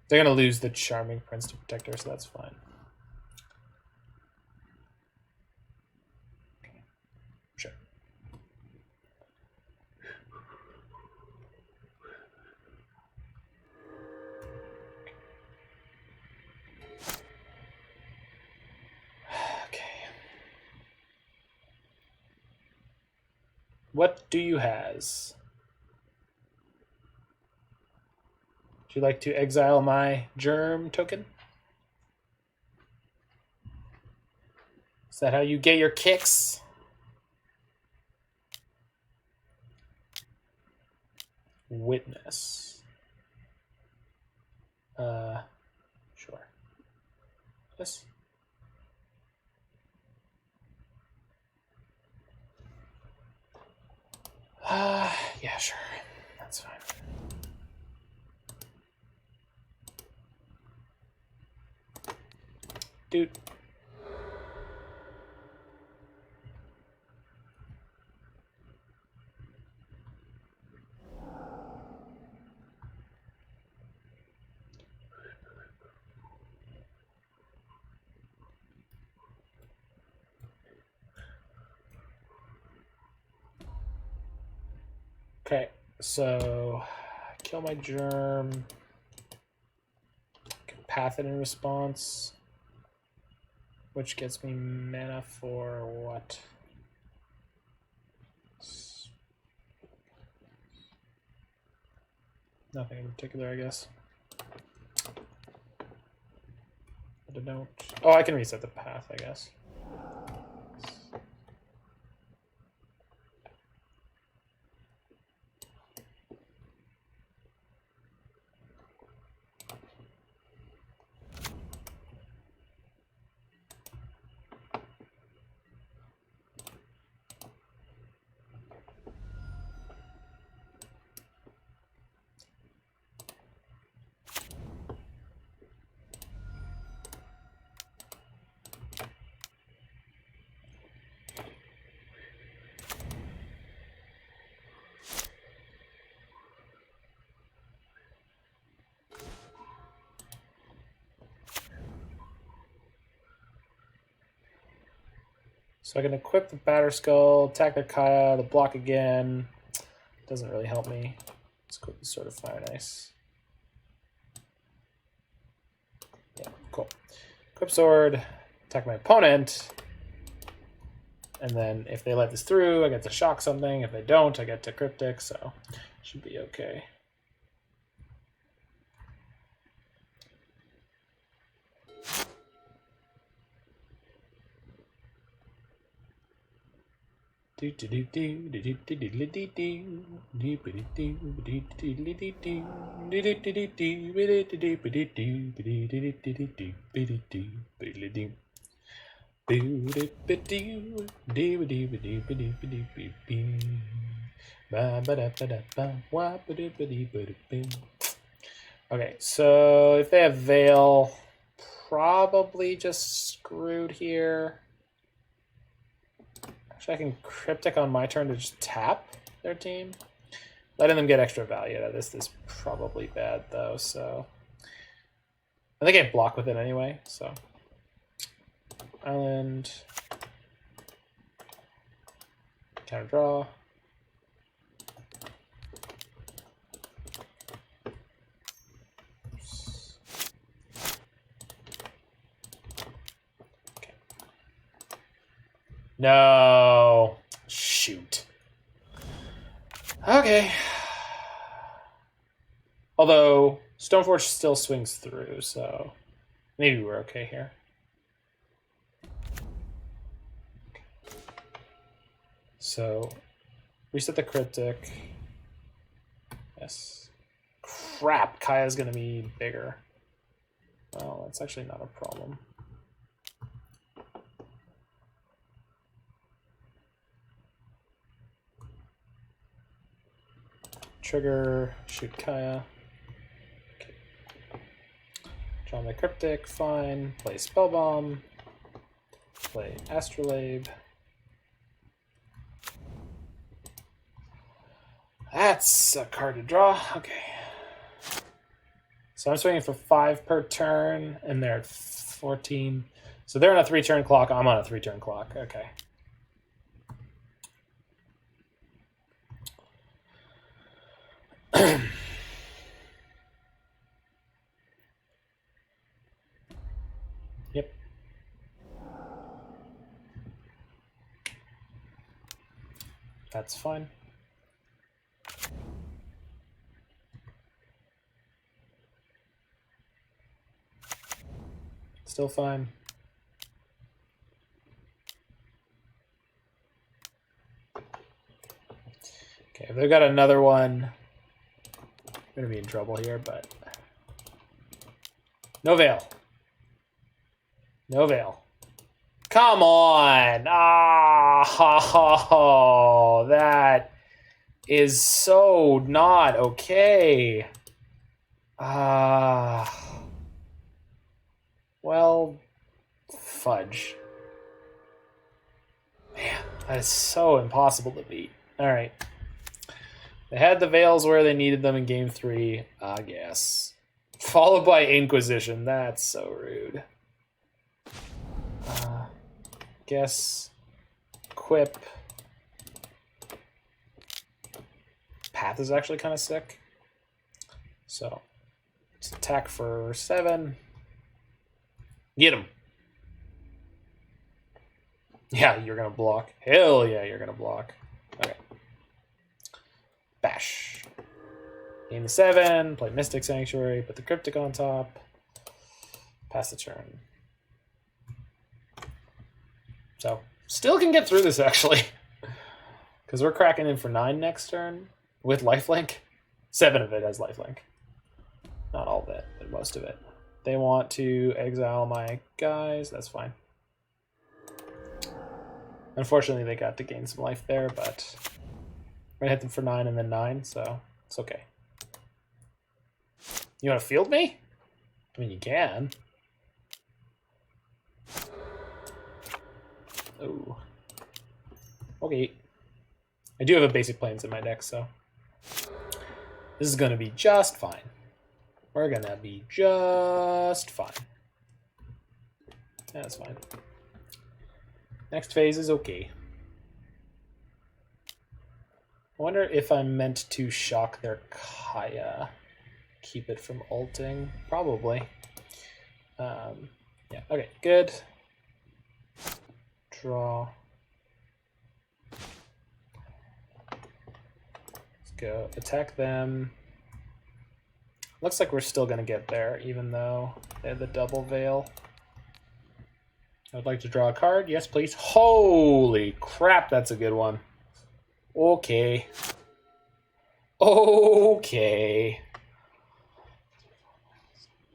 They're gonna lose the Charming Prince to protect her, so that's fine. Okay. Sure. What do you has? Would you like to exile my Germ token? Is that how you get your kicks? Witness. Sure. Yes. Yeah, sure. That's fine. Dude. Okay, so kill my germ. Path it in response, which gets me mana for what? Nothing in particular, I guess. But I don't. Oh, I can reset the path, I guess. So I can equip the Batterskull, attack their Kaya, the block again. Doesn't really help me. Let's equip the Sword of Fire and Ice. Yeah, cool. Equip Sword, attack my opponent. And then if they let this through, I get to shock something. If they don't, I get to Cryptic, so should be okay. Okay, so if they have Veil, probably just screwed here. Actually, I can Cryptic on my turn to just tap their team. Letting them get extra value out of this is probably bad, though, so... I think I block with it anyway, so... Island... Counter draw. Okay. No! Shoot. Okay. Although, Stoneforge still swings through, so... Maybe we're okay here. So, reset the Cryptic. Yes. Crap, Kaya's gonna be bigger. Well, that's actually not a problem. Trigger, shoot Kaya. Okay. Draw my Cryptic, fine. Play Spellbomb. Play Astrolabe. That's a card to draw. Okay. So I'm swinging for 5 per turn, and they're at 14. So they're on a 3-turn clock. I'm on a 3-turn clock. Okay. Yep. That's fine. Still fine. Okay, if they've got another one, I'm gonna be in trouble here, but no Veil. No Veil. Come on! Oh, that is so not okay. Well, fudge. Man, that is so impossible to beat. Alright. They had the Veils where they needed them in game 3, I guess. Followed by Inquisition. That's so rude. Guess. Equip. path is actually kind of sick. So let's attack for 7. Get him. Yeah, you're gonna block. Hell yeah, you're gonna block. Okay. Bash. Gain the 7, play Mystic Sanctuary, put the Cryptic on top. Pass the turn. So, still can get through this actually. Because we're cracking in for 9 next turn with lifelink. 7 of it as lifelink. Not all of it, but most of it. They want to exile my guys, that's fine. Unfortunately, they got to gain some life there, but we're gonna hit them for 9 and then 9, so it's okay. You want to field me? I mean, you can. Oh. Okay. I do have a basic planes in my deck, so this is gonna be just fine. We're gonna be just fine. Yeah, that's fine. Next phase is okay. I wonder if I'm meant to shock their Kaya. Keep it from ulting. Probably. Yeah, okay, good. Draw. Let's go attack them. Looks like we're still gonna get there, even though they had the double veil. I would like to draw a card. Yes, please. Holy crap, that's a good one. Okay. Okay.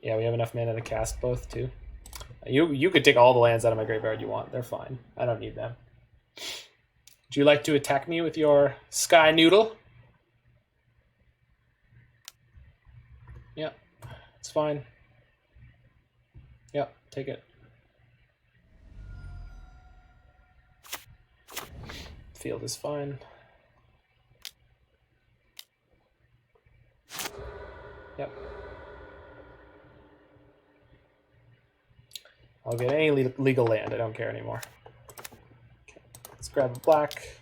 Yeah, we have enough mana to cast both, too. You could take all the lands out of my graveyard you want. They're fine. I don't need them. Would you like to attack me with your Sky Noodle? Yeah, it's fine. Yeah, take it. Field is fine. Yep. I'll get any legal land. I don't care anymore. Okay. Let's grab a black.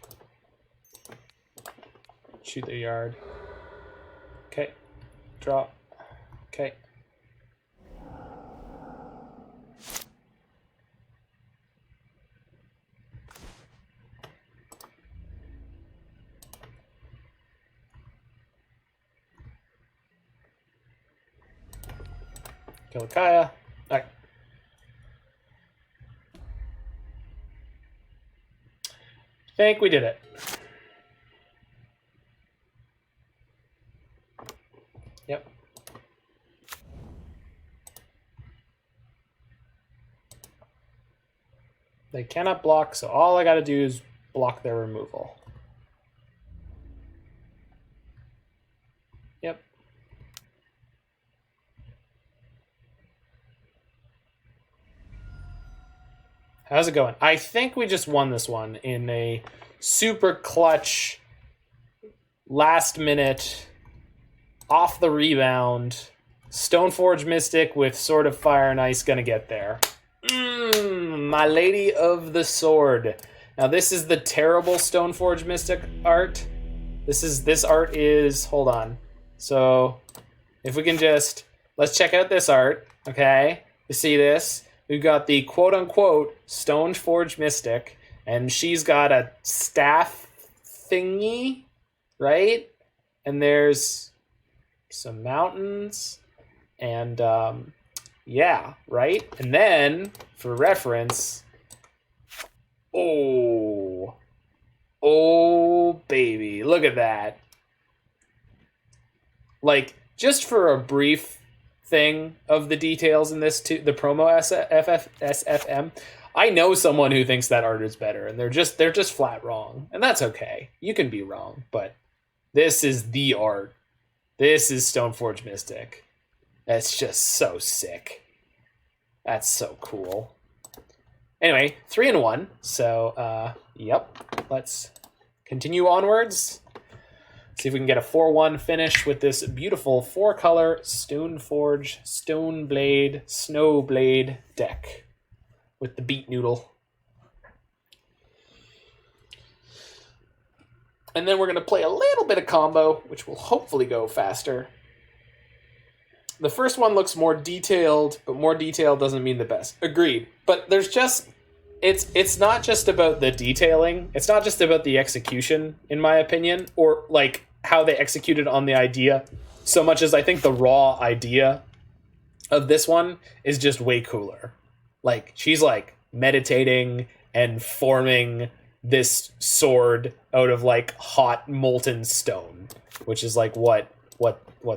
Shoot the yard. Okay. Draw. Okay. Kill the Kaya. Alright. Think we did it. Yep. They cannot block, so all I gotta do is block their removal. Yep. How's it going? I think we just won this one in a super clutch, last minute, off the rebound, Stoneforge Mystic with Sword of Fire and Ice gonna get there. My Lady of the Sword. Now this is the terrible Stoneforge Mystic art. This art is, hold on. So if we can just, let's check out this art, okay? You see this? We've got the quote-unquote Stoneforge Mystic, and she's got a staff thingy, right? And there's some mountains, and yeah, right? And then, for reference, oh baby, look at that. Like, just for a brief thing of the details in this, the promo SFM, I know someone who thinks that art is better, and they're just flat wrong, and that's okay. You can be wrong, but this is the art. This is Stoneforge Mystic. That's just so sick. That's so cool. Anyway, 3-1. So, yep. Let's continue onwards. See if we can get a 4-1 finish with this beautiful 4-color Stoneforge, Stoneblade, Snowblade deck with the Beat Noodle. And then we're going to play a little bit of combo, which will hopefully go faster. The first one looks more detailed, but more detail doesn't mean the best. Agreed. But there's just... It's not just about the detailing. It's not just about the execution, in my opinion, or like how they executed on the idea, so much as I think the raw idea of this one is just way cooler. Like, she's like meditating and forming this sword out of like hot molten stone, which is like what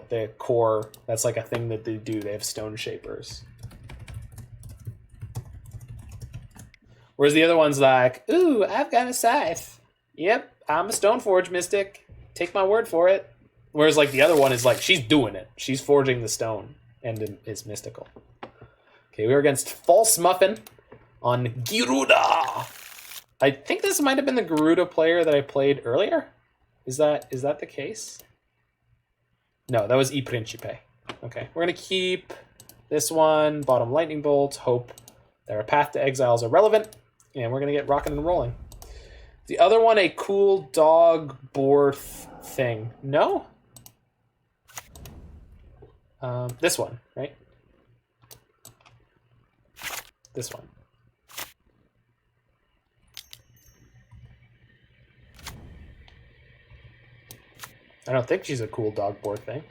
the core, that's like a thing that they do. They have stone shapers. Whereas the other one's like, ooh, I've got a scythe. Yep, I'm a Stoneforge Mystic. Take my word for it. Whereas like the other one is like, she's doing it. She's forging the stone and is mystical. Okay, we're against False Muffin on Gyruda. I think this might have been the Garuda player that I played earlier. Is that the case? No, that was I Principe. Okay, we're going to keep this one, bottom lightning bolt, hope that our path to exiles are relevant, and we're going to get rocking and rolling. The other one, a cool dog boar thing. No? This one, right? This one. I don't think she's a cool dog board thing.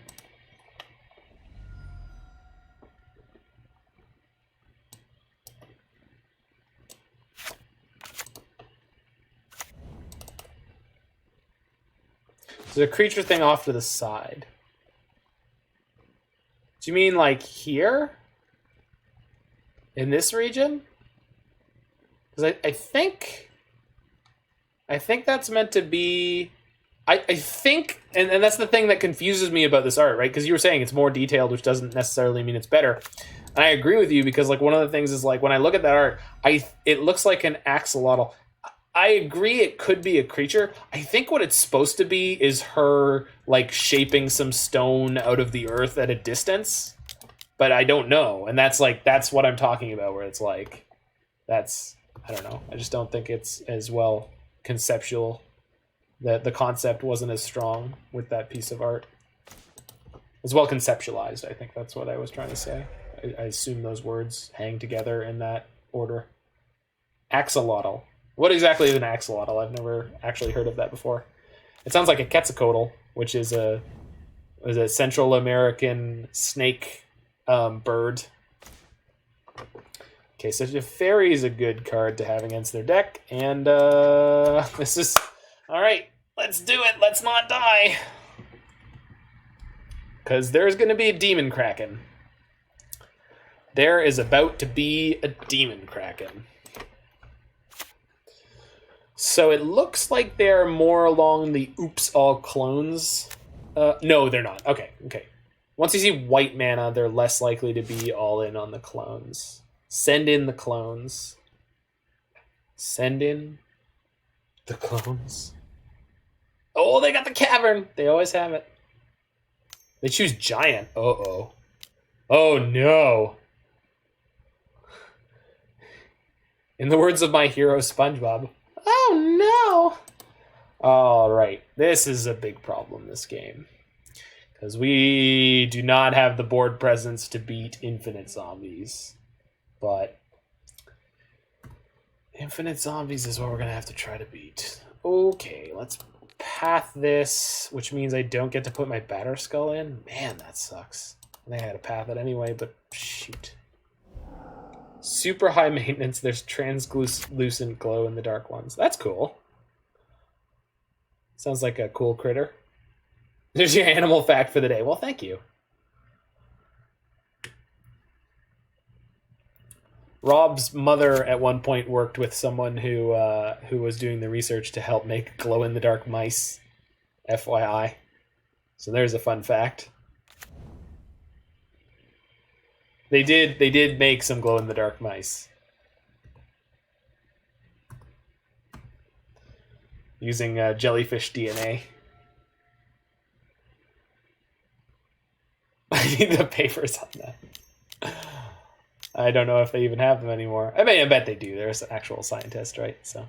There's a creature thing off to the side. Do you mean like here? In this region? Because I think that's meant to be... I think, and that's the thing that confuses me about this art, right? Because you were saying it's more detailed, which doesn't necessarily mean it's better. And I agree with you, because like one of the things is like when I look at that art, it looks like an axolotl. I agree it could be a creature. I think what it's supposed to be is her like shaping some stone out of the earth at a distance. But I don't know. And that's what I'm talking about, where it's like, I don't know. I just don't think it's as well conceptual. The concept wasn't as strong with that piece of art. It's well conceptualized, I think that's what I was trying to say. I assume those words hang together in that order. Axolotl. What exactly is an axolotl? I've never actually heard of that before. It sounds like a Quetzalcoatl, which is a Central American snake bird. Okay, so Teferi is a good card to have against their deck, and this is... All right, let's do it. Let's not die. Because there's going to be a demon kraken. There is about to be a demon kraken. So it looks like they're more along the oops, all clones. No, they're not. Okay. Once you see white mana, they're less likely to be all in on the clones. Send in the clones. Send in the clones. Oh, they got the cavern. They always have it. They choose giant. Uh-oh. Oh, no. In the words of my hero, SpongeBob. Oh, no. All right. This is a big problem, this game. Because we do not have the board presence to beat infinite zombies. But infinite zombies is what we're going to have to try to beat. Okay, let's path this, which means I don't get to put my Batterskull in. Man, that sucks. I think I had to path it anyway, but shoot. Super high maintenance. There's translucent glow in the dark ones. That's cool. Sounds like a cool critter. There's your animal fact for the day. Well, thank you. Rob's mother at one point worked with someone who was doing the research to help make glow-in-the-dark mice. FYI. So there's a fun fact. They did make some glow-in-the-dark mice. Using jellyfish DNA. I need the papers on that. I don't know if they even have them anymore. I bet they do. There's an actual scientist, right? So,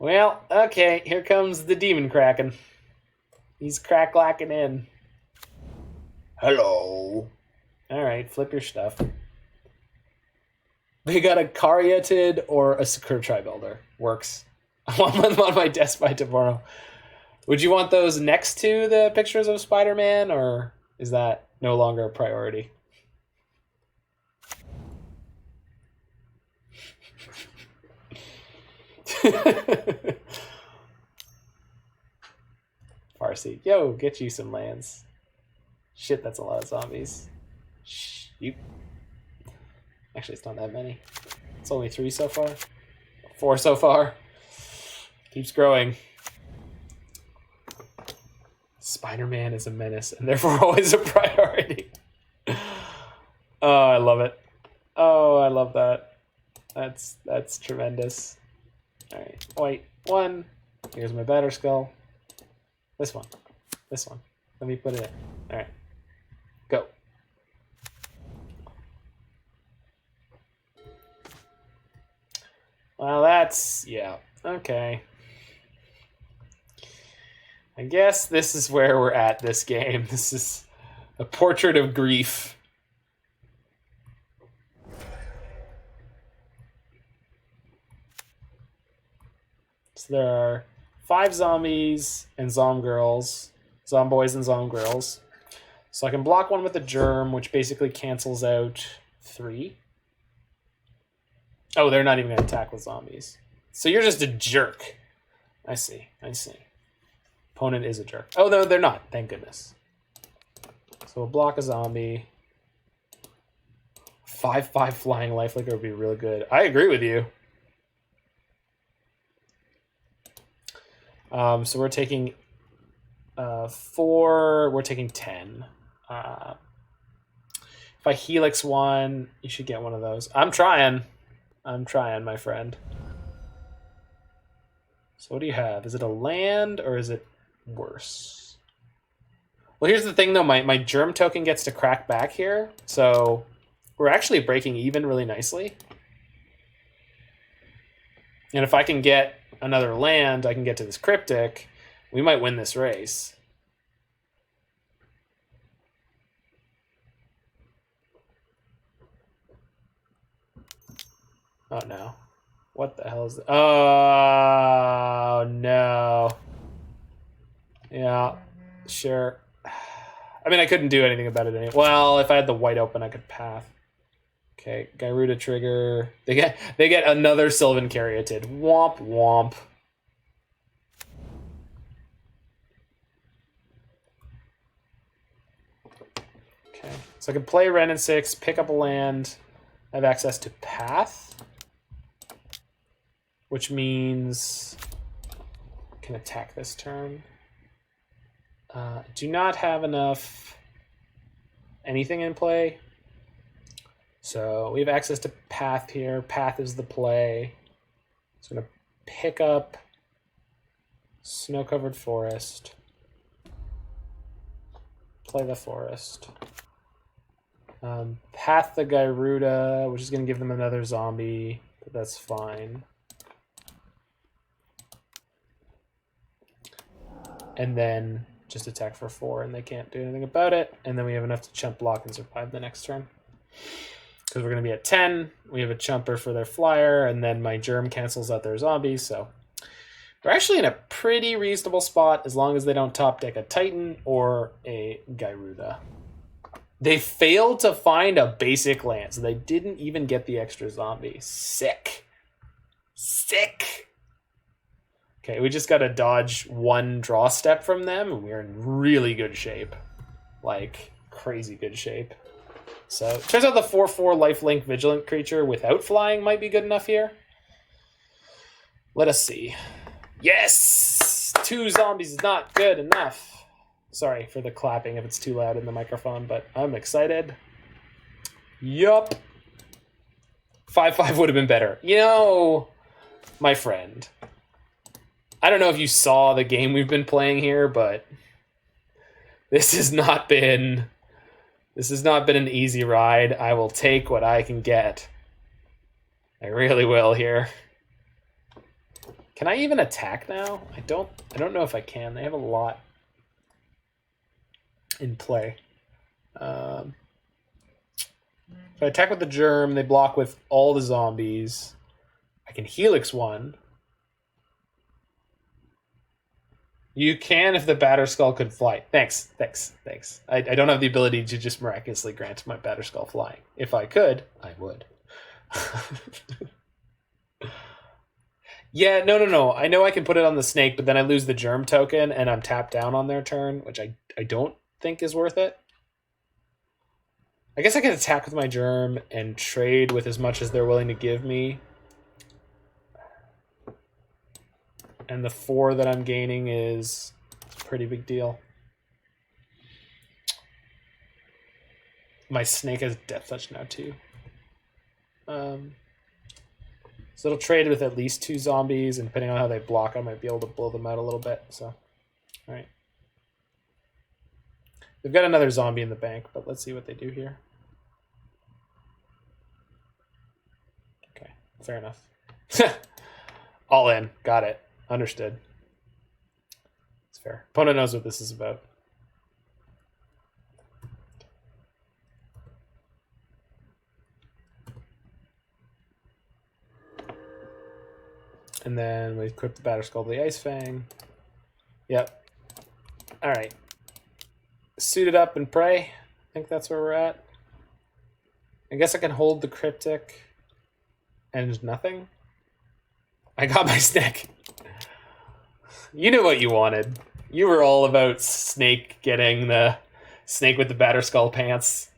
Well, okay, here comes the demon kraken. He's crack-lacking in. Hello. Alright, flip your stuff. They got a Caryatid or a Secure Tri-Builder. Works. I want them on my desk by tomorrow. Would you want those next to the pictures of Spider-Man, or is that no longer a priority? Farseed. Yo, get you some lands. Shit, that's a lot of zombies. You. Actually, it's not that many. It's only 3 so far. 4 so far. Keeps growing. Spider-Man is a menace, and therefore always a priority. Oh, I love it. Oh, I love that. That's tremendous. Alright, wait, 1. Here's my Batterskull. This one. This one. Let me put it in. Alright. Go. Well, that's... yeah. Okay. I guess this is where we're at this game. This is a portrait of grief. So there are 5 zombies and zomgirls. Zomboys and zomgirls. So I can block 1 with a germ, which basically cancels out 3. Oh, they're not even going to attack with zombies. So you're just a jerk. I see. I see. Opponent is a jerk. Oh, no, they're not. Thank goodness. So we'll block a zombie. 5/5 flying lifelinker would be really good. I agree with you. So we're taking 4. We're taking 10. If I Helix 1, you should get one of those. I'm trying. I'm trying, my friend. So what do you have? Is it a land or is it worse? Well, here's the thing, though. My germ token gets to crack back here. So we're actually breaking even really nicely. And if I can get another land, I can get to this cryptic. We might win this race. Oh, no. What the hell is that? Oh, no. Yeah, sure. I mean, I couldn't do anything about it anyway. Well, if I had the white open, I could path. Okay, Gyruda trigger. They get another Sylvan Caryatid. Womp womp. Okay, so I can play Wrenn and Six, pick up a land. I have access to path, which means I can attack this turn. Do not have enough anything in play. So we have access to path here. Path is the play. So I'm going to pick up Snow-Covered Forest. Play the forest. Path the Gyruda, which is going to give them another zombie, but that's fine. And then just attack for 4, and they can't do anything about it. And then we have enough to chump block and survive the next turn. Because we're going to be at 10. We have a chumper for their flyer, and then my germ cancels out their zombies. So we're actually in a pretty reasonable spot as long as they don't top deck a Titan or a Gyruda. They failed to find a basic land, so they didn't even get the extra zombie. Sick. Sick. Okay, we just got to dodge 1 draw step from them, and we're in really good shape. Like, crazy good shape. So, it turns out the 4/4 lifelink vigilant creature without flying might be good enough here. Let us see. Yes! 2 zombies is not good enough. Sorry for the clapping if it's too loud in the microphone, but I'm excited. Yup. 5/5 would have been better. You know, my friend, I don't know if you saw the game we've been playing here, but this has not been an easy ride. I will take what I can get. I really will here. Can I even attack now? I don't know if I can. They have a lot in play. If I attack with the Germ, they block with all the zombies. I can Helix one. You can if the Batterskull could fly. Thanks. I don't have the ability to just miraculously grant my Batterskull flying. If I could, I would. Yeah, no. I know I can put it on the snake, but then I lose the Germ token and I'm tapped down on their turn, which I don't think is worth it. I guess I can attack with my Germ and trade with as much as they're willing to give me. And the 4 that I'm gaining is a pretty big deal. My snake has Death Touch now too. So it'll trade with at least 2 zombies, and depending on how they block, I might be able to blow them out a little bit. So, all right. They've got another zombie in the bank, but let's see what they do here. Okay, fair enough. All in, got it. Understood. It's fair. Opponent knows what this is about. And then we equip the Batterskull to the Ice-Fang. Yep. All right. Suit it up and pray. I think that's where we're at. I guess I can hold the Cryptic and nothing. I got my snake. You knew what you wanted. You were all about Snake getting the snake with the Batterskull pants.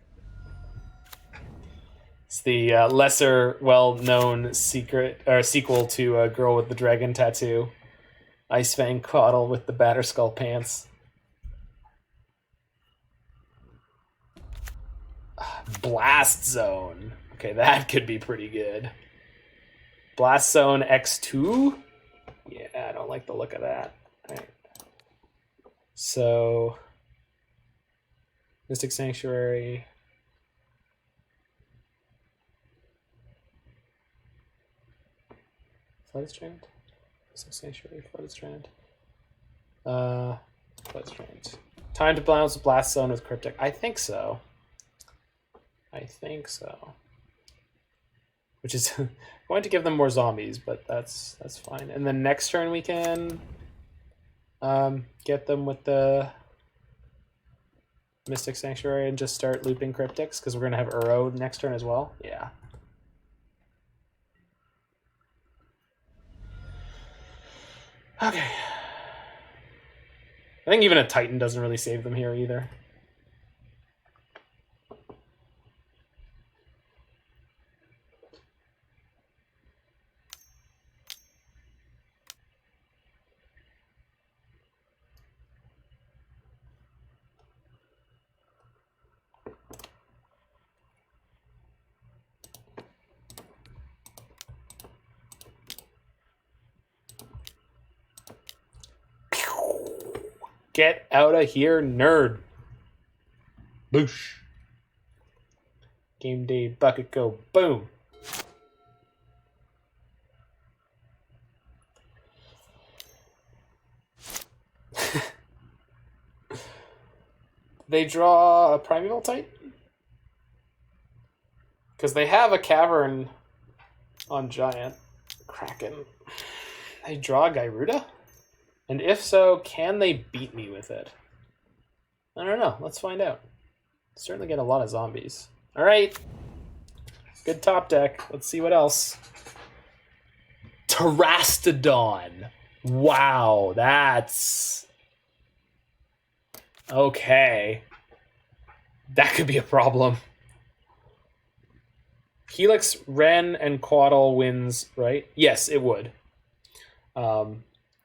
It's the lesser well-known sequel to Girl with the Dragon Tattoo. Ice-Fang Coatl with the Batterskull pants. Blast Zone. Okay, that could be pretty good. Blast Zone X2? Yeah, I don't like the look of that. All right. So, Mystic Sanctuary. Flooded Strand? Mystic Sanctuary, Flooded Strand. Flooded Strand. Time to balance Blast Zone with Cryptic. I think so. Which is going to give them more zombies, but that's fine. And then next turn we can get them with the Mystic Sanctuary and just start looping Cryptics, because we're going to have Uro next turn as well. Yeah. Okay. I think even a Titan doesn't really save them here either. Get out of here, nerd. Boosh. Game day bucket go boom. They draw a Primeval Titan? Because they have a Cavern on Giant. Kraken. They draw Gyruda? And if so, can they beat me with it? I don't know. Let's find out. Certainly get a lot of zombies. All right. Good top deck. Let's see what else. Terastodon. Wow, that's... Okay. That could be a problem. Helix, Wrenn, and Coatl wins, right? Yes, it would.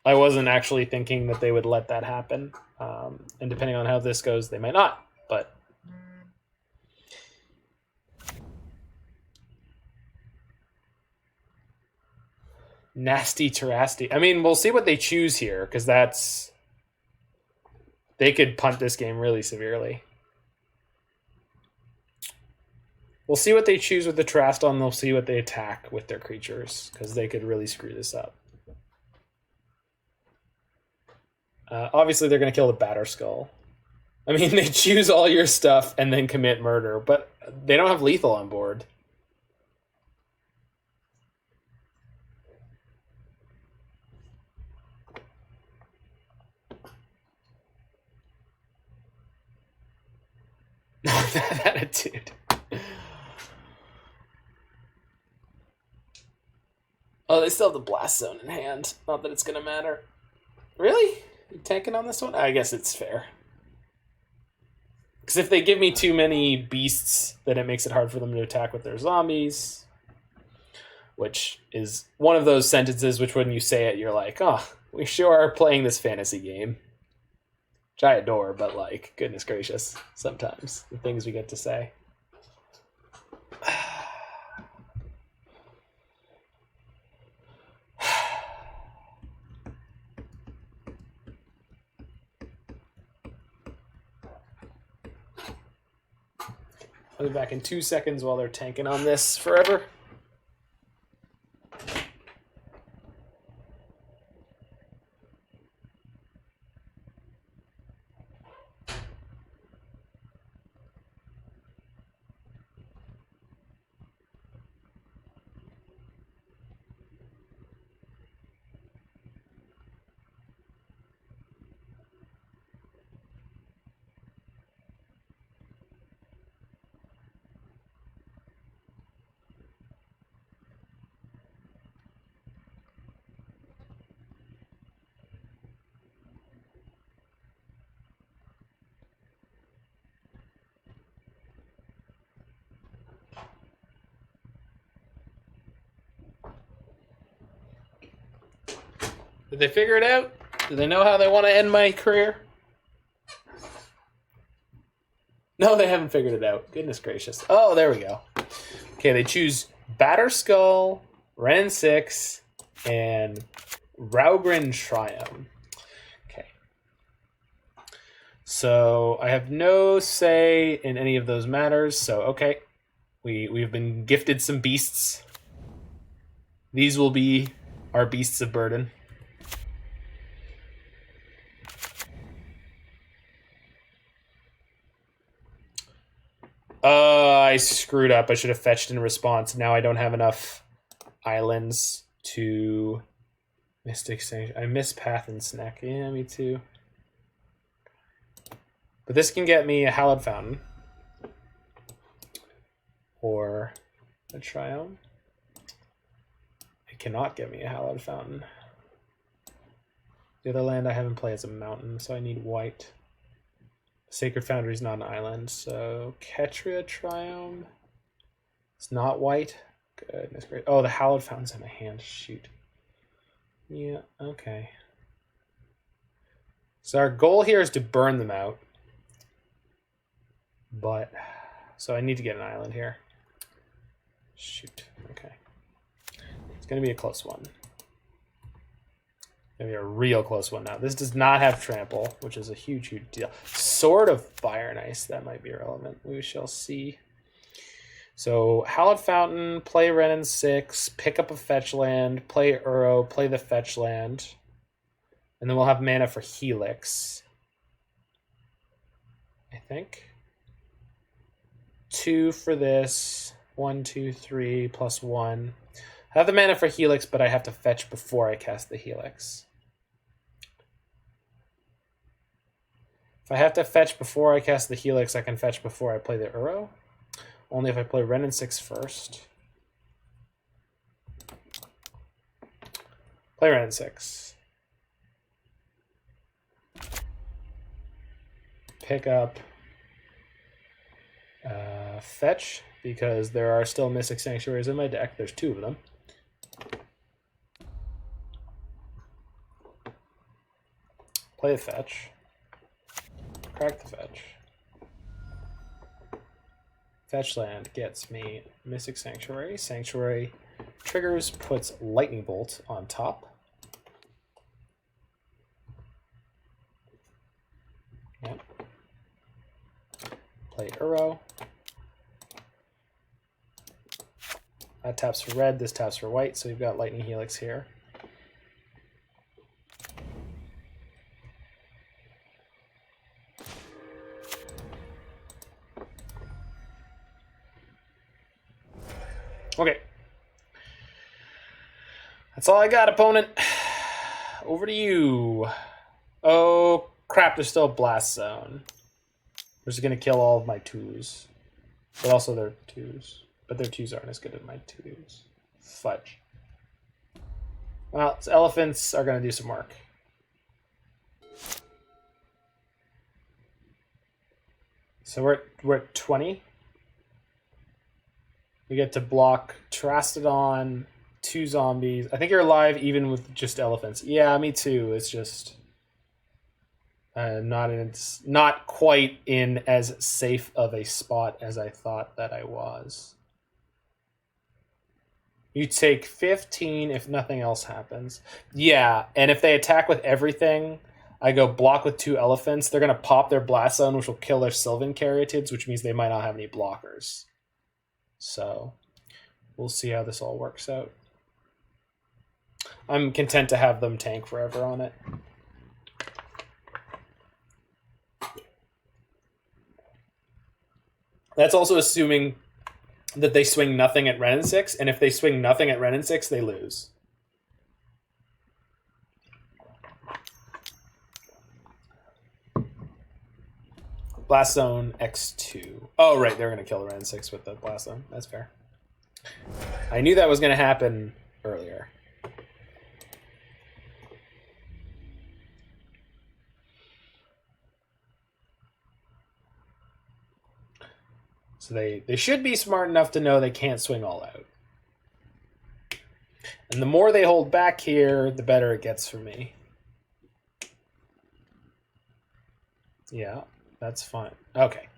I wasn't actually thinking that they would let that happen. And depending on how this goes, they might not. But nasty Terasti. I mean, we'll see what they choose here, because that's... They could punt this game really severely. We'll see what they choose with the Terastodon. They'll see what they attack with their creatures, because they could really screw this up. Obviously, they're going to kill the Batterskull. I mean, they choose all your stuff and then commit murder, but they don't have lethal on board. That attitude. Oh, they still have the Blast Zone in hand. Not that it's going to matter. Really? You tanking on this one? I guess it's fair. Because if they give me too many beasts, then it makes it hard for them to attack with their zombies. Which is one of those sentences which when you say it, you're like, oh, we sure are playing this fantasy game. Which I adore, but like, goodness gracious, sometimes the things we get to say. I'll be back in 2 seconds while they're tanking on this forever. Did they figure it out? Do they know how they want to end my career? No, they haven't figured it out. Goodness gracious. Oh, there we go. Okay, they choose Batterskull, Wrenn and Six, and Raugrin Triome. Okay. So I have no say in any of those matters. So, okay. We've been gifted some beasts. These will be our beasts of burden. I screwed up. I should have fetched in response. Now I don't have enough islands to Mystic Sanctuary. I miss Path and Snack. Yeah, me too. But this can get me a Hallowed Fountain. Or a Triome. It cannot get me a Hallowed Fountain. The other land I haven't played is a mountain, so I need white. Sacred Foundry is not an island, so Ketria Triome. It's not white. Goodness great. Oh, the Hallowed Fountain's in my hand. Shoot. Yeah, okay. So our goal here is to burn them out. But, so I need to get an island here. Shoot, okay. It's going to be a close one. Maybe a real close one now. This does not have trample, which is a huge, huge deal. Sword of Fire and Ice, that might be irrelevant. We shall see. So, Hallowed Fountain, play Wrenn and Six, pick up a fetch land, play Uro, play the fetch land. And then we'll have mana for Helix. I think. 2 for this. 1, 2, 3, plus 1. I have the mana for Helix, but I have to fetch before I cast the Helix. If I have to fetch before I cast the Helix, I can fetch before I play the Uro. Only if I play Wrenn and Six first. Play Wrenn and Six. Pick up fetch, because there are still Mystic Sanctuaries in my deck. There's 2 of them. Play a fetch. Crack the fetch. Fetch land gets me Mystic Sanctuary. Sanctuary triggers, puts Lightning Bolt on top. Yep. Play Uro. That taps for red, this taps for white, so we've got Lightning Helix here. Okay. That's all I got, opponent. Over to you. Oh, crap, there's still a blast zone. Which is going to kill all of my 2s. But also their 2s. But their 2s aren't as good as my 2s. Fudge. Well, elephants are going to do some work. So we're at 20. We get to block Terastodon, 2 zombies. I think you're alive even with just elephants. Yeah, me too. It's just not quite in as safe of a spot as I thought that I was. You take 15 if nothing else happens. Yeah, and if they attack with everything, I go block with 2 elephants. They're going to pop their blast zone, which will kill their Sylvan Caryatids, which means they might not have any blockers. So we'll see how this all works out. I'm content to have them tank forever on it. That's also assuming that they swing nothing at Wrenn and Six, and if they swing nothing at Wrenn and Six, they lose. Blast Zone X2. Oh, right, they're going to kill the Wrenn and Six with the Blast Zone. That's fair. I knew that was going to happen earlier. So they should be smart enough to know they can't swing all out. And the more they hold back here, the better it gets for me. Yeah, that's fine. Okay.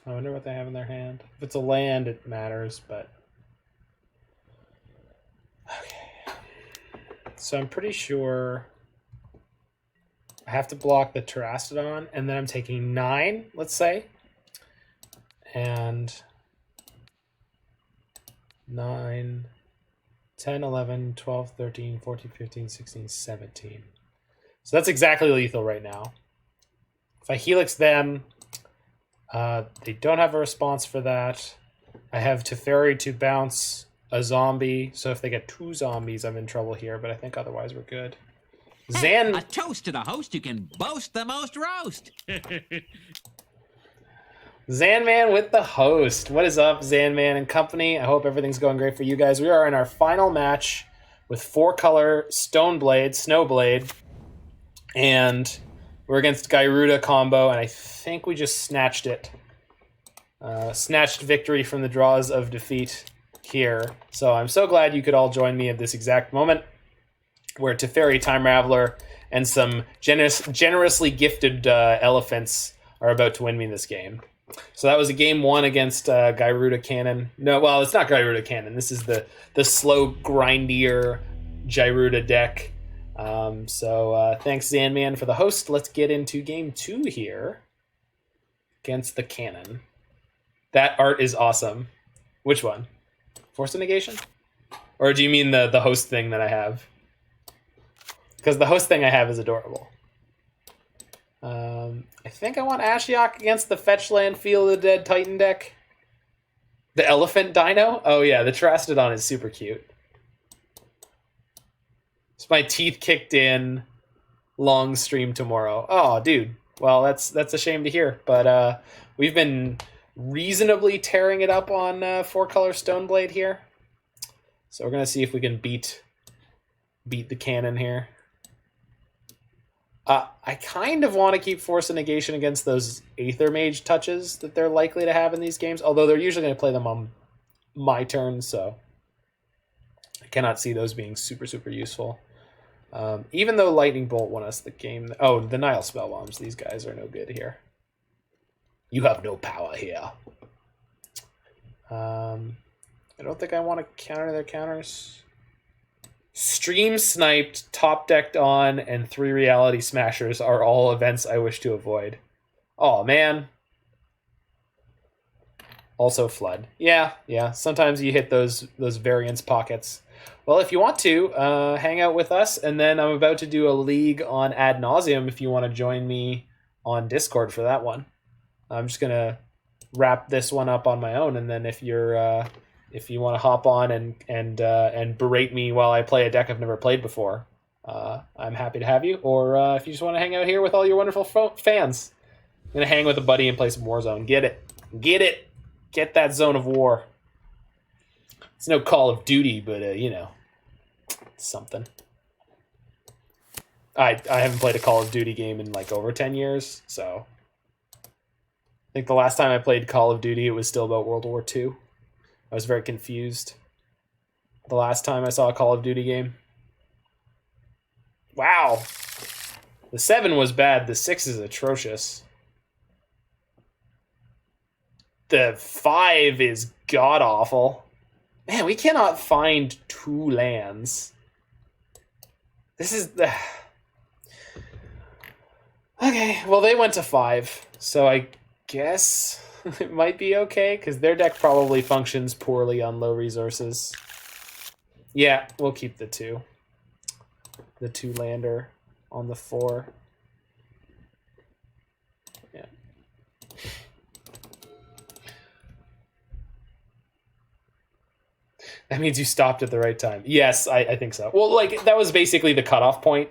I wonder what they have in their hand. If it's a land, it matters, but... Okay. So I'm pretty sure I have to block the Terastodon, and then I'm taking 9, let's say. And 9, 10, 11, 12, 13, 14, 15, 16, 17. So that's exactly lethal right now. If I Helix them... they don't have a response for that. I have Teferi to bounce a zombie, so if they get 2 zombies, I'm in trouble here, but I think otherwise we're good. Hey, a toast to the host who can boast the most roast. Zanman with the host. What is up, Zanman and company? I hope everything's going great for you guys. We are in our final match with 4-color Snowblade, and we're against Gyruda combo, and I think we just snatched it. Snatched victory from the draws of defeat here. So I'm so glad you could all join me at this exact moment where Teferi, Time Raveler, and some generously gifted elephants are about to win me this game. So that was a game 1 against Gyruda Cannon. No, well, it's not Gyruda Cannon. This is the slow, grindier Gyruda deck. So thanks, Zanman, for the host. Let's get into game 2 here against the Cannon. That art is awesome. Which one? Force of Negation? Or do you mean the host thing that I have? Because the host thing I have is adorable. I think I want Ashiok against the Fetch Land Field of the Dead Titan deck. The Elephant Dino? Oh yeah, the Terastodon is super cute. So my teeth kicked in. Long stream tomorrow. Oh, dude. Well, that's a shame to hear. But we've been reasonably tearing it up on 4-color Stoneblade here. So we're gonna see if we can beat the Cannon here. I kind of want to keep Force of Negation against those Aether Mage touches that they're likely to have in these games, although they're usually going to play them on my turn, so I cannot see those being super, super useful. Even though Lightning Bolt won us the game... Oh, the Nihil Spellbombs. These guys are no good here. You have no power here. I don't think I want to counter their counters. Stream Sniped, Top Decked On, and 3 Reality Smashers are all events I wish to avoid. Oh man. Also flood. Yeah. Sometimes you hit those variance pockets. Well, if you want to, hang out with us, and then I'm about to do a league on Ad Nauseam if you want to join me on Discord for that one. I'm just gonna wrap this one up on my own, and then if you're if you want to hop on and berate me while I play a deck I've never played before, I'm happy to have you. Or if you just want to hang out here with all your wonderful fans, I'm gonna hang with a buddy and play some Warzone. Get it, get that Zone of War. It's no Call of Duty, but you know, it's something. I haven't played a Call of Duty game in like over 10 years, so I think the last time I played Call of Duty, it was still about World War II. I was very confused the last time I saw a Call of Duty game. Wow. The 7 was bad. The 6 is atrocious. The 5 is god-awful. Man, we cannot find 2 lands. This is the... Okay, well, they went to 5, so I guess it might be okay, because their deck probably functions poorly on low resources. Yeah, we'll keep the 2. The 2-lander on the 4. Yeah. That means you stopped at the right time. Yes, I think so. Well, like, that was basically the cutoff point.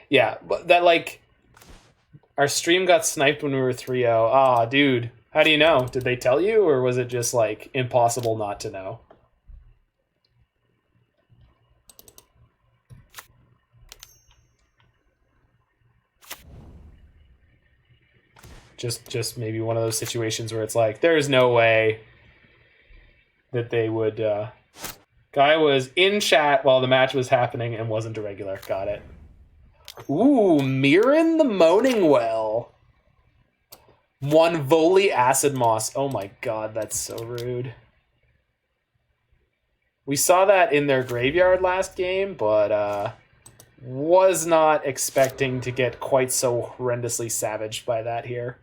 Yeah, but that, like, our stream got sniped when we were 3-0. Ah, dude, how do you know? Did they tell you, or was it just, like, impossible not to know? Just maybe one of those situations where it's like, there's no way that they would... Guy was in chat while the match was happening and wasn't a regular. Got it. Ooh, Mirren the Moaning Well. 1 Voli Acid Moss. Oh my god, that's so rude. We saw that in their graveyard last game, but was not expecting to get quite so horrendously savaged by that here.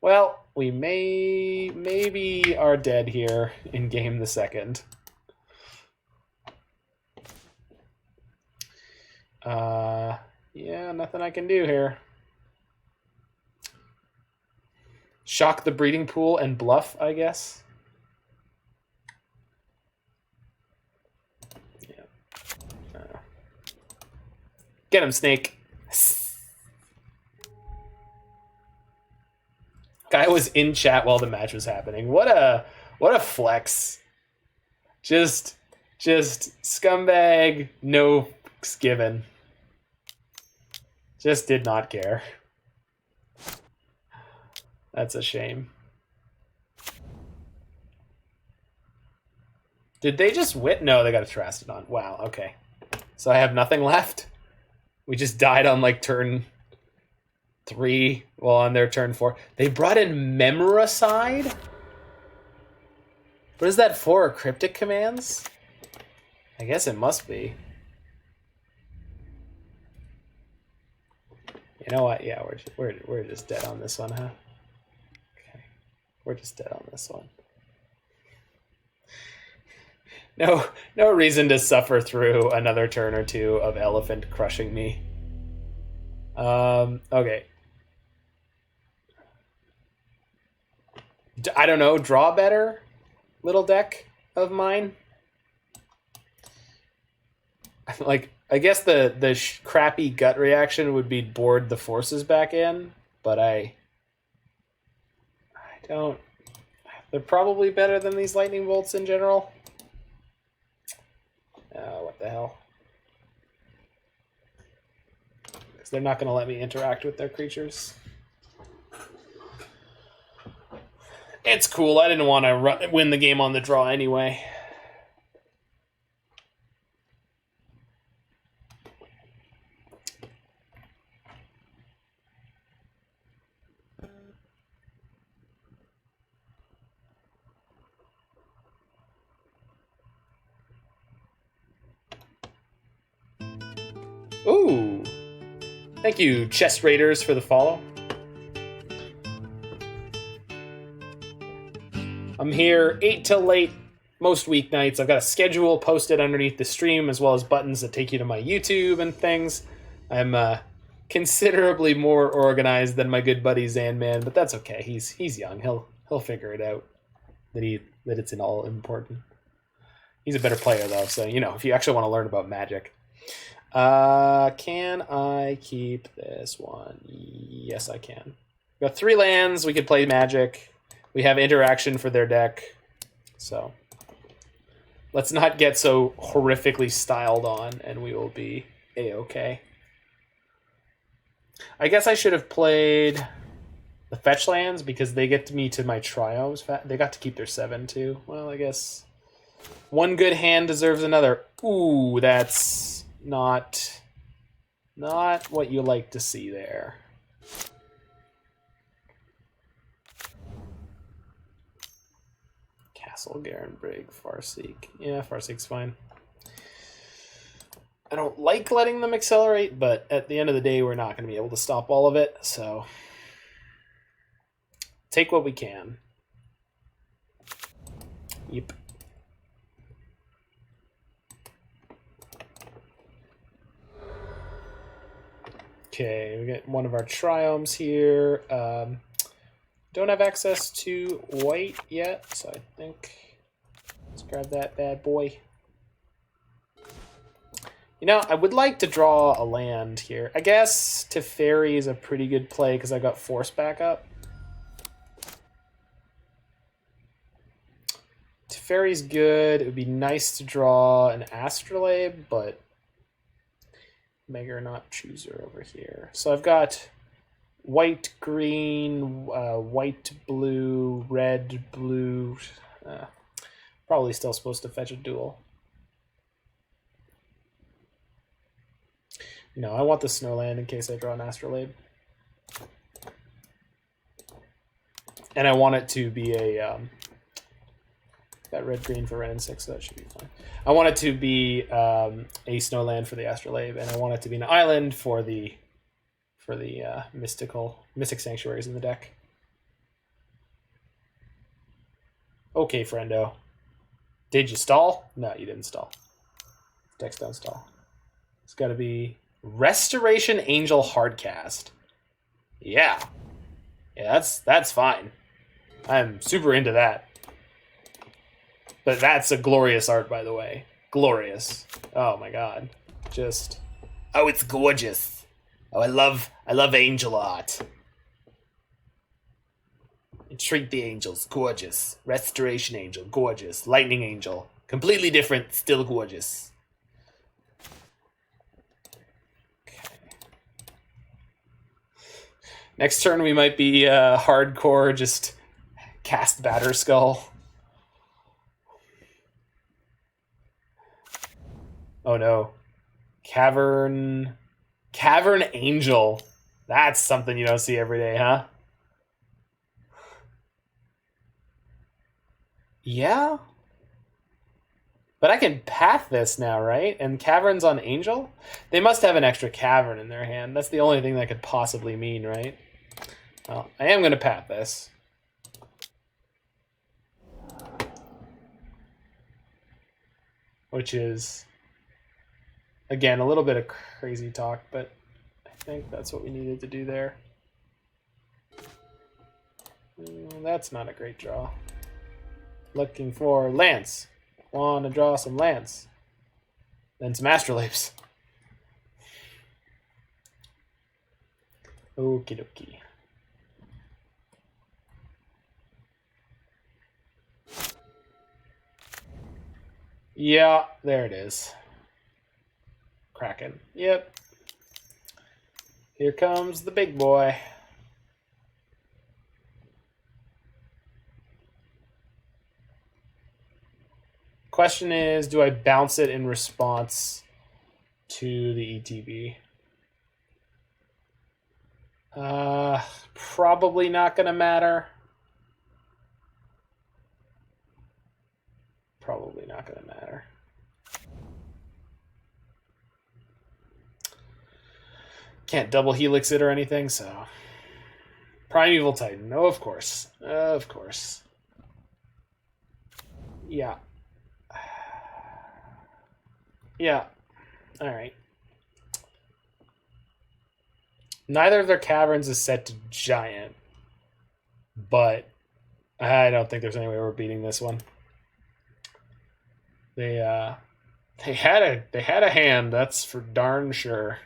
Well, we maybe are dead here in game the second. Yeah, nothing I can do here. Shock the breeding pool and bluff, I guess. Yeah. Get him, Snake. Guy was in chat while the match was happening. What a flex. Just scumbag, no given. Just did not care. That's a shame. Did they just win? No, they got a Terastodon. Wow, okay. So I have nothing left? We just died on like turn 3, well, on their turn 4. They brought in Memoricide? What is that for? Cryptic Commands? I guess it must be. You know what? Yeah, we're just dead on this one, huh? Okay, we're just dead on this one. No reason to suffer through another turn or 2 of Elephant crushing me. Okay. I don't know. Draw better, little deck of mine. Like, I guess the crappy gut reaction would be board the forces back in, but I don't. They're probably better than these lightning bolts in general. Oh, what the hell? Because they're not going to let me interact with their creatures. It's cool. I didn't want to win the game on the draw anyway. Ooh. Thank you, Chess Raiders, for the follow. I'm here 8 till late most weeknights. I've got a schedule posted underneath the stream, as well as buttons that take you to my YouTube and things. I'm considerably more organized than my good buddy Zanman, but that's okay. He's young. He'll figure it out that it's all important. He's a better player though, so if you actually want to learn about Magic. Can I keep this one? Yes, I can. We've got 3 lands. We could play Magic. We have interaction for their deck, so let's not get so horrifically styled on, and we will be A-okay. I guess I should have played the fetch lands because they get me to my Triomes. They got to keep their 7 too. Well, I guess one good hand deserves another. Ooh, that's not what you like to see there. Castle, Garenbrig, Farseek. Yeah, Farseek's fine. I don't like letting them accelerate, but at the end of the day, we're not going to be able to stop all of it, so take what we can. Yep. Okay, we get one of our Triomes here. Don't have access to white yet, so I think let's grab that bad boy. I would like to draw a land here. I guess Teferi is a pretty good play because I got Force back up. Teferi's good. It would be nice to draw an Astrolabe, but Mega or not chooser over here. So I've got white, green, white, blue, red, blue. Probably still supposed to fetch a duel. No, I want the Snowland in case I draw an Astrolabe. And I want it to be a... got red-green for Wrenn and Six, so that should be fine. I want it to be a Snowland for the Astrolabe, and I want it to be an island for the Mystic Sanctuaries in the deck. Okay, friendo. Did you stall? No, you didn't stall. Decks don't stall. It's got to be Restoration Angel Hardcast. Yeah. Yeah, that's fine. I'm super into that. But that's a glorious art, by the way. Glorious. Oh my god. Just... oh, it's gorgeous. Oh, I love angel art. Shrink the Angels, gorgeous. Restoration Angel, gorgeous. Lightning Angel, completely different, still gorgeous. Okay. Next turn we might be hardcore, just cast Batterskull. Oh no. Cavern Angel. That's something you don't see every day, huh? Yeah. But I can path this now, right? And Caverns on Angel? They must have an extra Cavern in their hand. That's the only thing that could possibly mean, right? Well, I am going to path this. Which is, again, a little bit of crazy talk, but I think that's what we needed to do there. That's not a great draw. Looking for lands. Want to draw some lands. Then some Astrolabes. Okie dokie. Yeah, there it is. Kraken. Yep. Here comes the big boy. Question is, do I bounce it in response to the ETB? Probably not going to matter. Probably not going to matter. Can't double helix it or anything, so... Primeval Titan. Oh, of course. Of course. Yeah. Yeah. All right. Neither of their caverns is set to giant, but I don't think there's any way we're beating this one. They had a hand, that's for darn sure.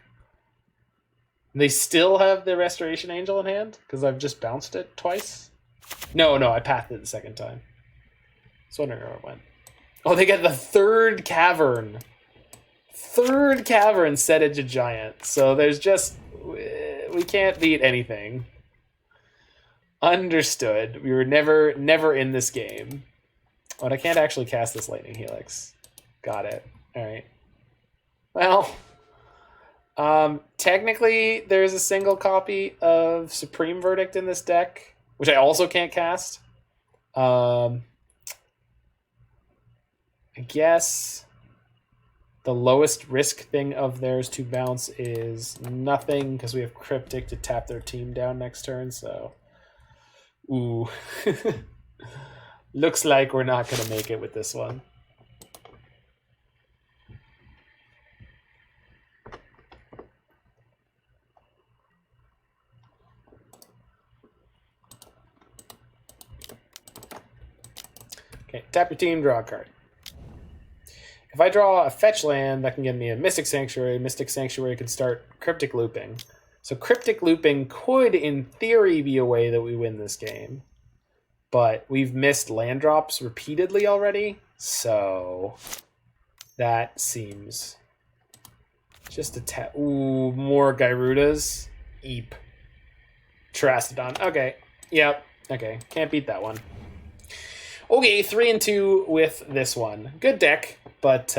They still have the Restoration Angel in hand because I've just bounced it twice. No, I pathed it the second time. I was wondering where it went. Oh, they get the third cavern. Third cavern set into giant. So there's just, we can't beat anything. Understood. We were never in this game. But I can't actually cast this Lightning Helix. Got it. All right. Well, technically there's a single copy of Supreme Verdict in this deck, which I also can't cast. I guess the lowest risk thing of theirs to bounce is nothing because we have Cryptic to tap their team down next turn. So, ooh, looks like we're not going to make it with this one. Okay, tap your team, draw a card. If I draw a fetch land, that can give me a Mystic Sanctuary. Mystic Sanctuary could start Cryptic Looping. So Cryptic Looping could, in theory, be a way that we win this game. But we've missed land drops repeatedly already, so that seems just a tap. Ooh, more Gyrudas. Eep. Terastodon. Okay. Yep. Okay. Can't beat that one. Okay, 3-2 with this one. Good deck, but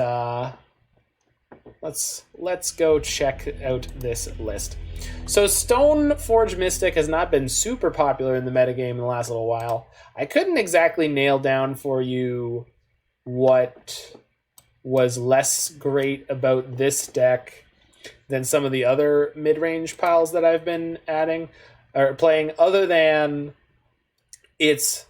let's go check out this list. So Stoneforge Mystic has not been super popular in the metagame in the last little while. I couldn't exactly nail down for you what was less great about this deck than some of the other mid-range piles that I've been adding or playing, other than it's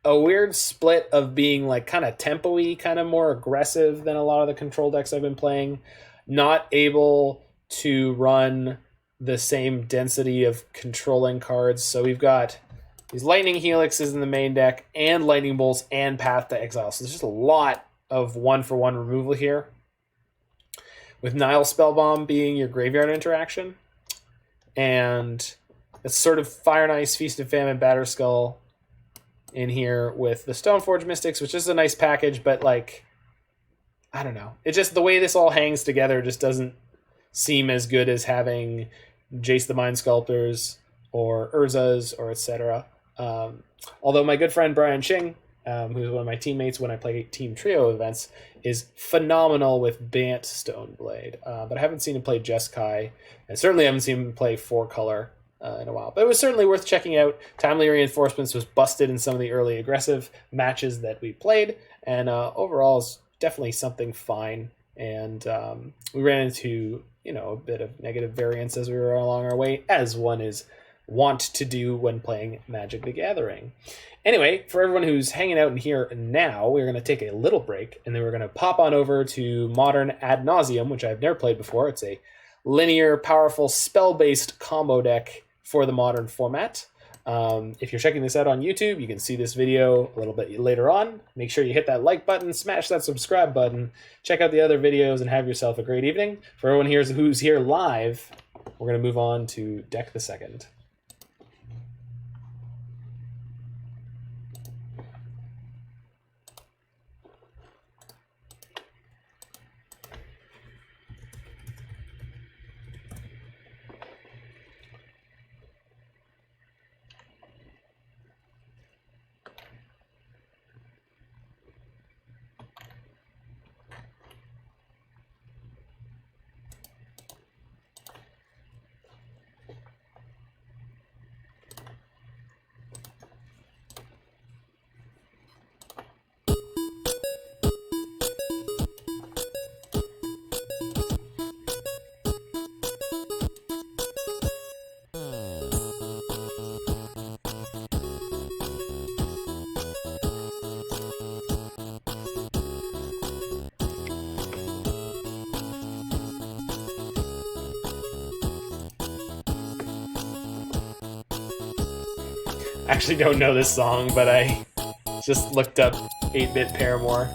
a weird split of being like kind of tempo-y, kind of more aggressive than a lot of the control decks I've been playing, not able to run the same density of controlling cards. So we've got these Lightning Helixes in the main deck and Lightning Bolts and Path to Exile. So there's just a lot of one-for-one removal here, with Nihil Spellbomb being your graveyard interaction. And it's sort of Fire and Ice, Feast of Famine, Batterskull in here with the Stoneforge Mystics, which is a nice package, but like, I don't know. It just, the way this all hangs together just doesn't seem as good as having Jace the Mind Sculptors or Urzas or etc. Although my good friend Brian Ching, who's one of my teammates when I play Team Trio events, is phenomenal with Bant Stoneblade. But I haven't seen him play Jeskai, and certainly haven't seen him play 4-color in a while. But it was certainly worth checking out. Timely Reinforcements was busted in some of the early aggressive matches that we played, and overall is definitely something fine. And we ran into, a bit of negative variance as we were along our way, as one is wont to do when playing Magic the Gathering. Anyway, for everyone who's hanging out in here now, we're going to take a little break, and then we're going to pop on over to Modern Ad Nauseam, which I've never played before. It's a linear, powerful, spell-based combo deck for the Modern format. If you're checking this out on YouTube, you can see this video a little bit later on. Make sure you hit that like button, smash that subscribe button, check out the other videos, and have yourself a great evening. For everyone here who's here live, we're going to move on to Deck the Second. Actually don't know this song, but I just looked up 8-Bit Paramore.